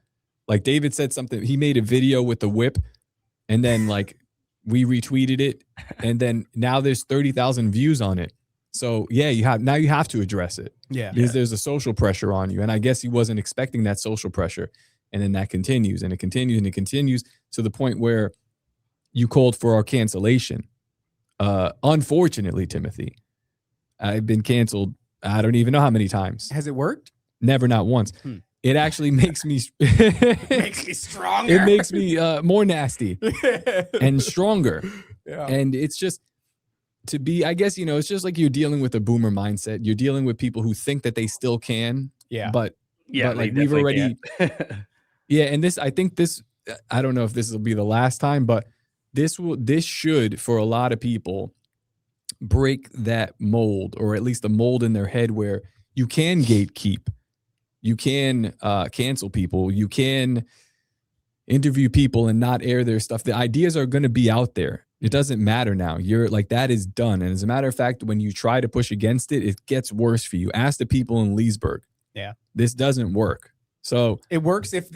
Like David said something, he made a video with the whip, and then like we retweeted it, and then now there's 30,000 views on it. So yeah, you have to address it. Yeah. Because there's a social pressure on you. And I guess he wasn't expecting that social pressure. And then that continues and it continues and it continues to the point where you called for our cancellation. Unfortunately, Timothy, I've been canceled. I don't even know how many times. Has it worked? Never, not once. It actually makes me Makes me stronger. It makes me more nasty and stronger. Yeah. And it's just to be, I guess, you know, it's just like you're dealing with a boomer mindset. You're dealing with people who think that they still can. Yeah. But yeah, like we've already yeah, and I think this, I don't know if this will be the last time, but this should, for a lot of people, break that mold, or at least the mold in their head where you can gatekeep, you can cancel people, you can interview people and not air their stuff. The ideas are going to be out there. It doesn't matter now. You're like, that is done. And as a matter of fact, when you try to push against it, it gets worse for you. Ask the people in Leesburg. Yeah. This doesn't work. So it works if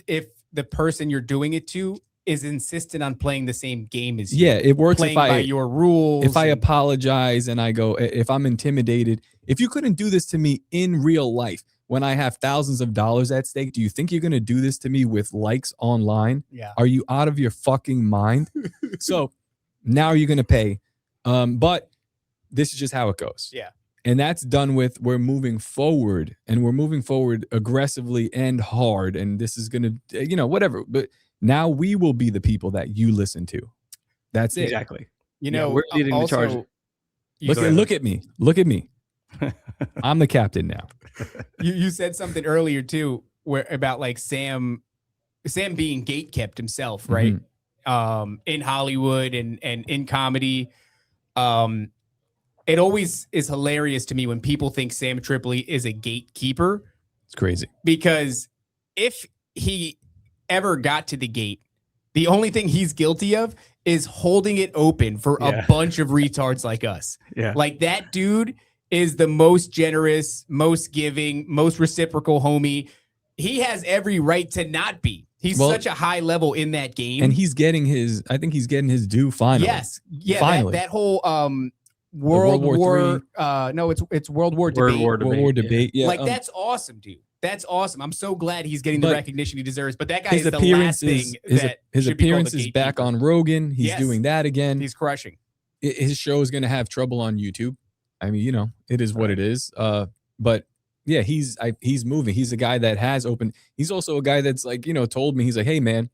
the person you're doing it to is insistent on playing the same game as you. yeah, it works Playing if I by your rules. if I apologize and I go, if I'm intimidated, if you couldn't do this to me in real life when I have thousands of dollars at stake, do you think you're going to do this to me with likes online? Yeah. Are you out of your fucking mind? So now you're going to pay. But this is just how it goes. Yeah. And that's done with. We're moving forward, and we're moving forward aggressively and hard. And this is going to, you know, whatever. But now we will be the people that you listen to. That's it. Exactly. You know, we're leading the charge. Look at me. Look at me. I'm the captain now. You said something earlier too, where about like Sam being gatekept himself, right? In Hollywood and in comedy. It always is hilarious to me when people think Sam Tripoli is a gatekeeper. It's crazy. Because if he ever got to the gate, the only thing he's guilty of is holding it open for a bunch of retards like us. Yeah. Like that dude is the most generous, most giving, most reciprocal homie. He has every right to not be. He's such a high level in that game. And he's getting I think he's getting his due finally. Yes. Yeah. Finally. That whole World War no, it's World War debate. World War debate. Yeah. Like that's awesome, dude. That's awesome. I'm so glad he's getting the recognition he deserves. But that guy is the last thing that his should be called a appearance is back gatekeeper. on Rogan. He's doing that again. He's crushing. His show is going to have trouble on YouTube. I mean, you know, it is what it is. But yeah, he's moving. He's a guy that has opened. He's also a guy that's like, you know, told me, he's like, hey man,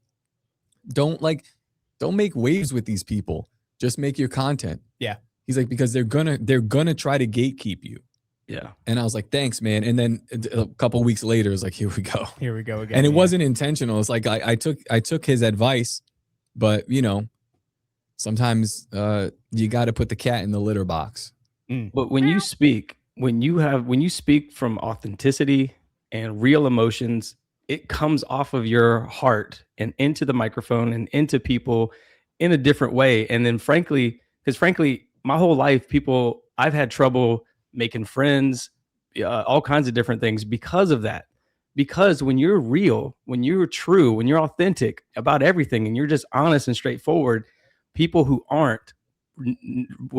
don't make waves with these people. Just make your content. Yeah. He's like, because they're gonna try to gatekeep you. Yeah. And I was like, thanks, man. And then a couple of weeks later, it was like, here we go. Here we go again. And it wasn't intentional. It's like I took his advice But sometimes you got to put the cat in the litter box. But when you speak, when you speak from authenticity and real emotions, it comes off of your heart and into the microphone and into people in a different way. And then frankly, my whole life, I've had trouble making friends, all kinds of different things because of that. Because when you're real, when you're true, when you're authentic about everything and you're just honest and straightforward, people who aren't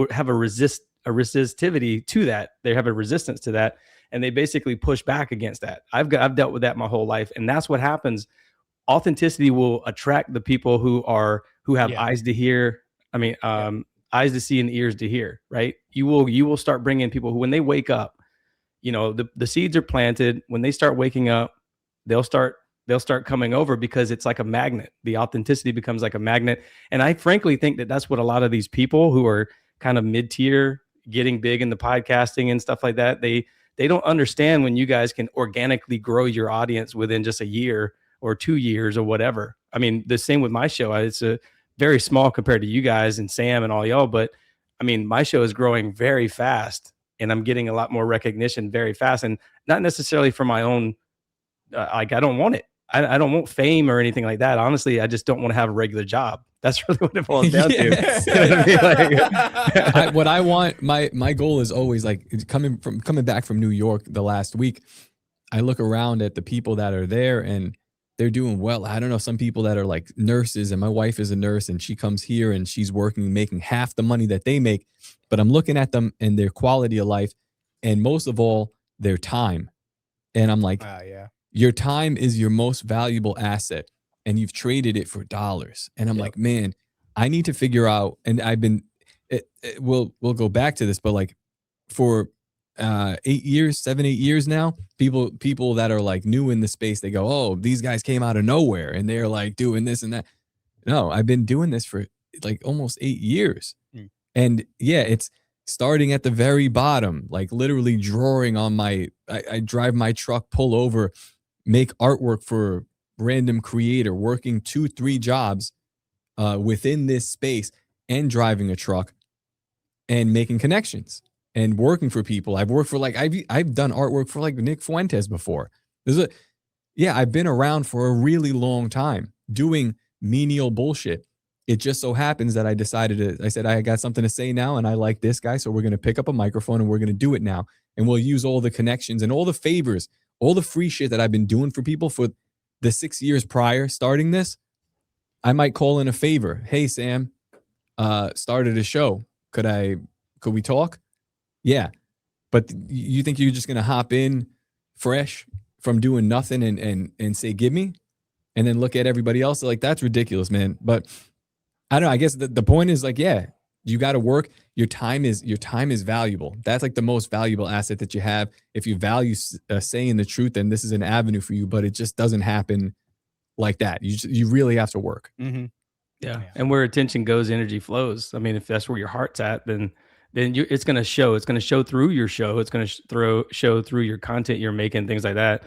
have a resistivity to that. They have a resistance to that, and they basically push back against that. I've dealt with that my whole life, and that's what happens. Authenticity will attract the people who have eyes to hear. Eyes to see and ears to hear. Right? You will start bringing people who, when they wake up, the seeds are planted. When they start waking up, they'll start coming over because it's like a magnet. The authenticity becomes like a magnet. And I frankly think that that's what a lot of these people who are kind of mid-tier, getting big in the podcasting and stuff like that, they don't understand when you guys can organically grow your audience within just a year or 2 years or whatever. I mean, the same with my show. It's a very small compared to you guys and Sam and all y'all, but I mean, my show is growing very fast and I'm getting a lot more recognition very fast, and not necessarily for my own, I don't want it. I don't want fame or anything like that. Honestly, I just don't want to have a regular job. That's really what it boils down to. You know what I mean? What I want, my goal is always like coming back from New York the last week. I look around at the people that are there and they're doing well. I don't know, some people that are like nurses, and my wife is a nurse and she comes here and she's working, making half the money that they make. But I'm looking at them and their quality of life, and most of all, their time. And I'm like, your time is your most valuable asset, and you've traded it for dollars. And I'm like, man, I need to figure out. And I've been, we'll go back to this, but like for 7, 8 years now, people that are like new in the space, they go, oh, these guys came out of nowhere and they're like doing this and that. No, I've been doing this for like almost 8 years. And yeah, it's starting at the very bottom, like literally drawing on I drive my truck, pull over, make artwork for a random creator, working 2-3 jobs within this space, and driving a truck and making connections and working for people. I've worked for I've done artwork for like Nick Fuentes before. I've been around for a really long time doing menial bullshit. It just so happens that I said, I got something to say now and I like this guy. So we're going to pick up a microphone and we're going to do it now. And we'll use all the connections and all the favors, all the free shit that I've been doing for people for the 6 years prior starting this. I might call in a favor. Hey, Sam, started a show. Could we talk? Yeah. But you think you're just going to hop in fresh from doing nothing and say, give me, and then look at everybody else? Like, that's ridiculous, man. But I don't know. I guess the point is like, you got to work. Your time is valuable. That's like the most valuable asset that you have. If you value saying the truth, then this is an avenue for you, but it just doesn't happen like that. You really have to work. Mm-hmm. Yeah. And where attention goes, energy flows. I mean, if that's where your heart's at, then it's going to show. It's going to show through your show. It's going to show through your content you're making, things like that.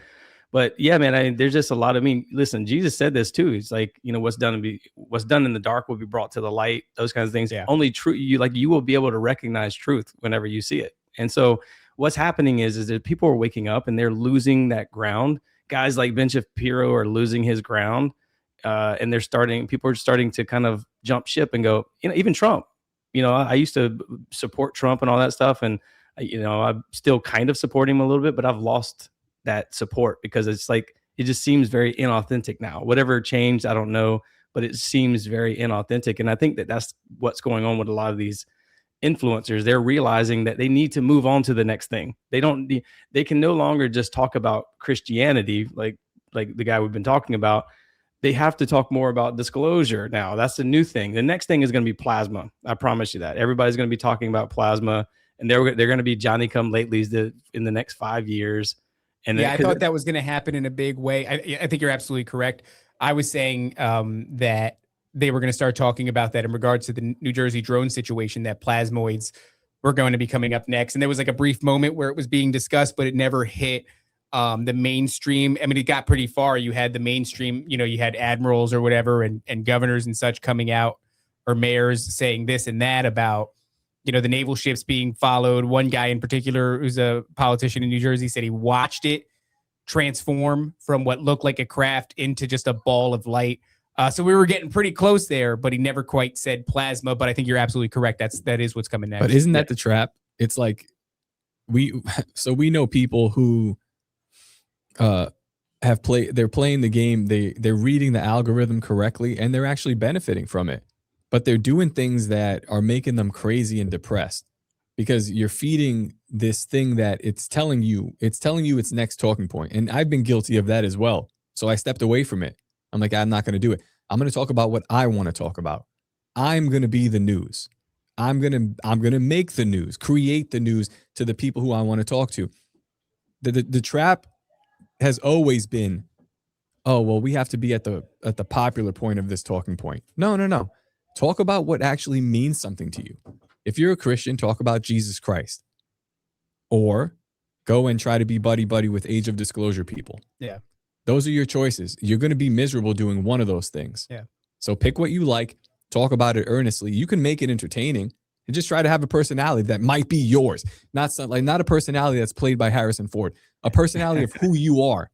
But yeah, man, there's just a lot. I mean, listen, Jesus said this too. It's like, what's done in the dark will be brought to the light. Those kinds of things. Yeah. Only true. You will be able to recognize truth whenever you see it. And so what's happening is that people are waking up and they're losing that ground. Guys like Ben Shapiro are losing his ground, and people are starting to kind of jump ship and go. Even Trump. I used to support Trump and all that stuff, and I'm still kind of supporting him a little bit, but I've lost that support because it's like it just seems very inauthentic now. Whatever changed, I don't know, but it seems very inauthentic. And I think that that's what's going on with a lot of these influencers. They're realizing that they need to move on to the next thing. They can no longer just talk about Christianity like the guy we've been talking about. They have to talk more about disclosure now. That's the new thing. The next thing is going to be plasma. I promise you that. Everybody's going to be talking about plasma, and they're going to be Johnny come latelys in the next 5 years. And I thought that was going to happen in a big way. I think you're absolutely correct. I was saying that they were going to start talking about that in regards to the New Jersey drone situation, that plasmoids were going to be coming up next. And there was like a brief moment where it was being discussed, but it never hit the mainstream. I mean, it got pretty far. You had the mainstream, you had admirals or whatever and governors and such coming out, or mayors saying this and that about, the naval ships being followed. One guy in particular, who's a politician in New Jersey, said he watched it transform from what looked like a craft into just a ball of light. So we were getting pretty close there, but he never quite said plasma. But I think you're absolutely correct. That is what's coming next. But isn't that the trap? It's like we know people who they're playing the game, they're reading the algorithm correctly, and they're actually benefiting from it. But they're doing things that are making them crazy and depressed, because you're feeding this thing that it's telling you its next talking point. And I've been guilty of that as well. So I stepped away from it. I'm like, I'm not going to do it. I'm going to talk about what I want to talk about. I'm going to be the news. I'm going to make the news, create the news to the people who I want to talk to. The trap has always been, oh, well, we have to be at the popular point of this talking point. No. Talk about what actually means something to you. If you're a Christian, talk about Jesus Christ. Or go and try to be buddy-buddy with age of disclosure people. Yeah. Those are your choices. You're going to be miserable doing one of those things. Yeah. So pick what you like, talk about it earnestly. You can make it entertaining and just try to have a personality that might be yours. Not a personality that's played by Harrison Ford, a personality of who you are.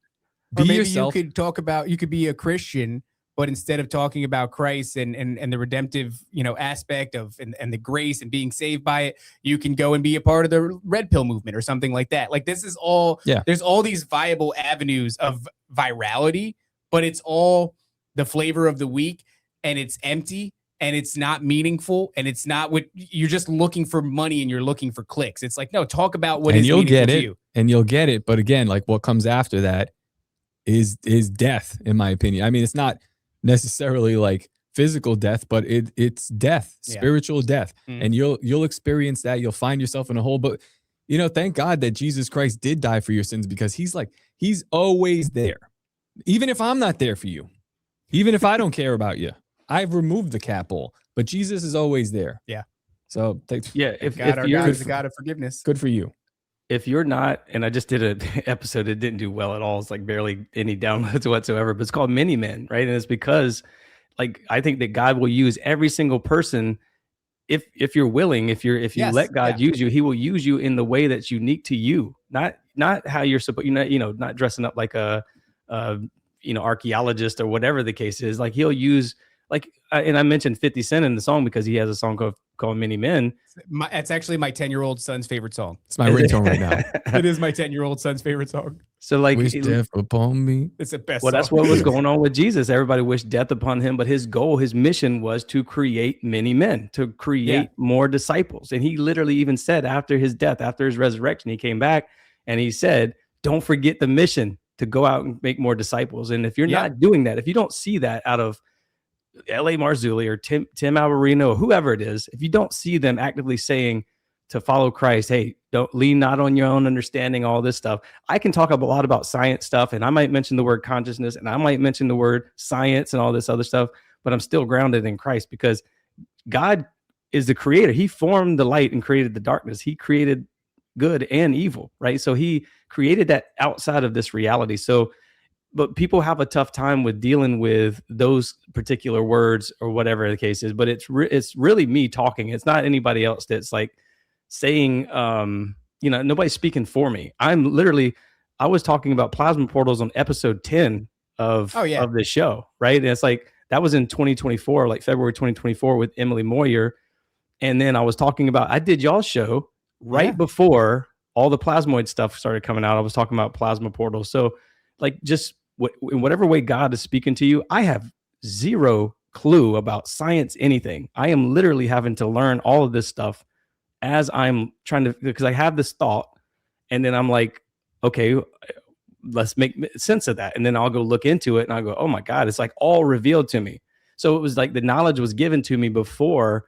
Be or maybe yourself. You could be a Christian, but instead of talking about Christ and the redemptive, aspect of and the grace and being saved by it, you can go and be a part of the red pill movement or something like that. Like, this is all, there's all these viable avenues of virality, but it's all the flavor of the week, and it's empty, and it's not meaningful, and it's not what you're just looking for money and you're looking for clicks. It's like, no, talk about what is meaningful to you. And you'll get it. But again, like, what comes after that is death, in my opinion. I mean, it's not necessarily like physical death, but it's death, spiritual death. And you'll experience that. You'll find yourself in a hole. But thank God that Jesus Christ did die for your sins, because he's always there. Even if I'm not there for you, even if I don't care about you, I've removed the cap hole, but Jesus is always there. Yeah. So if God is the God of forgiveness. Good for you. If you're not, and I just did an episode, it didn't do well at all. It's like barely any downloads whatsoever, but it's called Mini Men, right? And it's because, like, I think that God will use every single person if you're willing, if you let God use you, he will use you in the way that's unique to you, not how you're supposed, not dressing up like a archaeologist or whatever the case is. Like, he'll use, like, and I mentioned 50 Cent in the song because he has a song called Many Men. It's actually my 10-year-old son's favorite song. It's my ringtone right now. It is my 10-year-old son's favorite song. So, like, wish death upon me. It's the best. Well, song. that's what was going on with Jesus. Everybody wished death upon him, but his goal, his mission was to create many men, to create more disciples. And he literally even said after his death, after his resurrection, he came back and he said, don't forget the mission to go out and make more disciples. And if you're not doing that, if you don't see that out of L.A. Marzulli or Tim Alvarino, or whoever it is, if you don't see them actively saying to follow Christ, hey, don't lean not on your own understanding, all this stuff. I can talk a lot about science stuff, and I might mention the word consciousness, and I might mention the word science and all this other stuff, but I'm still grounded in Christ, because God is the creator. He formed the light and created the darkness. He created good and evil, right? So he created that outside of this reality. So, but people have a tough time with dealing with those particular words or whatever the case is. But it's really me talking. It's not anybody else that's like saying, nobody's speaking for me. I was talking about plasma portals on episode 10 of this show, right? And it's like, that was in 2024, like February 2024 with Emily Moyer. And then I was talking about, I did y'all's show right before all the plasmoid stuff started coming out. I was talking about plasma portals. So, like, just in whatever way God is speaking to you, I have zero clue about science, anything. I am literally having to learn all of this stuff as I'm trying to, because I have this thought and then I'm like, okay, let's make sense of that. And then I'll go look into it and I'll go, oh my God, it's like all revealed to me. So it was like the knowledge was given to me before.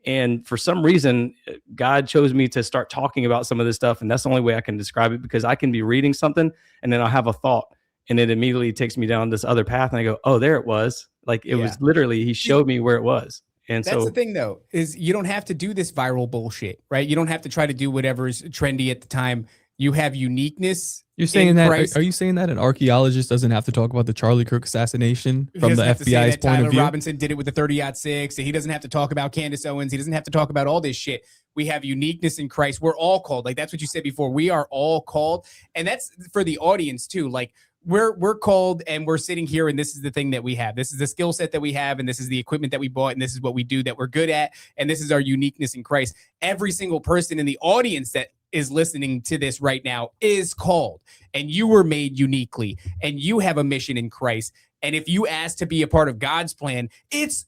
And for some reason, God chose me to start talking about some of this stuff. And that's the only way I can describe it, because I can be reading something and then I'll have a thought and it immediately takes me down this other path. And I go, oh, there it was. Like, it was literally, he showed me where it was. And that's the thing, though, is you don't have to do this viral bullshit, right? You don't have to try to do whatever's trendy at the time. You have uniqueness You're saying in that? Christ. Are you saying that an archaeologist doesn't have to talk about the Charlie Kirk assassination He from the doesn't have to say FBI's that point Tyler of view? Robinson did it with the 30-06, and he doesn't have to talk about Candace Owens. He doesn't have to talk about all this shit. We have uniqueness in Christ. We're all called. Like, that's what you said before. We are all called. And that's for the audience too. Like, we're called, and we're sitting here, and this is the thing that we have. This is the skill set that we have, and this is the equipment that we bought, and this is what we do that we're good at, and this is our uniqueness in Christ. Every single person in the audience that is listening to this right now is called, and you were made uniquely, and you have a mission in Christ. And if you ask to be a part of God's plan, it's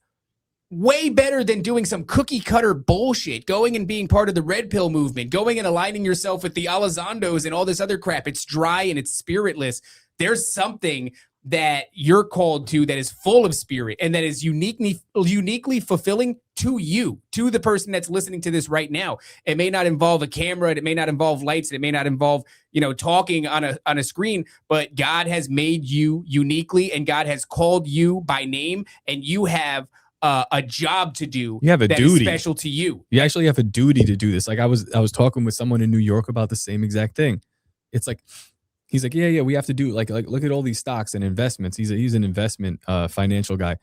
way better than doing some cookie cutter bullshit, going and being part of the red pill movement, going and aligning yourself with the Alazondos and all this other crap. It's dry and it's spiritless. There's something that you're called to that is full of spirit and that is uniquely fulfilling to you, to the person that's listening to this right now. It may not involve a camera, it may not involve lights, it may not involve, talking on a screen, but God has made you uniquely, and God has called you by name, and you have a job to do. You have a that duty is special to you. You actually have a duty to do this. Like I was talking with someone in New York about the same exact thing. It's like, he's like, yeah, we have to do like look at all these stocks and investments. He's an investment financial guy.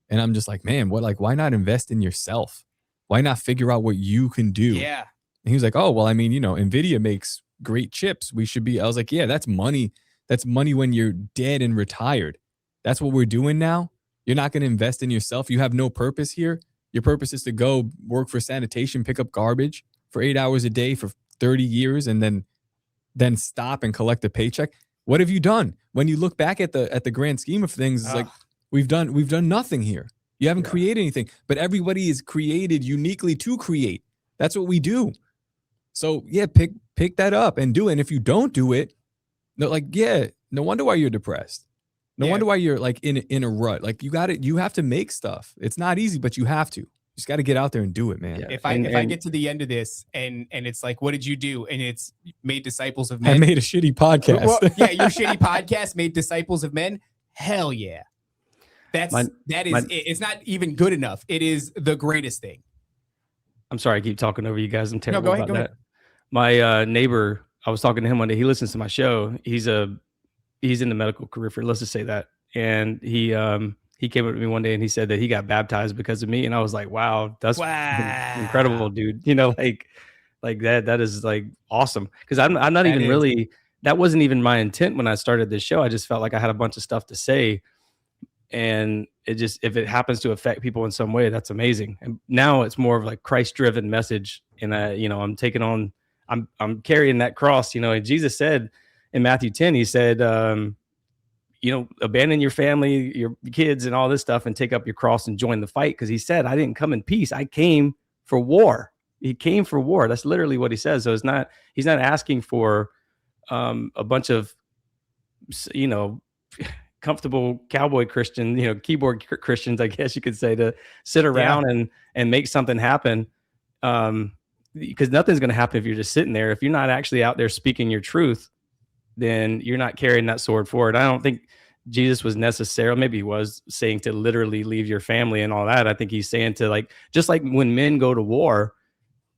And I'm just like, man, why not invest in yourself? Why not figure out what you can do? Yeah. And he was like, oh, well, I mean, Nvidia makes great chips. I was like, yeah, that's money. That's money when you're dead and retired. That's what we're doing now. You're not going to invest in yourself. You have no purpose here. Your purpose is to go work for sanitation, pick up garbage for 8 hours a day for 30 years, and then stop and collect a paycheck. What have you done? When you look back at the grand scheme of things, it's like we've done nothing here. You haven't created anything, but everybody is created uniquely to create. That's what we do. So yeah, pick that up and do it. And if you don't do it, no wonder why you're depressed. No wonder why you're like in a rut. Like you have to make stuff. It's not easy, but you have to. You just got to get out there and do it, man. Yeah. If I get to the end of this and it's like, what did you do? And it's made disciples of men. I made a shitty podcast. Well, yeah, your shitty podcast made disciples of men. Hell yeah. It's not even good enough. It is the greatest thing. I'm sorry, I keep talking over you guys. I'm terrible go ahead, about go that. My neighbor, I was talking to him one day. He listens to my show. He's in the medical career for, let's just say that. And he came up to me one day and he said that he got baptized because of me. And I was like, wow, that's incredible, dude. Like that is like awesome. Cause I'm not even really, that wasn't even my intent when I started this show. I just felt like I had a bunch of stuff to say. And if it happens to affect people in some way, that's amazing. And now it's more of like Christ-driven message. And I'm carrying that cross, and Jesus said in Matthew 10, he said, abandon your family, your kids and all this stuff and take up your cross and join the fight. Cause he said, I didn't come in peace. I came for war. He came for war. That's literally what he says. So he's not asking for a bunch of, comfortable cowboy Christian, keyboard Christians, I guess you could say, to sit around and make something happen. Because nothing's going to happen if you're just sitting there. If you're not actually out there speaking your truth, then you're not carrying that sword forward. I don't think Jesus was necessarily, maybe he was saying to literally leave your family and all that. I think he's saying to just like when men go to war,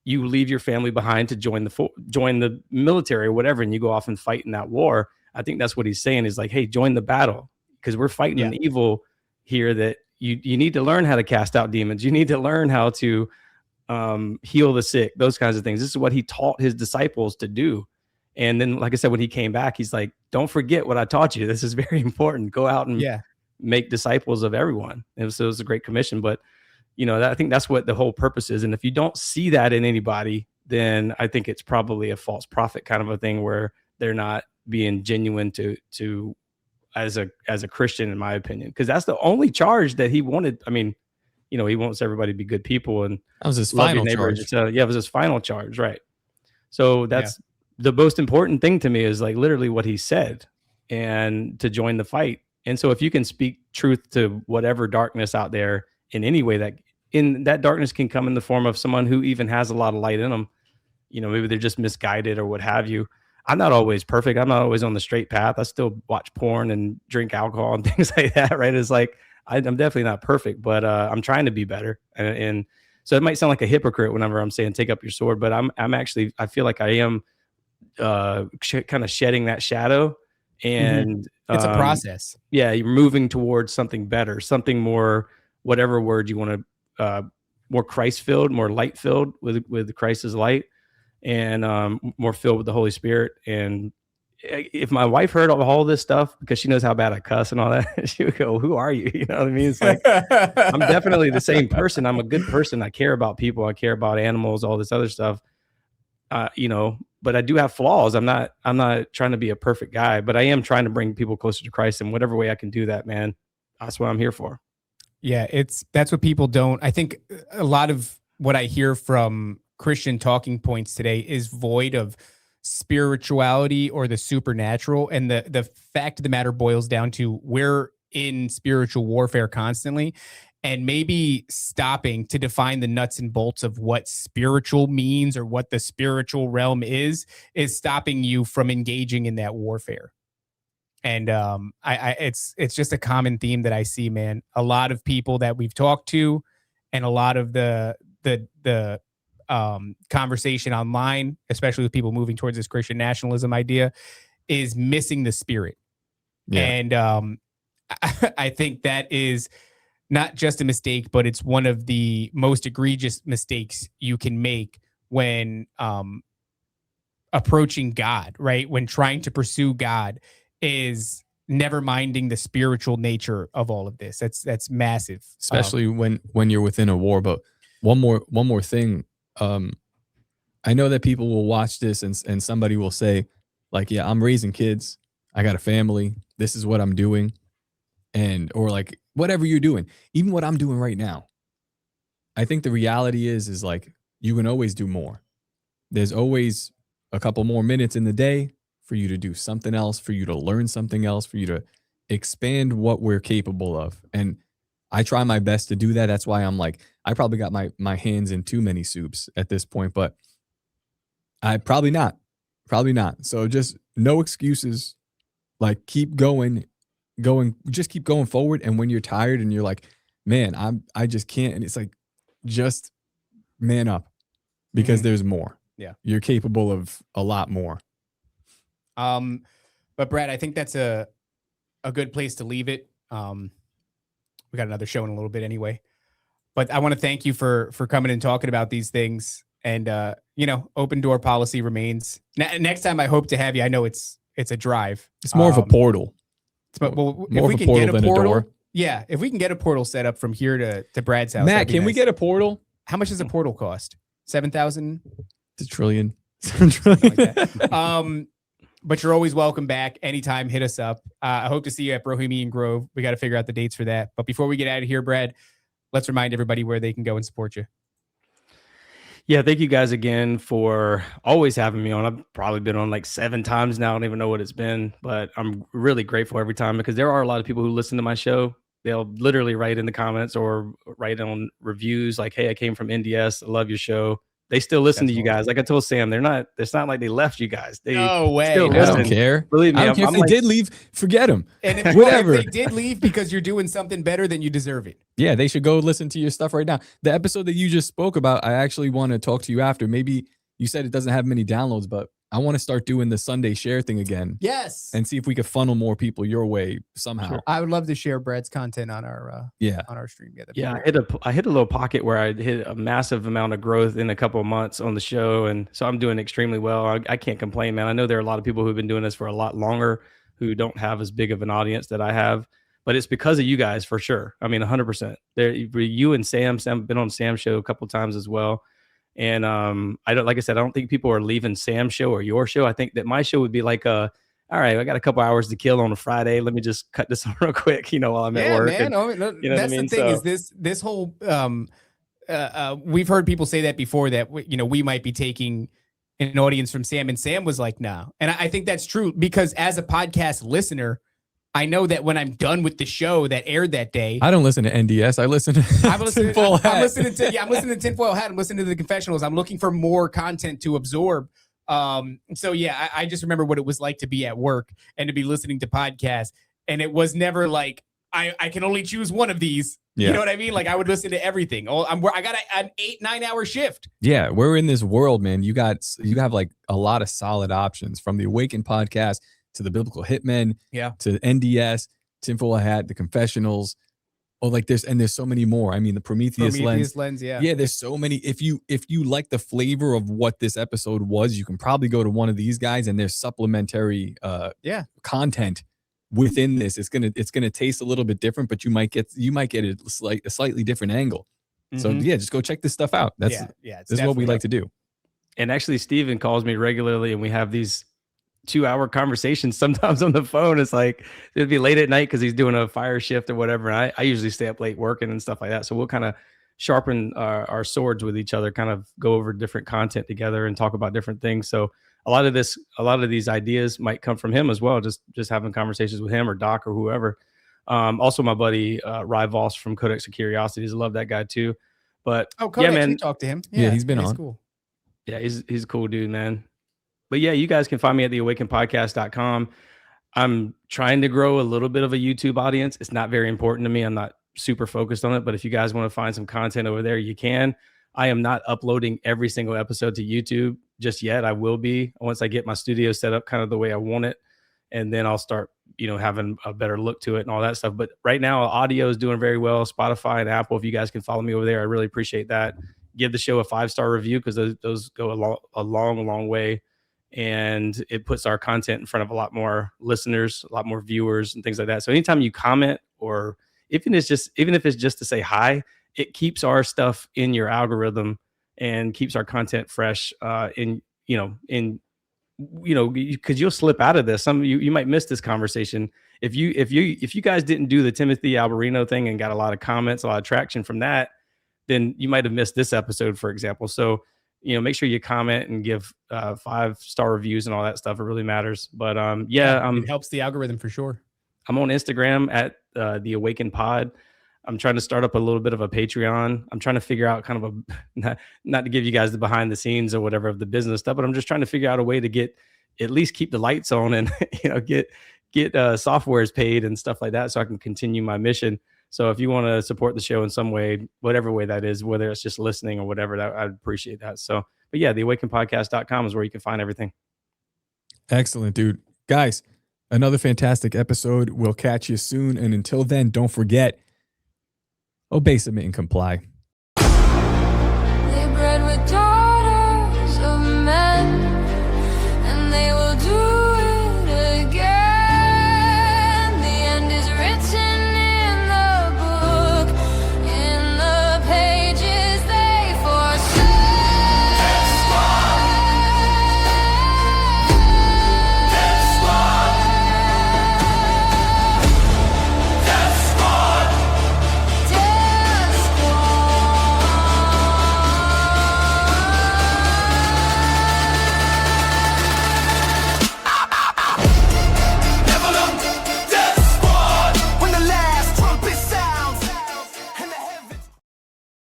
you leave your family behind to join the military or whatever, and you go off and fight in that war. I think that's what he's saying is like, hey, join the battle, because we're fighting an evil here that you need to learn how to cast out demons. You need to learn how to heal the sick, those kinds of things. This is what he taught his disciples to do. And then, like I said, when he came back, he's like, don't forget what I taught you. This is very important. Go out and make disciples of everyone. And so it was a great commission. But, I think that's what the whole purpose is. And if you don't see that in anybody, then I think it's probably a false prophet kind of a thing where they're not being genuine to as a Christian, in my opinion, because that's the only charge that he wanted. I mean, he wants everybody to be good people, and that was his final charge. It was his final charge, right? So that's the most important thing to me is like literally what he said, and to join the fight. And so if you can speak truth to whatever darkness out there in any way, that darkness can come in the form of someone who even has a lot of light in them. Maybe they're just misguided or what have you. I'm not always perfect. I'm not always on the straight path. I still watch porn and drink alcohol and things like that, right? It's like, I'm definitely not perfect, but I'm trying to be better. And so it might sound like a hypocrite whenever I'm saying take up your sword, but I'm actually, I feel like I am kind of shedding that shadow, and It's a process. yeah, you're moving towards something better, something more, whatever word you want to, more Christ filled, more light filled with Christ's light, and more filled with the Holy Spirit. And if my wife heard all this stuff, because she knows how bad I cuss and all that, she would go, "Who are you?" You know what I mean? It's like, I'm definitely the same person. I'm a good person. I care about people. I care about animals, all this other stuff. You know, but I do have flaws. I'm not trying to be a perfect guy, but I am trying to bring people closer to Christ in whatever way I can do that, man. That's what I'm here for. Yeah, that's what people don't. I think a lot of what I hear from Christian talking points today is void of spirituality or the supernatural. And the fact of the matter boils down to we're in spiritual warfare constantly, and maybe stopping to define the nuts and bolts of what spiritual means or what the spiritual realm is stopping you from engaging in that warfare. And it's just a common theme that I see, man. A lot of people that we've talked to, and a lot of the conversation online, especially with people moving towards this Christian nationalism idea, is missing the spirit. Yeah. And I think that is not just a mistake, but it's one of the most egregious mistakes you can make when approaching God, right? When trying to pursue God, is never minding the spiritual nature of all of this. That's massive, especially when you're within a war. But one more thing. I know that people will watch this and somebody will say, like, yeah, I'm raising kids. I got a family. This is what I'm doing. Or like whatever you're doing, even what I'm doing right now. I think the reality is like, you can always do more. There's always a couple more minutes in the day for you to do something else, for you to learn something else, for you to expand what we're capable of. And I try my best to do that. That's why I'm like, I probably got my hands in too many soups at this point, but I probably not. So just no excuses. Like, keep going, just keep going forward. And when you're tired and you're like, man, I just can't. And it's like, just man up, because there's more. Yeah. You're capable of a lot more. But Brad, I think that's a good place to leave it. We got another show in a little bit anyway, but I want to thank you for coming and talking about these things. And, open door policy remains. Next time I hope to have you. I know it's a drive. It's more of a portal. But more if we of a can portal get a than portal, a door. Yeah, if we can get a portal set up from here to Brad's house. Matt, can we get a portal? How much does a portal cost? 7,000? It's a trillion. Like that. But you're always welcome back anytime. Hit us up. I hope to see you at Bohemian Grove. We got to figure out the dates for that. But before we get out of here, Brad, let's remind everybody where they can go and support you. Yeah, thank you guys again for always having me on. I've probably been on like 7 times now. I don't even know what it's been, but I'm really grateful every time, because there are a lot of people who listen to my show. They'll literally write in the comments or write on reviews like, "Hey, I came from NDS. I love your show." They still listen to you guys. Like I told Sam, it's not like they left you guys. They No way. still I listen. don't care. Believe me, I don't care if they did leave. Forget them. And if, Whatever. if they did leave because you're doing something better, then you deserve it. Yeah, they should go listen to your stuff right now. The episode that you just spoke about, I actually want to talk to you after. Maybe you said it doesn't have many downloads, but I want to start doing the Sunday share thing again. Yes. And see if we could funnel more people your way somehow. Sure. I would love to share Brad's content on our stream. Yeah, I hit a little pocket where I hit a massive amount of growth in a couple of months on the show, and so I'm doing extremely well. I can't complain, man. I know there are a lot of people who've been doing this for a lot longer who don't have as big of an audience that I have, but it's because of you guys for sure. I mean, 100%. You and Sam have been on Sam's show a couple of times as well. And I don't think people are leaving Sam's show or your show. I think that my show would be like all right, I got a couple hours to kill on a Friday. Let me just cut this on real quick, while I'm at work. Man, that's the thing is this whole we've heard people say that before, that we might be taking an audience from Sam, and Sam was like, no. And I think that's true, because as a podcast listener, I know that when I'm done with the show that aired that day, I don't listen to NDS. I listen to Tinfoil Hat. I'm listening to Tinfoil Hat. I'm listening to the confessionals. I'm looking for more content to absorb. So yeah, I just remember what it was like to be at work and to be listening to podcasts. And it was never like I can only choose one of these. Yeah. You know what I mean? Like I would listen to everything. Oh, I got an 8-9 hour shift. Yeah, we're in this world, man. You have like a lot of solid options, from the Awaken podcast to the Biblical Hitmen, to NDS, Tinfoil Hat, the Confessionals. Oh, like there's so many more. I mean, the Prometheus lens. Yeah. There's so many. If you like the flavor of what this episode was, you can probably go to one of these guys, and there's supplementary content within this. It's gonna taste a little bit different, but you might get a slightly different angle. So yeah, just go check this stuff out. This is what we like to do. And actually, Steven calls me regularly, and we have these 2-hour conversations sometimes on the phone. It's like it'd be late at night because he's doing a fire shift or whatever. And I usually stay up late working and stuff like that. So we'll kind of sharpen our swords with each other, kind of go over different content together and talk about different things. So a lot of these ideas might come from him as well. Just having conversations with him or Doc or whoever. Also my buddy Ry Voss from Codex of Curiosities. I love that guy too. But Codex, man, talk to him. Yeah, he's been on. Cool. Yeah, he's a cool dude, man. But yeah, you guys can find me at theawakenpodcast.com. I'm trying to grow a little bit of a YouTube audience. It's not very important to me. I'm not super focused on it, but if you guys want to find some content over there, you can. I am not uploading every single episode to YouTube just yet. I will be once I get my studio set up kind of the way I want it. And then I'll start, having a better look to it and all that stuff. But right now, audio is doing very well. Spotify and Apple, if you guys can follow me over there, I really appreciate that. Give the show a 5-star review because those go a long way. And it puts our content in front of a lot more listeners, a lot more viewers and things like that. So anytime you comment, or even if it's just to say hi, it keeps our stuff in your algorithm and keeps our content fresh because you'll slip out of this. Some of you might miss this conversation. If you guys didn't do the Timothy Alberino thing and got a lot of comments, a lot of traction from that, then you might have missed this episode, for example. So make sure you comment and give 5-star reviews and all that stuff. It really matters. But it helps the algorithm for sure. I'm on Instagram at the Awaken Pod. I'm trying to start up a little bit of a Patreon. I'm trying to figure out kind of not to give you guys the behind the scenes or whatever of the business stuff, but I'm just trying to figure out a way to at least keep the lights on and get softwares paid and stuff like that, so I can continue my mission. So if you want to support the show in some way, whatever way that is, whether it's just listening or whatever, I'd appreciate that. So, but yeah, theawakenpodcast.com is where you can find everything. Excellent, dude. Guys, another fantastic episode. We'll catch you soon. And until then, don't forget, obey, submit, and comply.